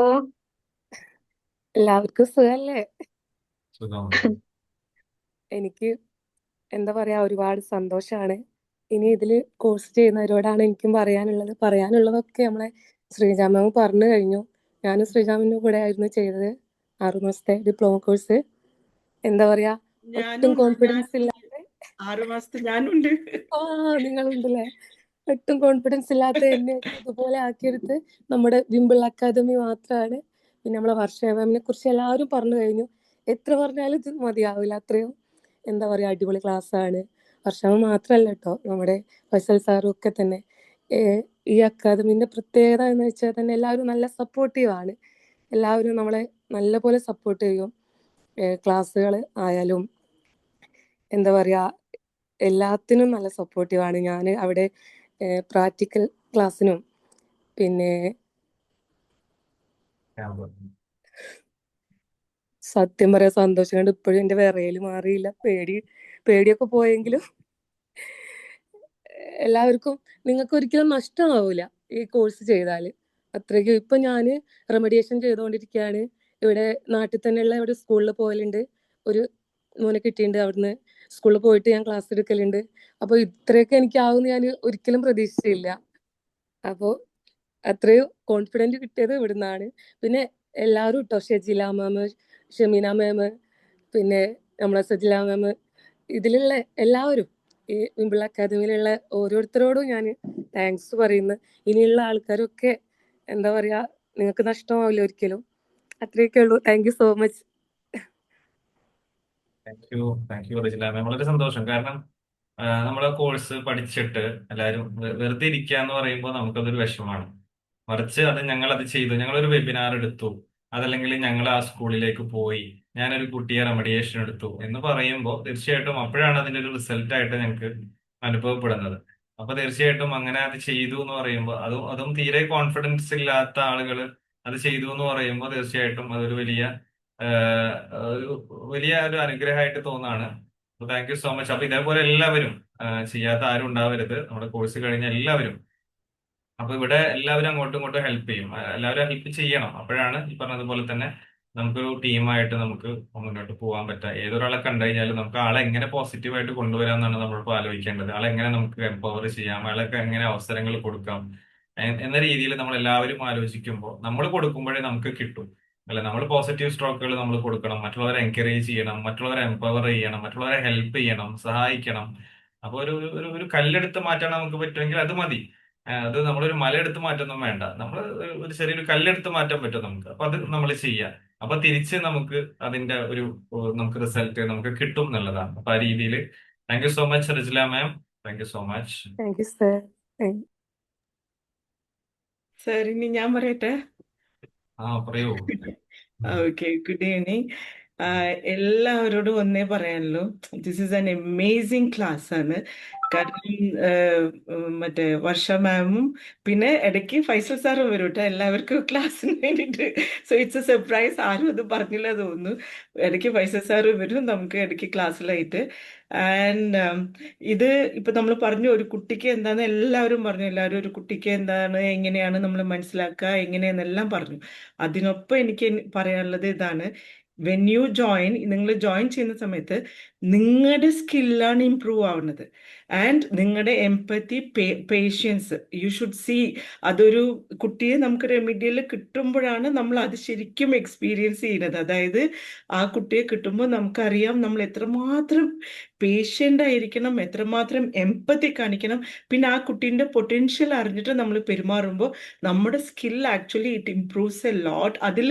എല്ലാവർക്കും സുഖല്ലേ? സുഖം. എനിക്ക് എന്താ പറയാ, ഒരുപാട് സന്തോഷാണ്. ഇനി ഇതില് കോഴ്സ് ചെയ്യുന്നവരോടാണ് എനിക്കും പറയാനുള്ളതൊക്കെ നമ്മളെ ശ്രീജ മാം പറഞ്ഞു കഴിഞ്ഞു. ഞാനും ശ്രീജ മാമിന്റെ കൂടെ ആയിരുന്നു ചെയ്തത് 6 മാസത്തെ ഡിപ്ലോമ കോഴ്സ്. എന്താ പറയാ, ഒട്ടും കോൺഫിഡൻസ് ഇല്ലാതെ 6 മാസത്തെ ഞാനുണ്ട്. നിങ്ങളുണ്ടല്ലേ, ഒട്ടും കോൺഫിഡൻസ് ഇല്ലാത്ത എന്നെ ഇതുപോലെ ആക്കിയെടുത്ത് നമ്മുടെ വിംബിൾ അക്കാദമി മാത്രമാണ്. പിന്നെ നമ്മളെ വർഷ മാമിനെ കുറിച്ച് എല്ലാവരും പറഞ്ഞു കഴിഞ്ഞു. എത്ര പറഞ്ഞാലും ഇത് മതിയാവില്ല. അത്രയും എന്താ പറയാ, അടിപൊളി ക്ലാസ് ആണ്. വർഷ മാം മാത്രമല്ല കേട്ടോ, നമ്മുടെ ഫൈസൽ സാറും ഒക്കെ തന്നെ. ഈ അക്കാദമിന്റെ പ്രത്യേകത എന്ന് വെച്ചാൽ തന്നെ എല്ലാവരും നല്ല സപ്പോർട്ടീവ് ആണ്. എല്ലാവരും നമ്മളെ നല്ലപോലെ സപ്പോർട്ട് ചെയ്യും. ക്ലാസ്സുകൾ ആയാലും എന്താ പറയാ, എല്ലാത്തിനും നല്ല സപ്പോർട്ടീവാണ്. ഞാൻ അവിടെ പ്രാക്ടിക്കൽ ക്ലാസ്സിനും പിന്നെ സത്യം പറയാ സന്തോഷം കൊണ്ട് ഇപ്പോഴും എൻ്റെ വിറയല് മാറിയില്ല. പേടിയൊക്കെ പോയെങ്കിലും എല്ലാവർക്കും നിങ്ങൾക്ക് ഒരിക്കലും നഷ്ടമാവില്ല ഈ കോഴ്സ് ചെയ്താൽ. അത്രയ്ക്കും ഇപ്പൊ ഞാൻ റെമഡിയേഷൻ ചെയ്തുകൊണ്ടിരിക്കുകയാണ്. ഇവിടെ നാട്ടിൽ തന്നെയുള്ള ഒരു സ്കൂളിൽ പോകലുണ്ട്. ഒരു മോനെ കിട്ടിയിട്ടുണ്ട്. അവിടുന്ന് സ്കൂളിൽ പോയിട്ട് ഞാൻ ക്ലാസ് എടുക്കലുണ്ട്. അപ്പോൾ ഇത്രയൊക്കെ എനിക്കാവുമെന്ന് ഞാൻ ഒരിക്കലും പ്രതീക്ഷിച്ചില്ല. അപ്പോൾ അത്രയും കോൺഫിഡൻറ്റ് കിട്ടിയത് ഇവിടുന്നാണ്. പിന്നെ എല്ലാവരും കേട്ടോ, ഷെജില മാം, ഷമീന മാം, പിന്നെ നമ്മളെ സജില മാം, ഇതിലുള്ള എല്ലാവരും, ഈ വിംബിൾ അക്കാദമിയിലുള്ള ഓരോരുത്തരോടും ഞാൻ താങ്ക്സ് പറയുന്നു. ഇനിയുള്ള ആൾക്കാരൊക്കെ എന്താ പറയാ, നിങ്ങൾക്ക് നഷ്ടമാവില്ല ഒരിക്കലും. അത്രയൊക്കെ ഉള്ളൂ. Thank you so much. Thank you Rejila ma'am, വളരെ സന്തോഷം. കാരണം നമ്മളെ കോഴ്സ് പഠിച്ചിട്ട് എല്ലാവരും വെറുതെ ഇരിക്കുക എന്ന് പറയുമ്പോൾ നമുക്കതൊരു വിഷമമാണ്. മറിച്ച് ഞങ്ങളത് ചെയ്തു, ഞങ്ങളൊരു വെബിനാർ എടുത്തു, അതല്ലെങ്കിൽ ഞങ്ങൾ ആ സ്കൂളിലേക്ക് പോയി, ഞാനൊരു കുട്ടിയെ റെമഡിയേഷൻ എടുത്തു എന്ന് പറയുമ്പോൾ തീർച്ചയായിട്ടും അപ്പോഴാണ് അതിന്റെ ഒരു റിസൾട്ട് ആയിട്ട് ഞങ്ങൾക്ക് അനുഭവപ്പെടുന്നത്. അപ്പൊ തീർച്ചയായിട്ടും അങ്ങനെ അത് ചെയ്തു എന്ന് പറയുമ്പോൾ അതും തീരെ കോൺഫിഡൻസ് ഇല്ലാത്ത ആളുകൾ അത് ചെയ്തു എന്ന് പറയുമ്പോൾ തീർച്ചയായിട്ടും അതൊരു വലിയ ഒരു അനുഗ്രഹമായിട്ട് തോന്നാണ്. Thank you so much. അപ്പൊ ഇതേപോലെ എല്ലാവരും ചെയ്യാത്ത ആരും ഉണ്ടാവരുത്. നമ്മുടെ കോഴ്സ് കഴിഞ്ഞ എല്ലാവരും, അപ്പൊ ഇവിടെ എല്ലാവരും അങ്ങോട്ടും ഇങ്ങോട്ടും ഹെൽപ്പ് ചെയ്യും. എല്ലാവരും ഹെൽപ്പ് ചെയ്യണം. അപ്പോഴാണ് ഈ പറഞ്ഞതുപോലെ തന്നെ നമുക്കൊരു ടീമായിട്ട് നമുക്ക് മുന്നോട്ട് പോകാൻ പറ്റുക. ഏതൊരാളെ കണ്ടു കഴിഞ്ഞാലും നമുക്ക് ആളെ എങ്ങനെ പോസിറ്റീവായിട്ട് കൊണ്ടുവരാമെന്നാണ് നമ്മളിപ്പോൾ ആലോചിക്കേണ്ടത്. ആളെ എങ്ങനെ നമുക്ക് എംപവർ ചെയ്യാം, ആളൊക്കെ എങ്ങനെ അവസരങ്ങൾ കൊടുക്കാം എന്ന രീതിയിൽ നമ്മൾ എല്ലാവരും ആലോചിക്കുമ്പോൾ നമ്മൾ കൊടുക്കുമ്പോഴേ നമുക്ക് കിട്ടും. അല്ല, നമ്മൾ പോസിറ്റീവ് സ്ട്രോക്കുകൾ നമ്മൾ കൊടുക്കണം, മറ്റുള്ളവരെ എൻകറേജ് ചെയ്യണം, മറ്റുള്ളവരെ എംപവർ ചെയ്യണം, മറ്റുള്ളവരെ ഹെൽപ്പ് ചെയ്യണം, സഹായിക്കണം. അപ്പൊ ഒരു കല്ലെടുത്ത് മാറ്റാൻ നമുക്ക് പറ്റുമെങ്കിൽ അത് മതി. അത് നമ്മളൊരു മല എടുത്ത് മാറ്റൊന്നും വേണ്ട. നമ്മൾ ഒരു ചെറിയൊരു കല്ലെടുത്ത് മാറ്റാൻ പറ്റും നമുക്ക്. അപ്പൊ അത് നമ്മൾ ചെയ്യാം. അപ്പൊ തിരിച്ച് നമുക്ക് അതിന്റെ നമുക്ക് റിസൾട്ട് നമുക്ക് കിട്ടും എന്നുള്ളതാണ്. അപ്പൊ ആ രീതിയിൽ thank you so much Rajila ma'am. Thank you so much. Thank you sir. Sir, ഇനി ഞാൻ പറയട്ടെ. പറയൂ. Okay, good evening. എല്ലാവരോടും ഒന്നേ പറയാനുള്ളൂ, this is an amazing class ആണ്. കാരണം മറ്റേ വർഷ മാമും പിന്നെ ഇടയ്ക്ക് ഫൈസൽ സാറും വരും കേട്ടോ എല്ലാവർക്കും ക്ലാസ്സിന് വേണ്ടിയിട്ട്. സോ ഇറ്റ്സ് എ സർപ്രൈസ്, ആരും അത് പറഞ്ഞില്ല തോന്നുന്നു. ഇടയ്ക്ക് ഫൈസൽ സാറ് വരും നമുക്ക് ഇടയ്ക്ക് ക്ലാസ്സിലായിട്ട്. ആൻഡ് ഇത് ഇപ്പൊ നമ്മൾ പറഞ്ഞു ഒരു കുട്ടിക്ക് എന്താന്ന് എല്ലാവരും പറഞ്ഞു, എല്ലാവരും ഒരു കുട്ടിക്ക് എന്താണ് എങ്ങനെയാണ് നമ്മൾ മനസ്സിലാക്കുക എങ്ങനെയാണെന്നെല്ലാം പറഞ്ഞു. അതിനൊപ്പം എനിക്ക് പറയാനുള്ളത് ഇതാണ്, വെൻ യു ജോയിൻ, നിങ്ങൾ ജോയിൻ ചെയ്യുന്ന സമയത്ത് നിങ്ങളുടെ സ്കില്ലാണ് ഇമ്പ്രൂവ് ആവുന്നത്. ആൻഡ് നിങ്ങളുടെ empathy, patience you should see. അതൊരു കുട്ടിയെ നമുക്ക് റെമിഡിയൽ കിട്ടുമ്പോഴാണ് നമ്മൾ അത് ശരിക്കും എക്സ്പീരിയൻസ് ചെയ്യുന്നത്. അതായത് ആ കുട്ടിയെ കിട്ടുമ്പോൾ നമുക്കറിയാം നമ്മൾ എത്രമാത്രം പേഷ്യൻ്റ് ആയിരിക്കണം, എത്രമാത്രം എംപത്തി കാണിക്കണം. പിന്നെ ആ കുട്ടീൻ്റെ പൊട്ടൻഷ്യൽ അറിഞ്ഞിട്ട് നമ്മൾ പെരുമാറുമ്പോൾ നമ്മുടെ skill actually it improves a lot. അതിൽ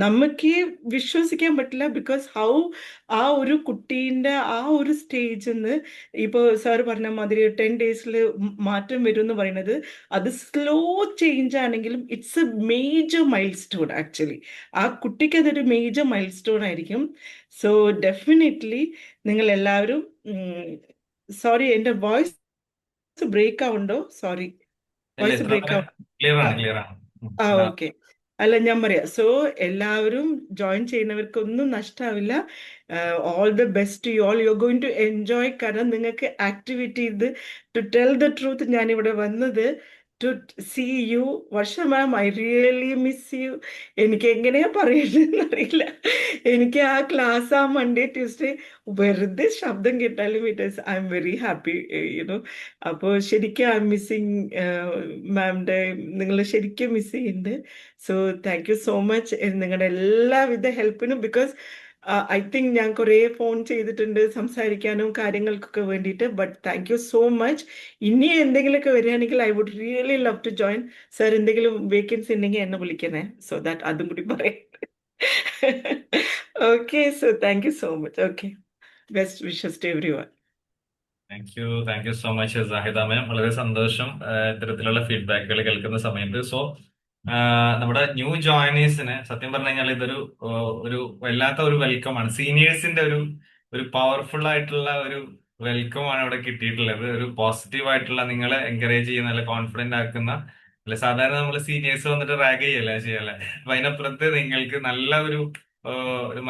നമുക്ക് വിശ്വസിക്കാൻ പറ്റില്ല, ബിക്കോസ് ഹൗ ആ ഒരു കുട്ടീൻ്റെ ആ ഒരു സ്റ്റേജിൽ നിന്ന് ഇപ്പോൾ സാർ പറഞ്ഞ മാതിരി 10 days മാറ്റം വരും എന്ന് പറയുന്നത് അത് സ്ലോ ചേഞ്ച് ആണെങ്കിലും it's a major milestone. Actually ആ കുട്ടിക്ക് അതൊരു മേജർ മൈൽ സ്റ്റോൺ ആയിരിക്കും. സോ ഡെഫിനറ്റ്ലി നിങ്ങൾ എല്ലാവരും, സോറി എൻ്റെ വോയിസ് ബ്രേക്ക് ആവുണ്ടോ? സോറി, ഇല്ല, വോയിസ് ഇത്ര ബ്രേക്ക് ആവും. ക്ലിയർ ആണ്, ക്ലിയർ ആണ്. ആ ഓക്കെ. അല്ല ഞാൻ പറയാം, സോ എല്ലാവരും ജോയിൻ ചെയ്യുന്നവർക്കൊന്നും നഷ്ടാവില്ല. All the best you all, you are going to enjoy. കാരണം നിങ്ങൾക്ക് ആക്ടിവിറ്റി ഇത്, ടു ടെൽ ദ ട്രൂത്ത്, ഞാനിവിടെ വന്നത് to see you. Varsha ma'am, I really miss you. എനിക്ക് എങ്ങനെയാ പറയേണ്ടതെന്ന് അറിയില്ല. എനിക്ക് ആ ക്ലാസ് ആ മൺഡേ ട്യൂസ്ഡേ വെറുതെ ശബ്ദം കേട്ടാലും I am very happy you know. അപ്പോൾ ശരിക്കും ഐ എം മിസ്സിങ് മാമിൻ്റെ, നിങ്ങൾ ശരിക്കും മിസ് ചെയ്യുന്നുണ്ട്. So thank you so much നിങ്ങളുടെ എല്ലാവിധ ഹെൽപ്പിനും. ബിക്കോസ് ഐ തിങ്ക് ഞാൻ കുറേ ഫോൺ ചെയ്തിട്ടുണ്ട് സംസാരിക്കാനും കാര്യങ്ങൾക്കൊക്കെ വേണ്ടിയിട്ട്. But thank you so much. ഇനി എന്തെങ്കിലുമൊക്കെ വരികയാണെങ്കിൽ I would really love to join. Sir എന്തെങ്കിലും വേക്കൻസി ഉണ്ടെങ്കിൽ എന്നെ വിളിക്കണേ, സോ ദാറ്റ് അതും കൂടി പറയാം. Okay, so thank you so much. Okay, best wishes to everyone. Thank you so much Sahida ma'am. വളരെ സന്തോഷം ഇത്തരത്തിലുള്ള ഫീഡ്ബാക്കുകൾ കേൾക്കുന്ന സമയത്ത്. സോ നമ്മുടെ ന്യൂ ജോയിനേഴ്സിന് സത്യം പറഞ്ഞു കഴിഞ്ഞാൽ ഇതൊരു ഒരു വല്ലാത്ത ഒരു വെൽക്കം ആണ്. സീനിയേഴ്സിന്റെ ഒരു പവർഫുൾ ആയിട്ടുള്ള ഒരു വെൽക്കം ആണ് ഇവിടെ കിട്ടിയിട്ടുള്ളത്. ഒരു പോസിറ്റീവ് ആയിട്ടുള്ള, നിങ്ങളെ എൻകറേജ് ചെയ്യുന്ന, നല്ല കോൺഫിഡന്റ് ആക്കുന്ന. അല്ലെ, സാധാരണ നമ്മൾ സീനിയേഴ്സ് വന്നിട്ട് റാഗ് ചെയ്യല്ലേ. അപ്പൊ അതിനപ്പുറത്ത് നിങ്ങൾക്ക് നല്ല ഒരു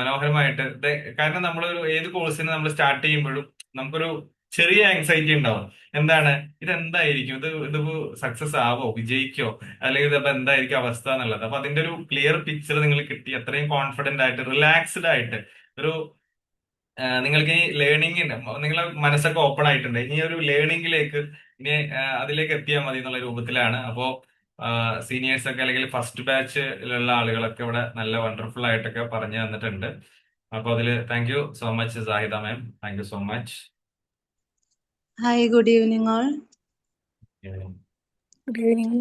മനോഹരമായിട്ട് കാരണം നമ്മളൊരു ഏത് കോഴ്സിന് നമ്മൾ സ്റ്റാർട്ട് ചെയ്യുമ്പോഴും നമുക്കൊരു ചെറിയ ആങ്സൈറ്റി ഉണ്ടാവും. എന്താണ് ഇതെന്തായിരിക്കും, ഇതിപ്പോ സക്സസ് ആവോ, വിജയിക്കോ, അല്ലെങ്കിൽ ഇതിപ്പോ എന്തായിരിക്കും അവസ്ഥ എന്നുള്ളത്. അപ്പൊ അതിന്റെ ഒരു ക്ലിയർ പിക്ചർ നിങ്ങൾ കിട്ടി. അത്രയും കോൺഫിഡന്റ് ആയിട്ട്, റിലാക്സ്ഡ് ആയിട്ട് ഒരു നിങ്ങൾക്ക് ഈ ലേണിംഗിന്റെ നിങ്ങളെ മനസ്സൊക്കെ ഓപ്പൺ ആയിട്ടുണ്ട്. ഇനി ഒരു ലേണിംഗിലേക്ക് ഇനി അതിലേക്ക് എത്തിയാൽ മതി എന്നുള്ള രൂപത്തിലാണ്. അപ്പോ സീനിയേഴ്സ് ഒക്കെ അല്ലെങ്കിൽ ഫസ്റ്റ് ബാച്ചിലുള്ള ആളുകളൊക്കെ ഇവിടെ നല്ല വണ്ടർഫുൾ ആയിട്ടൊക്കെ പറഞ്ഞു തന്നിട്ടുണ്ട്. അപ്പൊ അതില് thank you so much Sahida ma'am. Thank you so much. Hi, good evening all. Good evening.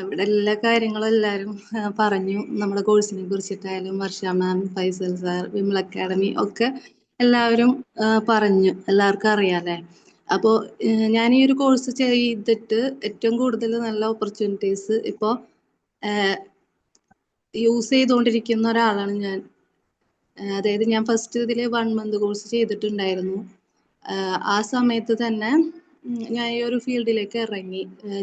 ഇവിടെ എല്ലാ കാര്യങ്ങളും എല്ലാവരും പറഞ്ഞു. നമ്മുടെ കോഴ്സിനെ കുറിച്ചിട്ടായാലും വർഷ മാം, ഫൈസൽ സാർ, വിമൽ അക്കാഡമി ഒക്കെ എല്ലാവരും പറഞ്ഞു. എല്ലാവർക്കും അറിയാലേ. അപ്പോൾ ഞാൻ ഈ ഒരു കോഴ്സ് ചെയ്തിട്ട് ഏറ്റവും കൂടുതൽ നല്ല ഓപ്പർച്യൂണിറ്റീസ് ഇപ്പോൾ യൂസ് ചെയ്തുകൊണ്ടിരിക്കുന്ന ഒരാളാണ് ഞാൻ. അതായത് ഞാൻ ഫസ്റ്റ് ഇതിൽ 1 month കോഴ്സ് ചെയ്തിട്ടുണ്ടായിരുന്നു. ആ സമയത്ത് തന്നെ ഞാൻ ഈ ഒരു ഫീൽഡിലേക്ക് ഇറങ്ങി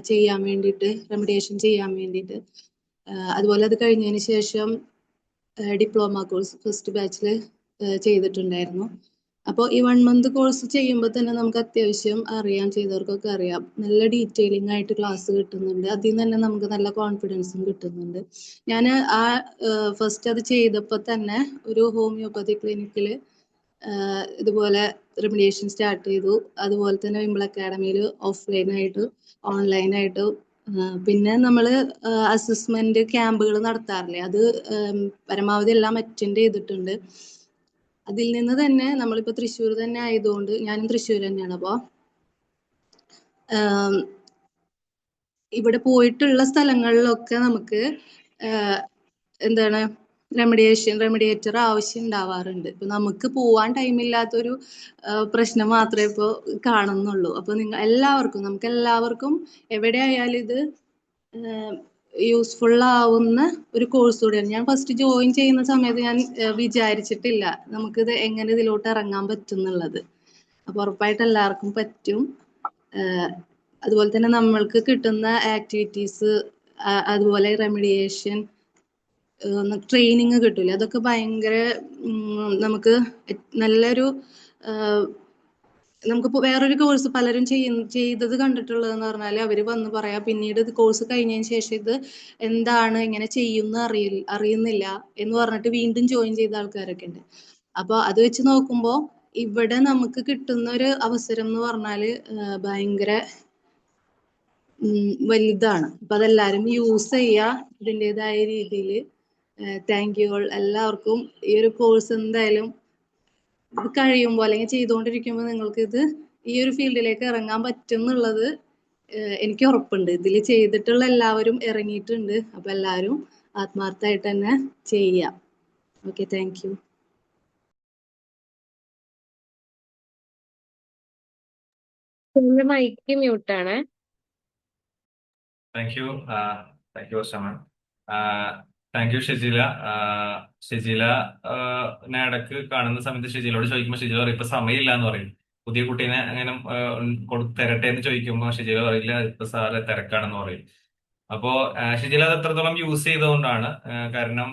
ചെയ്യാൻ വേണ്ടിയിട്ട്, റെമഡിയേഷൻ ചെയ്യാൻ വേണ്ടിയിട്ട്. അതുപോലെ അത് കഴിഞ്ഞതിന് ശേഷം ഡിപ്ലോമ കോഴ്സ് ഫസ്റ്റ് ബാച്ചിൽ ചെയ്തിട്ടുണ്ടായിരുന്നു. അപ്പോൾ ഈ 1 month കോഴ്സ് ചെയ്യുമ്പോൾ തന്നെ നമുക്ക് അത്യാവശ്യം അറിയാം, ചെയ്തവർക്കൊക്കെ അറിയാം, നല്ല ഡീറ്റെയിലിംഗ് ആയിട്ട് ക്ലാസ് കിട്ടുന്നുണ്ട്. അതിൽ നിന്ന് തന്നെ നമുക്ക് നല്ല കോൺഫിഡൻസും കിട്ടുന്നുണ്ട്. ഞാൻ ഫസ്റ്റ് അത് ചെയ്തപ്പോൾ തന്നെ ഒരു ഹോമിയോപ്പതി ക്ലിനിക്കിൽ ഇതുപോലെ റെമഡിയേഷൻ സ്റ്റാർട്ട് ചെയ്തു. അതുപോലെ തന്നെ വിമൽ അക്കാഡമിയിൽ ഓഫ്ലൈനായിട്ട്, ഓൺലൈനായിട്ട്, പിന്നെ നമ്മൾ അസസ്മെന്റ് ക്യാമ്പുകൾ നടത്താറില്ലേ, അത് പരമാവധി എല്ലാം അറ്റൻഡ് ചെയ്തിട്ടുണ്ട്. അതിൽ നിന്ന് തന്നെ നമ്മളിപ്പോൾ തൃശ്ശൂർ തന്നെ ആയതുകൊണ്ട്, ഞാനും തൃശ്ശൂർ തന്നെയാണ്, അപ്പോൾ ഇവിടെ പോയിട്ടുള്ള സ്ഥലങ്ങളിലൊക്കെ നമുക്ക് എന്താണ് റെമഡിയേറ്റർ ആവശ്യം ഉണ്ടാവാറുണ്ട്. ഇപ്പൊ നമുക്ക് പോവാൻ ടൈമില്ലാത്തൊരു പ്രശ്നം മാത്രമേ ഇപ്പോൾ കാണുന്നുള്ളൂ. അപ്പൊ നമുക്ക് എല്ലാവർക്കും എവിടെ ആയാലും ഇത് യൂസ്ഫുൾ ആവുന്ന ഒരു കോഴ്സ് കൂടിയാണ്. ഞാൻ ഫസ്റ്റ് ജോയിൻ ചെയ്യുന്ന സമയത്ത് ഞാൻ വിചാരിച്ചിട്ടില്ല നമുക്കിത് എങ്ങനെ ഇതിലോട്ട് ഇറങ്ങാൻ പറ്റും എന്നുള്ളത്. അപ്പൊ ഉറപ്പായിട്ട് എല്ലാവർക്കും പറ്റും. അതുപോലെ തന്നെ നമ്മൾക്ക് കിട്ടുന്ന ആക്ടിവിറ്റീസ്, അതുപോലെ റെമഡിയേഷൻ ട്രെയിനിങ് കിട്ടൂല, അതൊക്കെ ഭയങ്കര നമുക്ക് നല്ലൊരു നമുക്കിപ്പോൾ വേറൊരു കോഴ്സ് പലരും ചെയ്തത് കണ്ടിട്ടുള്ളതെന്ന് പറഞ്ഞാൽ അവർ വന്ന് പറയാം പിന്നീട് ഇത് കോഴ്സ് കഴിഞ്ഞതിന് ശേഷം ഇത് എന്താണ് ഇങ്ങനെ ചെയ്യുന്ന അറിയുന്നില്ല എന്ന് പറഞ്ഞിട്ട് വീണ്ടും ജോയിൻ ചെയ്ത ആൾക്കാരൊക്കെ ഉണ്ട്. അപ്പോൾ അത് വെച്ച് നോക്കുമ്പോൾ ഇവിടെ നമുക്ക് കിട്ടുന്ന ഒരു അവസരം എന്ന് പറഞ്ഞാൽ ഭയങ്കര വലുതാണ്. അപ്പൊ അതെല്ലാരും യൂസ് ചെയ്യുക ഇതിൻ്റെതായ രീതിയിൽ. Thank you all. എല്ലാവർക്കും ഈ ഒരു കോഴ്സ് എന്തായാലും ഇത് കഴിയുമ്പോൾ അല്ലെങ്കിൽ ചെയ്തുകൊണ്ടിരിക്കുമ്പോൾ നിങ്ങൾക്ക് ഇത് ഈ ഒരു ഫീൽഡിലേക്ക് ഇറങ്ങാൻ പറ്റും എന്നുള്ളത് എനിക്ക് ഉറപ്പുണ്ട്. ഇതിൽ ചെയ്തിട്ടുള്ള എല്ലാവരും ഇറങ്ങിയിട്ടുണ്ട്. അപ്പൊ എല്ലാവരും ആത്മാർത്ഥമായിട്ട് തന്നെ ചെയ്യാം. Okay, thank you. മൈക്ക് മ്യൂട്ടാണ്. Thank you Varshama. Thank you Shejila. Shejila ഇടക്ക് കാണുന്ന സമയത്ത് ഷെജിലോട് ചോദിക്കുമ്പോൾ ഷെജില പറയും ഇപ്പൊ സമയമില്ല എന്ന് പറയും. പുതിയ കുട്ടീനെ അങ്ങനെ തരട്ടെ എന്ന് ചോദിക്കുമ്പോൾ ഷെജില പറയില്ല ഇപ്പൊ സാറ് തിരക്കാണെന്ന് പറയും. അപ്പോ ഷെജില അത് എത്രത്തോളം യൂസ് ചെയ്തുകൊണ്ടാണ്. കാരണം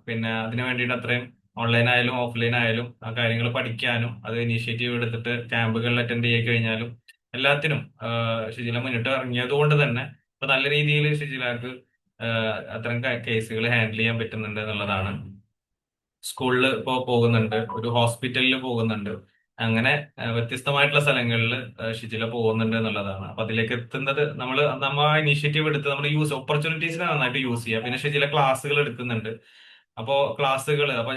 പിന്നെ അതിന് വേണ്ടിയിട്ട് അത്രയും ഓൺലൈൻ ആയാലും ഓഫ്ലൈൻ ആയാലും ആ കാര്യങ്ങൾ പഠിക്കാനും അത് ഇനീഷ്യേറ്റീവ് എടുത്തിട്ട് ക്യാമ്പുകളിൽ അറ്റൻഡ് ചെയ്ത് കഴിഞ്ഞാലും എല്ലാത്തിനും ഷെജില മുന്നിട്ട് ഇറങ്ങിയത് കൊണ്ട് തന്നെ ഇപ്പൊ നല്ല രീതിയിൽ ഷെജിലക്ക് അത്തരം കേസുകൾ ഹാൻഡിൽ ചെയ്യാൻ പറ്റുന്നുണ്ട് എന്നുള്ളതാണ്. സ്കൂളിൽ ഇപ്പോ പോകുന്നുണ്ട്, ഒരു ഹോസ്പിറ്റലിൽ പോകുന്നുണ്ട്, അങ്ങനെ വ്യത്യസ്തമായിട്ടുള്ള സ്ഥലങ്ങളിൽ ഷിജില പോകുന്നുണ്ട് എന്നുള്ളതാണ്. അപ്പൊ അതിലേക്ക് എത്തുന്നത് നമ്മൾ ആ ഇനീഷ്യേറ്റീവ് എടുത്ത് നമ്മൾ ഓപ്പർച്യൂണിറ്റീസിനെ നന്നായിട്ട് യൂസ് ചെയ്യുക. പിന്നെ ഷിജില ക്ലാസ്സുകൾ എടുക്കുന്നുണ്ട്. അപ്പോ ക്ലാസ്സുകൾ അപ്പൊ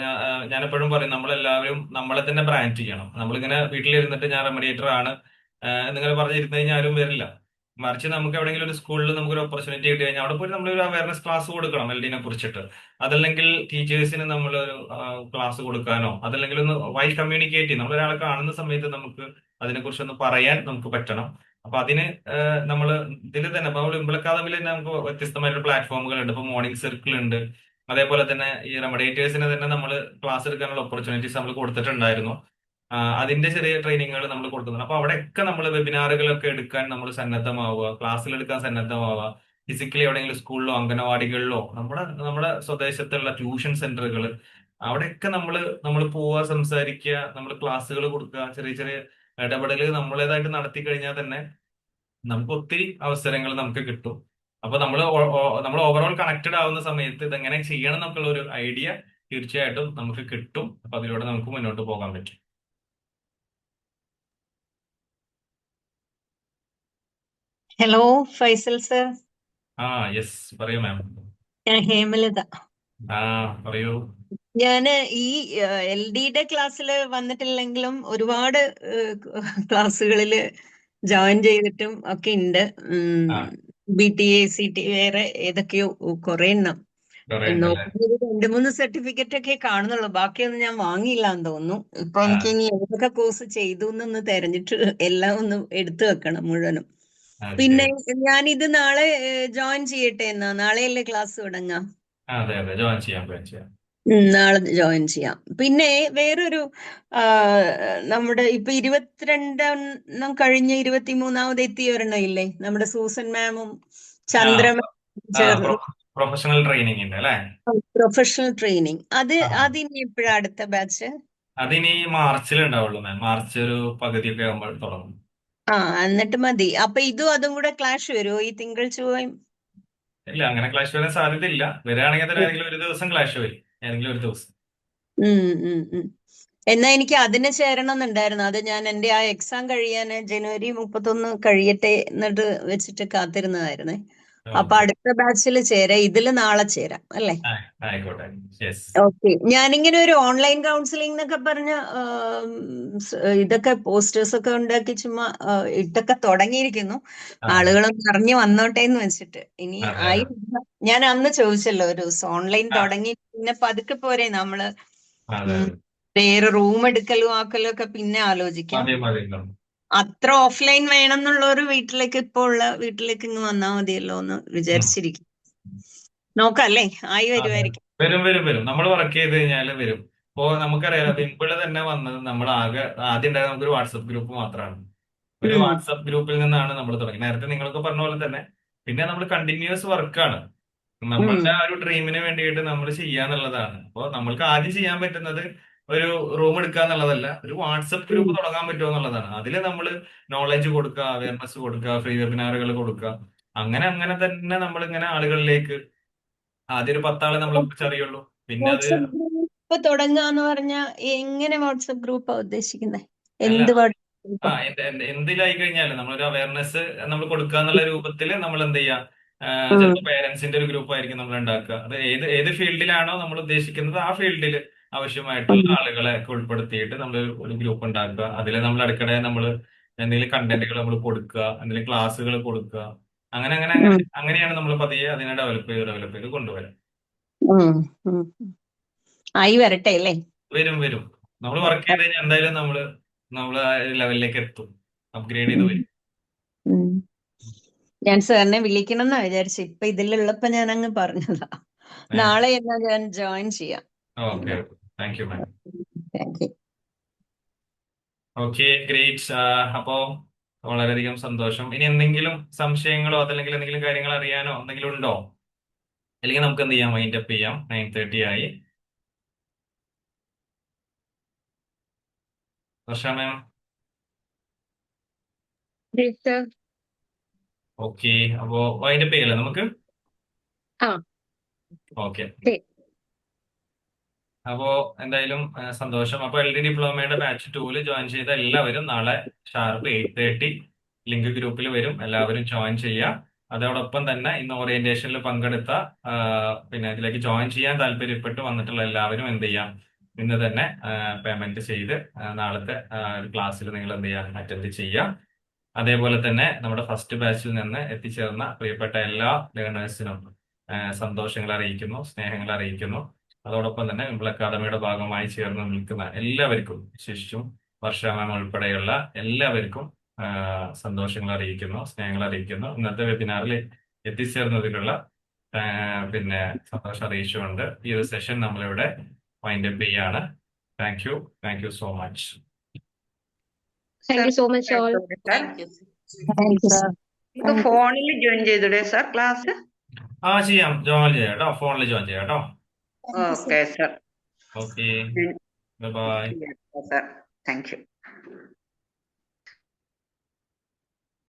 ഞാൻ എപ്പോഴും പറയും നമ്മളെല്ലാവരും നമ്മളെ തന്നെ ബ്രാൻഡ് ചെയ്യണം. നമ്മളിങ്ങനെ വീട്ടിലിരുന്നിട്ട് ഞാൻ റെമഡിയേറ്റർ ആണ് എന്നിങ്ങനെ പറഞ്ഞിരുന്നു കഴിഞ്ഞാൽ ആരും വരില്ല. മറിച്ച് നമുക്ക് എവിടെയെങ്കിലും ഒരു സ്കൂളിൽ നമുക്കൊരു ഓപ്പർച്യൂണിറ്റി കിട്ടി കഴിഞ്ഞാൽ അവിടെ പോയി നമ്മളൊരു അവയർനെസ് ക്ലാസ് കൊടുക്കണം എൽഡിനെ കുറിച്ചിട്ട്. അതല്ലെങ്കിൽ ടീച്ചേഴ്സിന് നമ്മൾ ക്ലാസ് കൊടുക്കാനോ അതല്ലെങ്കിൽ ഒന്ന് വൈ കമ്മ്യൂണിക്കേറ്റ് ചെയ്യും. നമ്മൾ ഒരാളെ കാണുന്ന സമയത്ത് നമുക്ക് അതിനെക്കുറിച്ച് ഒന്ന് പറയാൻ നമുക്ക് പറ്റണം. അപ്പൊ അതിന് നമ്മൾ ഇതിൽ തന്നെ ഇപ്പൊ നമ്മൾ ഇംപ്ല അക്കാദമിയിൽ തന്നെ നമുക്ക് വ്യത്യസ്തമായിട്ടുള്ള പ്ലാറ്റ്ഫോമുകൾ ഉണ്ട്. ഇപ്പൊ മോർണിംഗ് സർക്കിൾ ഉണ്ട്. അതേപോലെ തന്നെ ഈ റെമഡിയേറ്റേഴ്സിന് തന്നെ നമ്മൾ ക്ലാസ് എടുക്കാനുള്ള ഓപ്പർച്യൂണിറ്റീസ് നമ്മൾ കൊടുത്തിട്ടുണ്ടായിരുന്നു. അതിന്റെ ചെറിയ ട്രെയിനിങ്ങുകൾ നമ്മൾ കൊടുക്കുന്നുണ്ട്. അപ്പൊ അവിടെയൊക്കെ നമ്മൾ വെബിനാറുകളൊക്കെ എടുക്കാൻ നമ്മൾ സന്നദ്ധമാവുക, ക്ലാസ്സിൽ എടുക്കാൻ സന്നദ്ധമാവുക. ഫിസിക്കലി എവിടെയെങ്കിലും സ്കൂളിലോ അംഗനവാടികളിലോ നമ്മുടെ സ്വദേശത്തുള്ള ട്യൂഷൻ സെന്ററുകൾ അവിടെയൊക്കെ നമ്മൾ പോവുക, സംസാരിക്കുക, നമ്മൾ ക്ലാസ്സുകൾ കൊടുക്കുക, ചെറിയ ചെറിയ ഇടപെടലുകൾ നമ്മളേതായിട്ട് നടത്തി കഴിഞ്ഞാൽ തന്നെ നമുക്ക് ഒത്തിരി അവസരങ്ങൾ നമുക്ക് കിട്ടും. അപ്പൊ നമ്മൾ ഓവറോൾ കണക്റ്റഡ് ആവുന്ന സമയത്ത് ഇതെങ്ങനെ ചെയ്യണം നമുക്കുള്ള ഒരു ഐഡിയ തീർച്ചയായിട്ടും നമുക്ക് കിട്ടും. അപ്പൊ അതിലൂടെ നമുക്ക് മുന്നോട്ട് പോകാൻ പറ്റും. Hello Faisal sir. യെസ് പറയൂ മാം. ഞാൻ ഹേമലത. പറയൂ. ഞാന് ഈ എൽ ഡിയുടെ ക്ലാസ്സിൽ വന്നിട്ടില്ലെങ്കിലും ഒരുപാട് ക്ലാസ്സുകളിൽ ജോയിൻ ചെയ്തിട്ടും ഒക്കെ ഉണ്ട്. BTA CT വേറെ ഏതൊക്കെയോ കുറെ എണ്ണം നോക്കുന്നത് 2-3 സർട്ടിഫിക്കറ്റ് ഒക്കെ കാണുന്നുള്ളൂ. ബാക്കിയൊന്നും ഞാൻ വാങ്ങിയില്ല എന്ന് തോന്നുന്നു. ഇപ്പൊ എനിക്ക് ഇനി ഏതൊക്കെ കോഴ്സ് ചെയ്തു എന്നൊന്ന് തെരഞ്ഞിട്ട് എല്ലാം ഒന്ന് എടുത്തു വെക്കണം മുഴുവനും. പിന്നെ ഞാൻ ഇത് നാളെ ജോയിൻ ചെയ്യട്ടെ എന്നാ? നാളെയല്ലേ ക്ലാസ് തുടങ്ങാം? നാളെ ജോയിൻ ചെയ്യാം. പിന്നെ വേറൊരു നമ്മുടെ ഇപ്പൊ 22 കഴിഞ്ഞ് 23 എത്തിയവരെണ്ണം ഇല്ലേ, നമ്മുടെ സൂസൻ മാമും ചന്ദ്രമ പ്രൊഫഷണൽ ട്രെയിനിങ് ഉണ്ട് അല്ലേ? പ്രൊഫഷണൽ ട്രെയിനിങ് അതിനി എപ്പോഴാ അടുത്ത ബാച്ച്? അതിനി മാർച്ചിൽ ഉണ്ടാവുള്ളൂ മാം. മാർച്ച് ഒരു പകുതിയൊക്കെ ആകുമ്പോൾ തുടങ്ങും. എന്നിട്ട് മതി. അപ്പൊ അതും കൂടെ ക്ലാഷ് വരുമോ ഈ തിങ്കൾ ചൊവ്വയും? ഇല്ല, അങ്ങനെ ക്ലാഷ് വരാൻ സാധ്യതയില്ല. വരികയാണെങ്കിൽ തന്നെ ഏതെങ്കിലും ഒരു ദിവസം ക്ലാഷ് വരും, ഏതെങ്കിലും ഒരു ദിവസം. എന്നാ എനിക്ക് അതിന് ചേരണം എന്നുണ്ടായിരുന്നു. അത് ഞാൻ എന്റെ ആ എക്സാം കഴിയാൻ ജനുവരി 31 കഴിയട്ടെ എന്നിട്ട് വെച്ചിട്ട് കാത്തിരുന്നതായിരുന്നേ. അപ്പൊ അടുത്ത ബാച്ചിൽ ചേരാം. ഇതില് നാളെ ചേരാം അല്ലേ? ഓക്കെ. ഞാനിങ്ങനെ ഒരു ഓൺലൈൻ കൗൺസിലിംഗ് എന്നൊക്കെ പറഞ്ഞ ഇതൊക്കെ പോസ്റ്റേഴ്സ് ഒക്കെ ഉണ്ടാക്കി ചുമ്മാ ഇട്ടൊക്കെ തുടങ്ങിയിരിക്കുന്നു. ആളുകളൊന്ന് അറിഞ്ഞു വന്നോട്ടെ എന്ന് വെച്ചിട്ട്. ഇനി ആയി ഞാൻ അന്ന് ചോദിച്ചല്ലോ ഒരു ദിവസം ഓൺലൈൻ തുടങ്ങി പിന്നെ പതുക്കെ പോരെ നമ്മള് വേറെ റൂം എടുക്കലും ആക്കലും ഒക്കെ പിന്നെ ആലോചിക്കാം. അത്ര ഓഫ്ലൈൻ വേണം എന്നുള്ള ഒരു വീട്ടിലേക്ക് ഇങ്ങ് വന്നാൽ മതിയല്ലോ എന്ന് വിചാരിച്ചിരിക്കും. നോക്കാം അല്ലേ? ആയി അതെ വരുമായിരിക്കും. വരും നമ്മൾ വർക്ക് ചെയ്ത് കഴിഞ്ഞാൽ വരും. ഇപ്പോ നമുക്കറിയാം വിമ്പിള് തന്നെ വന്നത് നമ്മൾ ആദ്യം ഉണ്ടായത് നമുക്കൊരു വാട്സപ്പ് ഗ്രൂപ്പ് മാത്രമാണ്. ഒരു ഉം. വാട്സപ്പ് ഗ്രൂപ്പിൽ നിന്നാണ് നമ്മൾ തുടങ്ങി. നേരത്തെ നിങ്ങൾക്ക് പറഞ്ഞ പോലെ തന്നെ പിന്നെ നമ്മൾ കണ്ടിന്യൂസ് വർക്കാണ്. ഉം. നമ്മളുടെ ആ ഒരു ഡ്രീമിന് വേണ്ടിയിട്ട് നമ്മൾ ചെയ്യാന്നുള്ളതാണ്. അപ്പോൾ നമ്മൾക്ക് ആദ്യം ചെയ്യാൻ പറ്റുന്നത് ഒരു റൂം എടുക്കുക എന്നുള്ളതല്ല, ഒരു വാട്സപ്പ് ഗ്രൂപ്പ് ഉം. തുടങ്ങാൻ പറ്റുമോ എന്നുള്ളതാണ്. അതിൽ നമ്മൾ നോളജ് കൊടുക്കുക, അവയർനെസ് കൊടുക്കുക, ഫ്രീ വെബിനാറുകൾ കൊടുക്കുക. അങ്ങനെ തന്നെ നമ്മൾ ഇങ്ങനെ ആളുകളിലേക്ക് ആദ്യം ഒരു 10 ആളെ നമ്മളെ കുറിച്ച് അറിയുള്ളൂ. പിന്നെ അത് വാട്സപ്പ് ഗ്രൂപ്പ് തുടങ്ങാന്ന് പറഞ്ഞാ എങ്ങനെ വാട്സപ്പ് ഗ്രൂപ്പാ ഉദ്ദേശിക്കുന്നത്? അല്ല എന്ത് വാട്സപ്പ് ഗ്രൂപ്പാ? എന്തിലായി കഴിഞ്ഞാലും നമ്മളൊരു അവയർനെസ് നമ്മൾ കൊടുക്കുക എന്നുള്ള രൂപത്തിൽ നമ്മൾ എന്ത് ചെയ്യാം, ഉം. ചിലപ്പോൾ പേരൻസിന്റെ ഒരു ഗ്രൂപ്പ് ആയിരിക്കും നമ്മൾ ഉണ്ടാക്കുക. അത് ഏത് ഫീൽഡിലാണോ നമ്മൾ ഉദ്ദേശിക്കുന്നത് ആ ഫീൽഡിൽ ആവശ്യമായിട്ടുള്ള ഉം. ആളുകളെ ഒക്കെ ഉൾപ്പെടുത്തിയിട്ട് നമ്മൾ ഒരു ഗ്രൂപ്പ് ഉണ്ടാക്കുക. അതിൽ നമ്മൾ ഇടയ്ക്കിടെ നമ്മൾ എന്തെങ്കിലും കണ്ടന്റുകൾ നമ്മൾ കൊടുക്കുക, എന്തെങ്കിലും ക്ലാസ്സുകൾ കൊടുക്കുക. അങ്ങനെ ഉം. അങ്ങനെയാണ് നമ്മൾ പതിയെ അതിനെ ഡെവലപ്പ് ചെയ്ത് കൊണ്ടുവരാം. ഉം. ഉം. ആയി വരട്ടെ അല്ലേ? വരും നമ്മൾ വർക്ക് ചെയ്ത് കഴിഞ്ഞാൽ എന്തായാലും നമ്മൾ ആ ലെവലിലേക്ക് എത്തും, അപ്ഗ്രേഡ് ചെയ്ത് ഉം. വരും. ഉം. ഞാൻ സാറിനെ വിളിക്കണം എന്നാ വിചാരിച്ചു. ഇപ്പൊ ഇതിലുള്ളപ്പോ ഞാൻ അങ്ങ് പറഞ്ഞതാ. നാളെ എന്നാ ഞാൻ ജോയിൻ ചെയ്യാം. Okay thank you ma'am. Thank you. Okay great. അപ്പോ വളരെയധികം സന്തോഷം. ഇനി എന്തെങ്കിലും സംശയങ്ങളോ അതല്ലെങ്കിൽ എന്തെങ്കിലും കാര്യങ്ങൾ അറിയാനോ എന്തെങ്കിലും ഉണ്ടോ? അല്ലെങ്കിൽ നമുക്ക് എന്ത് ചെയ്യാം, വൈൻഡ് അപ്പ് ചെയ്യാം. 9:30 ആയി. വർഷ മാം ഓക്കെ, അപ്പോ വൈൻഡ് അപ്പ് ചെയ്യല്ലേ നമുക്ക്? ആ ഓക്കെ, ശരി. അപ്പോ എന്തായാലും സന്തോഷം. അപ്പൊ LD ഡിപ്ലോമയുടെ ബാച്ച് 2 ജോയിൻ ചെയ്ത എല്ലാവരും നാളെ ഷാർപ്പ് 8:30 ലിങ്ക് ഗ്രൂപ്പിൽ വരും. എല്ലാവരും ജോയിൻ ചെയ്യുക. അതോടൊപ്പം തന്നെ ഇന്ന് ഓറിയന്റേഷനിൽ പങ്കെടുത്ത പിന്നെ ഇതിലേക്ക് ജോയിൻ ചെയ്യാൻ താല്പര്യപ്പെട്ട് വന്നിട്ടുള്ള എല്ലാവരും എന്ത് ചെയ്യാം, ഇന്ന് തന്നെ പേയ്മെന്റ് ചെയ്ത് നാളത്തെ ഒരു ക്ലാസ്സിൽ നിങ്ങൾ എന്ത് ചെയ്യാം, അറ്റൻഡ് ചെയ്യാം. അതേപോലെ തന്നെ നമ്മുടെ ഫസ്റ്റ് ബാച്ചിൽ നിന്ന് എത്തിച്ചേർന്ന പ്രിയപ്പെട്ട എല്ലാ ലേണേഴ്സിനും സന്തോഷങ്ങൾ അറിയിക്കുന്നു, സ്നേഹങ്ങൾ അറിയിക്കുന്നു. അതോടൊപ്പം തന്നെ വിംബിൾ അക്കാദമിയുടെ ഭാഗമായി ചേർന്ന് നിൽക്കുന്ന എല്ലാവർക്കും, വിശേഷിച്ചും വർഷ മാം ഉൾപ്പെടെയുള്ള എല്ലാവർക്കും സന്തോഷങ്ങൾ അറിയിക്കുന്നു, സ്നേഹങ്ങൾ അറിയിക്കുന്നു. ഇന്നത്തെ വെബിനാറിൽ എത്തിച്ചേർന്നതിലുള്ള പിന്നെ സന്തോഷം അറിയിച്ചുകൊണ്ട് ഈ ഒരു സെഷൻ നമ്മളിവിടെ വൈൻഡ് അപ്പ് ചെയ്യാണ്. Thank you so much. Thank you so much all. Thank you. Thank you sir. നമുക്ക് ഫോണിൽ ജോയിൻ ചെയ്തൂടെ സാർ ക്ലാസ്? ചെയ്യാം, ജോയിൻ ചെയ്യാം കേട്ടോ, ഫോണിൽ ജോയിൻ ചെയ്യാം കേട്ടോ. Okay sir. Okay, bye bye. Sir thank you.